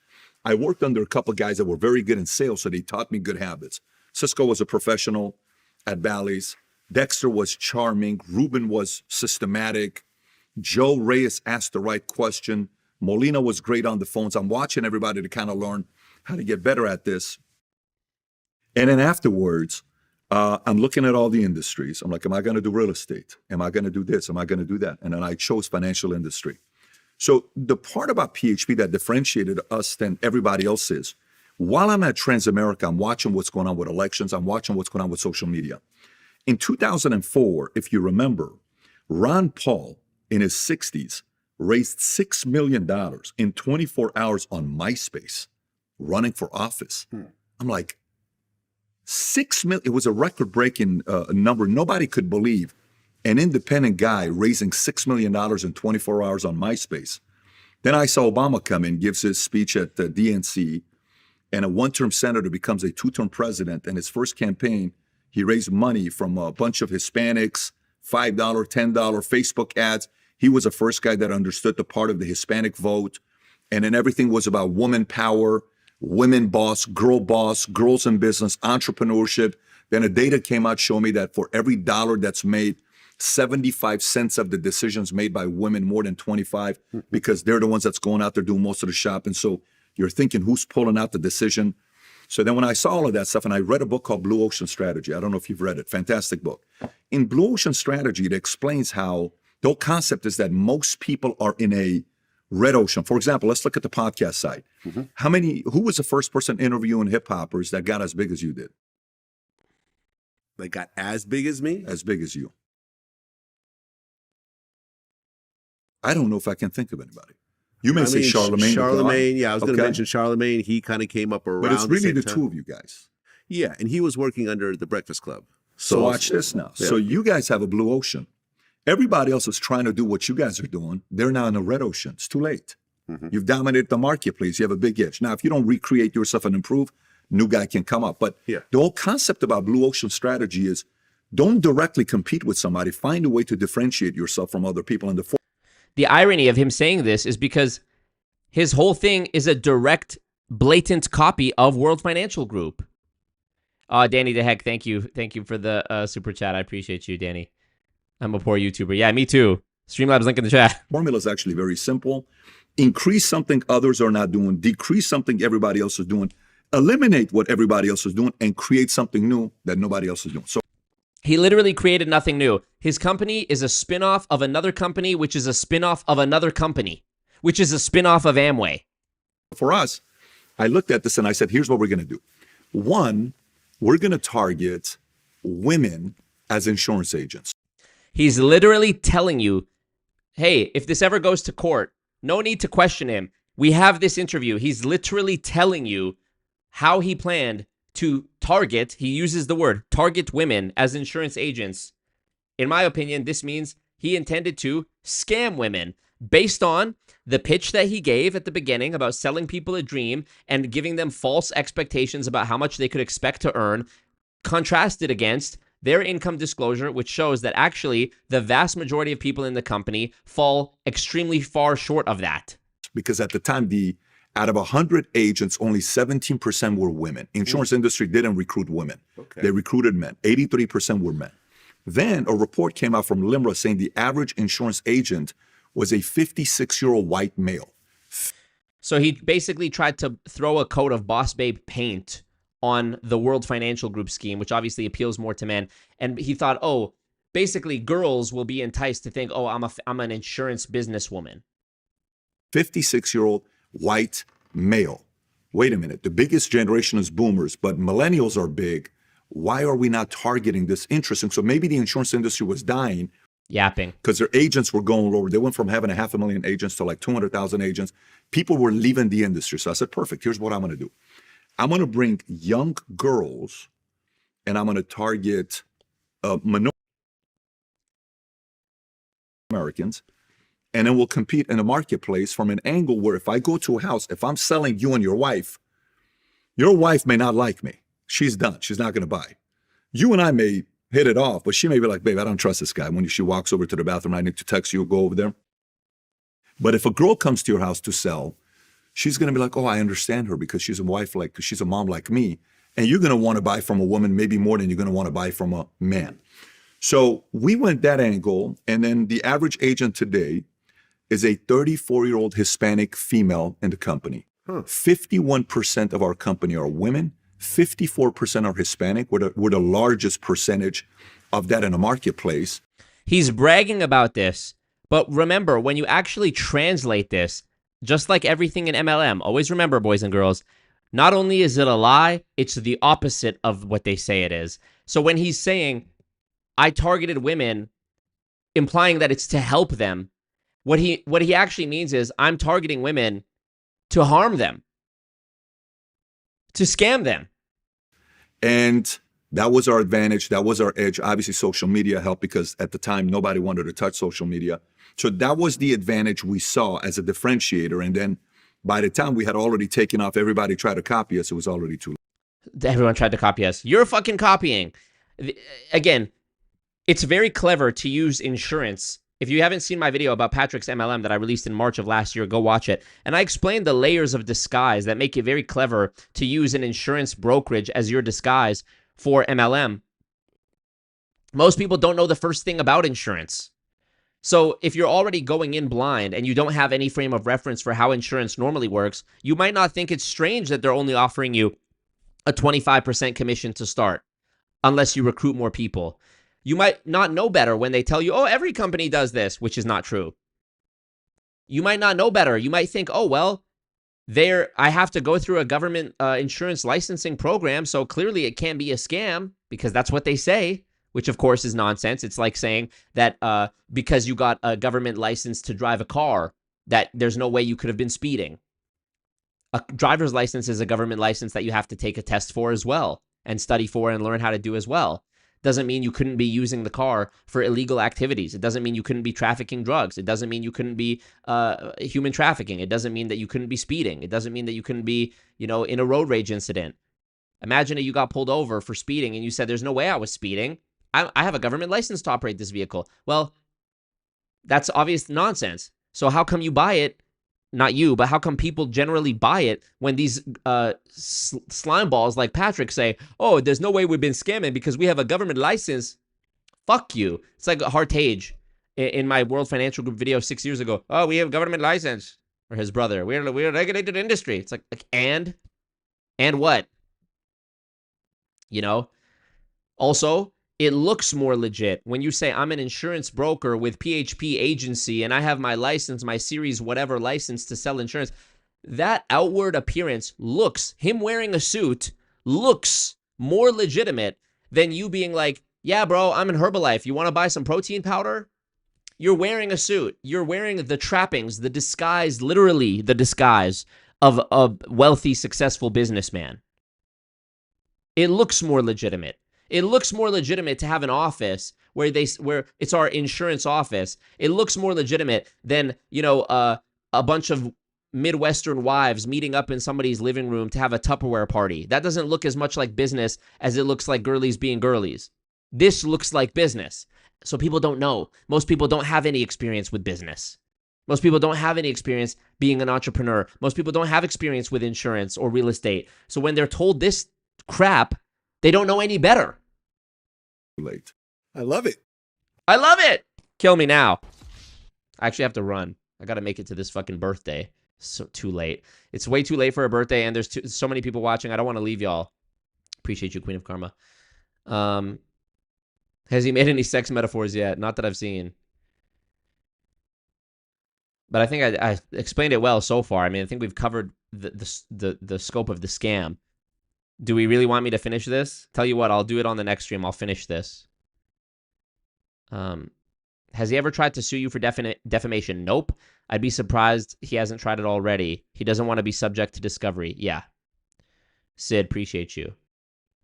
B: I worked under a couple of guys that were very good in sales, so they taught me good habits. Cisco was a professional at Bally's. Dexter was charming. Ruben was systematic. Joe Reyes asked the right question. Molina was great on the phones. I'm watching everybody to kind of learn how to get better at this. And then afterwards, I'm looking at all the industries. I'm like, am I going to do real estate? Am I going to do this? Am I going to do that? And then I chose financial industry. So the part about PHP that differentiated us than everybody else is, while I'm at Transamerica, I'm watching what's going on with elections. I'm watching what's going on with social media. In 2004, if you remember, Ron Paul in his 60s raised $6 million in 24 hours on MySpace running for office. I'm like, 6 million, it was a record-breaking number. Nobody could believe an independent guy raising $6 million in 24 hours on MySpace. Then I saw Obama come in, gives his speech at the DNC, and a one-term senator becomes a two-term president. And his first campaign, he raised money from a bunch of Hispanics, $5, $10 Facebook ads. He was the first guy that understood the part of the Hispanic vote. And then everything was about woman power, women boss, girls in business, entrepreneurship. Then a data came out showing me that for every dollar that's made, 75 cents of the decisions made by women, more than 25, because they're the ones that's going out there doing most of the shopping. So you're thinking, who's pulling out the decision? So then when I saw all of that stuff, and I read a book called Blue Ocean Strategy. I don't know if you've read it. Fantastic book. In Blue Ocean Strategy, it explains how the whole concept is that most people are in a red ocean. For example, let's look at the podcast side. Who was the first person interviewing hip hoppers that got as big as you did?
C: They got as big as me?
B: As big as you. I don't know if I can think of anybody. You may say Charlemagne.
C: Charlemagne, yeah, I was going to mention Charlemagne. He kind of came up around.
B: But it's really the
C: time.
B: two of you guys.
C: Yeah, and he was working under the Breakfast Club.
B: So watch this now. Yeah. So you guys have a blue ocean. Everybody else is trying to do what you guys are doing. They're now in a red ocean. It's too late. You've dominated the marketplace. You have a big edge. Now, if you don't recreate yourself and improve, new guy can come up. But the whole concept about blue ocean strategy is don't directly compete with somebody. Find a way to differentiate yourself from other people. And
A: the irony of him saying this is because his whole thing is a direct, blatant copy of World Financial Group. Danny the Heck, thank you. Thank you for the super chat. I appreciate you, Danny. I'm a poor YouTuber. Yeah, me too. Streamlabs link in the chat.
B: Formula is actually very simple. Increase something others are not doing. Decrease something everybody else is doing. Eliminate what everybody else is doing and create something new that nobody else is doing. So
A: he literally created nothing new. His company is a spinoff of another company, which is a spinoff of another company, which is a spinoff of Amway.
B: For us, I looked at this and I said, here's what we're going to do. One, we're going to target women as insurance agents.
A: He's literally telling you, hey, if this ever goes to court, no need to question him. We have this interview. He's literally telling you how he planned to target, he uses the word, target women as insurance agents. In my opinion, this means he intended to scam women. based on the pitch that he gave at the beginning about selling people a dream and giving them false expectations about how much they could expect to earn, contrasted against their income disclosure, which shows that actually the vast majority of people in the company fall extremely far short of that.
B: Because at the time, out of 100 agents, only 17% were women. Insurance industry didn't recruit women.
C: Okay.
B: They recruited men. 83% were men. Then a report came out from LIMRA saying the average insurance agent was a 56-year-old white male.
A: So he basically tried to throw a coat of Boss Babe paint on the World Financial Group scheme, which obviously appeals more to men. And he thought, oh, basically girls will be enticed to think, oh, I'm an insurance businesswoman.
B: 56-year-old white male. Wait a minute. The biggest generation is boomers, but millennials are big. Why are we not targeting this? Interesting. So maybe the insurance industry was dying.
A: Yapping.
B: Because their agents were going lower. They went from having 500,000 agents to like 200,000 agents. People were leaving the industry. So I said, perfect. Here's what I'm going to do. I'm going to bring young girls and I'm going to target minority Americans. And then we'll compete in a marketplace from an angle where if I go to a house, if I'm selling you and your wife may not like me. She's done. She's not going to buy. You and I may hit it off, but she may be like, babe, I don't trust this guy. When she walks over to the bathroom, I need to text you, go over there. But if a girl comes to your house to sell, she's going to be like, oh, I understand her because she's a wife like, she's a mom like me. And you're going to want to buy from a woman maybe more than you're going to want to buy from a man. So we went that angle. And then the average agent today is a 34-year-old Hispanic female in the company. 51% of our company are women. 54% are Hispanic. We're the largest percentage of that in a marketplace.
A: He's bragging about this. But remember, when you actually translate this, just like everything in MLM, always remember, boys and girls, not only is it a lie, it's the opposite of what they say it is. So when he's saying, I targeted women, implying that it's to help them, what he actually means is, I'm targeting women to harm them, to scam them.
B: And that was our advantage. That was our edge. Obviously, social media helped because at the time, nobody wanted to touch social media. So that was the advantage we saw as a differentiator. And then by the time we had already taken off, everybody tried to copy us. It was already too late.
A: Everyone tried to copy us. You're fucking copying. Again, it's very clever to use insurance. If you haven't seen my video about Patrick's MLM that I released in March of last year, go watch it. And I explained the layers of disguise that make it very clever to use an insurance brokerage as your disguise for MLM. Most people don't know the first thing about insurance. So if you're already going in blind and you don't have any frame of reference for how insurance normally works, you might not think it's strange that they're only offering you a 25% commission to start, unless you recruit more people. You might not know better when they tell you, oh, every company does this, which is not true. You might not know better. You might think, oh, well, I have to go through a government insurance licensing program, so clearly it can't be a scam because that's what they say, which of course is nonsense. It's like saying that because you got a government license to drive a car, that there's no way you could have been speeding. A driver's license is a government license that you have to take a test for as well and study for and learn how to do as well. Doesn't mean you couldn't be using the car for illegal activities. It doesn't mean you couldn't be trafficking drugs. It doesn't mean you couldn't be human trafficking. It doesn't mean that you couldn't be speeding. It doesn't mean that you couldn't be, in a road rage incident. Imagine that you got pulled over for speeding and you said, there's no way I was speeding. I have a government license to operate this vehicle. Well, that's obvious nonsense. So how come you buy it? Not you, but how come people generally buy it when these slime balls like Patrick say, oh, there's no way we've been scamming because we have a government license? Fuck you. It's like Hartage in my World Financial Group video 6 years ago. Oh, we have a government license. Or his brother. We're a regulated industry. It's like and what? Also, it looks more legit when you say I'm an insurance broker with PHP agency and I have my license, my series, whatever license to sell insurance. That outward appearance him wearing a suit looks more legitimate than you being like, yeah, bro, I'm in Herbalife. You want to buy some protein powder? You're wearing a suit. You're wearing the trappings, the disguise, literally the disguise of a wealthy, successful businessman. It looks more legitimate. It looks more legitimate to have an office where it's our insurance office, it looks more legitimate than, a bunch of Midwestern wives meeting up in somebody's living room to have a Tupperware party. That doesn't look as much like business as it looks like girlies being girlies. This looks like business. So people don't know. Most people don't have any experience with business. Most people don't have any experience being an entrepreneur. Most people don't have experience with insurance or real estate. So when they're told this crap, they don't know any better.
B: Late.
C: I love it.
A: I love it. Kill me now. I actually have to run. I got to make it to this fucking birthday. So too late. It's way too late for a birthday, and there's so many people watching. I don't want to leave y'all. Appreciate you, Queen of Karma. Has he made any sex metaphors yet? Not that I've seen. But I think I explained it well so far. I mean, I think we've covered the scope of the scam. Do we really want me to finish this? Tell you what, I'll do it on the next stream. I'll finish this. Has he ever tried to sue you for defamation? Nope. I'd be surprised he hasn't tried it already. He doesn't want to be subject to discovery. Yeah. Sid, appreciate you.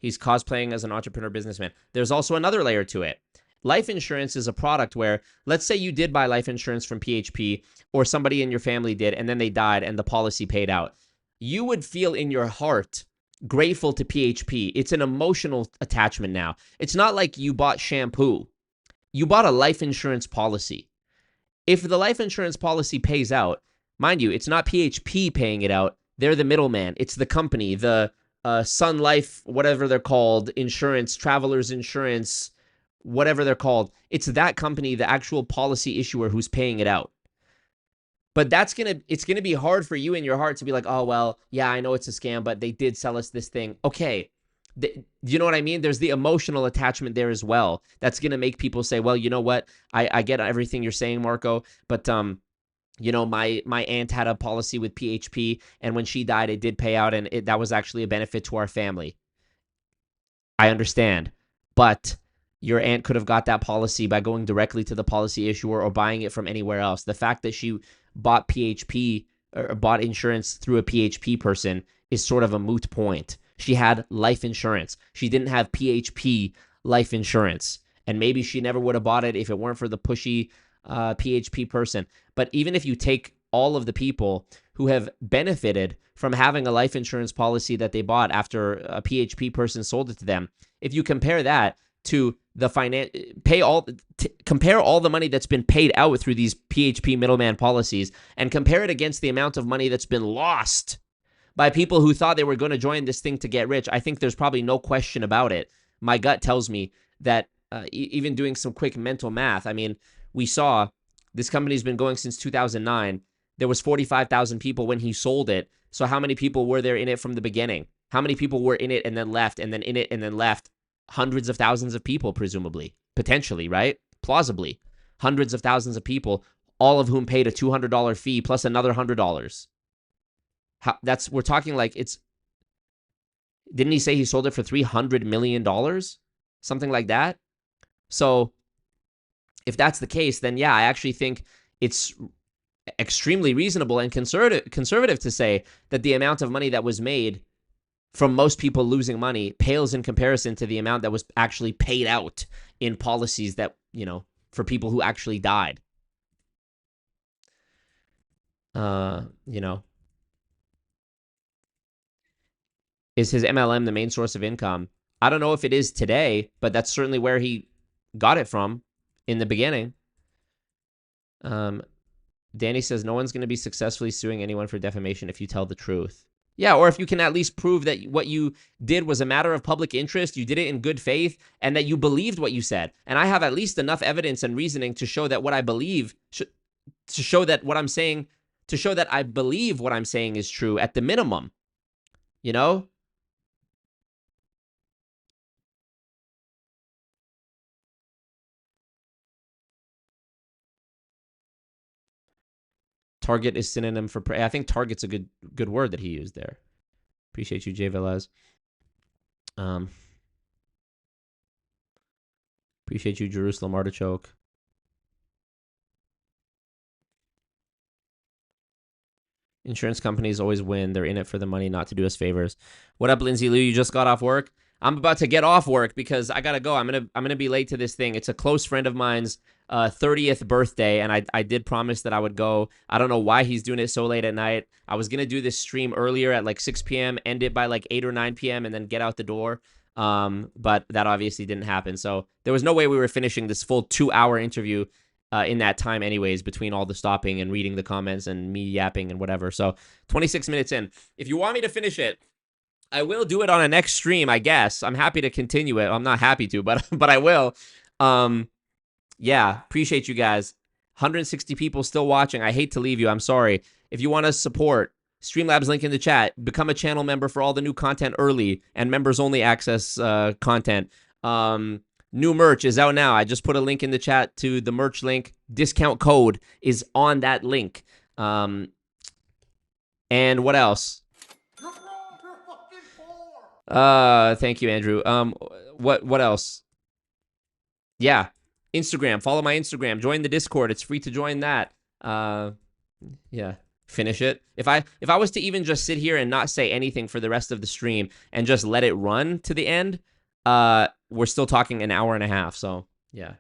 A: He's cosplaying as an entrepreneur businessman. There's also another layer to it. Life insurance is a product where, let's say you did buy life insurance from PHP, or somebody in your family did, and then they died and the policy paid out. You would feel in your heart grateful to PHP. It's an emotional attachment now. It's not like you bought shampoo. You bought a life insurance policy. If the life insurance policy pays out, mind you, it's not PHP paying it out. They're the middleman. It's the company, the Sun Life, whatever they're called, insurance, Travelers Insurance, whatever they're called. It's that company, the actual policy issuer, who's paying it out. But it's gonna be hard for you in your heart to be like, oh, well, yeah, I know it's a scam, but they did sell us this thing. Okay. You know what I mean? There's the emotional attachment there as well. That's going to make people say, well, you know what? I get everything you're saying, Marco, but my aunt had a policy with PHP, and when she died, it did pay out, and that was actually a benefit to our family. I understand, but your aunt could have got that policy by going directly to the policy issuer or buying it from anywhere else. The fact that she bought PHP or bought insurance through a PHP person is sort of a moot point. She had life insurance. She didn't have PHP life insurance. And maybe she never would have bought it if it weren't for the pushy PHP person. But even if you take all of the people who have benefited from having a life insurance policy that they bought after a PHP person sold it to them, if you compare that to the compare all the money that's been paid out through these PHP middleman policies and compare it against the amount of money that's been lost by people who thought they were going to join this thing to get rich, I think there's probably no question about it. My gut tells me that even doing some quick mental math, I mean, we saw this company's been going since 2009. There was 45,000 people when he sold it. So how many people were there in it from the beginning? How many people were in it and then left, and then in it and then left? Hundreds of thousands of people, presumably, potentially, right? Plausibly. Hundreds of thousands of people, all of whom paid a $200 fee plus another $100. We're talking like didn't he say he sold it for $300 million? Something like that. So if that's the case, then yeah, I actually think it's extremely reasonable and conservative to say that the amount of money that was made from most people losing money pales in comparison to the amount that was actually paid out in policies that, for people who actually died. Is his MLM the main source of income? I don't know if it is today, but that's certainly where he got it from in the beginning. Danny says no one's going to be successfully suing anyone for defamation if you tell the truth. Yeah, or if you can at least prove that what you did was a matter of public interest, you did it in good faith, and that you believed what you said. And I have at least enough evidence and reasoning to show that what I believe, to show that what I'm saying, to show that I believe what I'm saying is true at the minimum. Target is synonym for prey. I think target's a good word that he used there. Appreciate you, Jay Velez. Appreciate you, Jerusalem Artichoke. Insurance companies always win. They're in it for the money, not to do us favors. What up, Lindsay Lou? You just got off work? I'm about to get off work because I gotta go. I'm gonna be late to this thing. It's a close friend of mine's 30th birthday, and I did promise that I would go. I don't know why he's doing it so late at night. I was gonna do this stream earlier at like 6 p.m., end it by like 8 or 9 p.m., and then get out the door. But that obviously didn't happen. So there was no way we were finishing this full 2-hour interview in that time anyways, between all the stopping and reading the comments and me yapping and whatever. So 26 minutes in. If you want me to finish it, I will do it on a next stream, I guess. I'm happy to continue it. I'm not happy to, but I will. Yeah, appreciate you guys. 160 people still watching. I hate to leave you. I'm sorry. If you want to support, Streamlabs link in the chat. Become a channel member for all the new content early and members only access content. New merch is out now. I just put a link in the chat to the merch link. Discount code is on that link. And what else? Thank you, Andrew. What else? Yeah, Instagram. Follow my Instagram. Join the Discord. It's free to join that. Yeah. Finish it. If I was to even just sit here and not say anything for the rest of the stream and just let it run to the end, we're still talking an hour and a half. So yeah,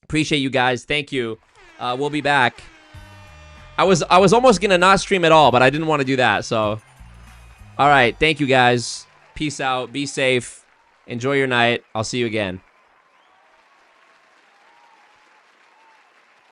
A: appreciate you guys. Thank you. We'll be back. I was almost gonna not stream at all, but I didn't want to do that. So all right, thank you guys. Peace out. Be safe. Enjoy your night. I'll see you again.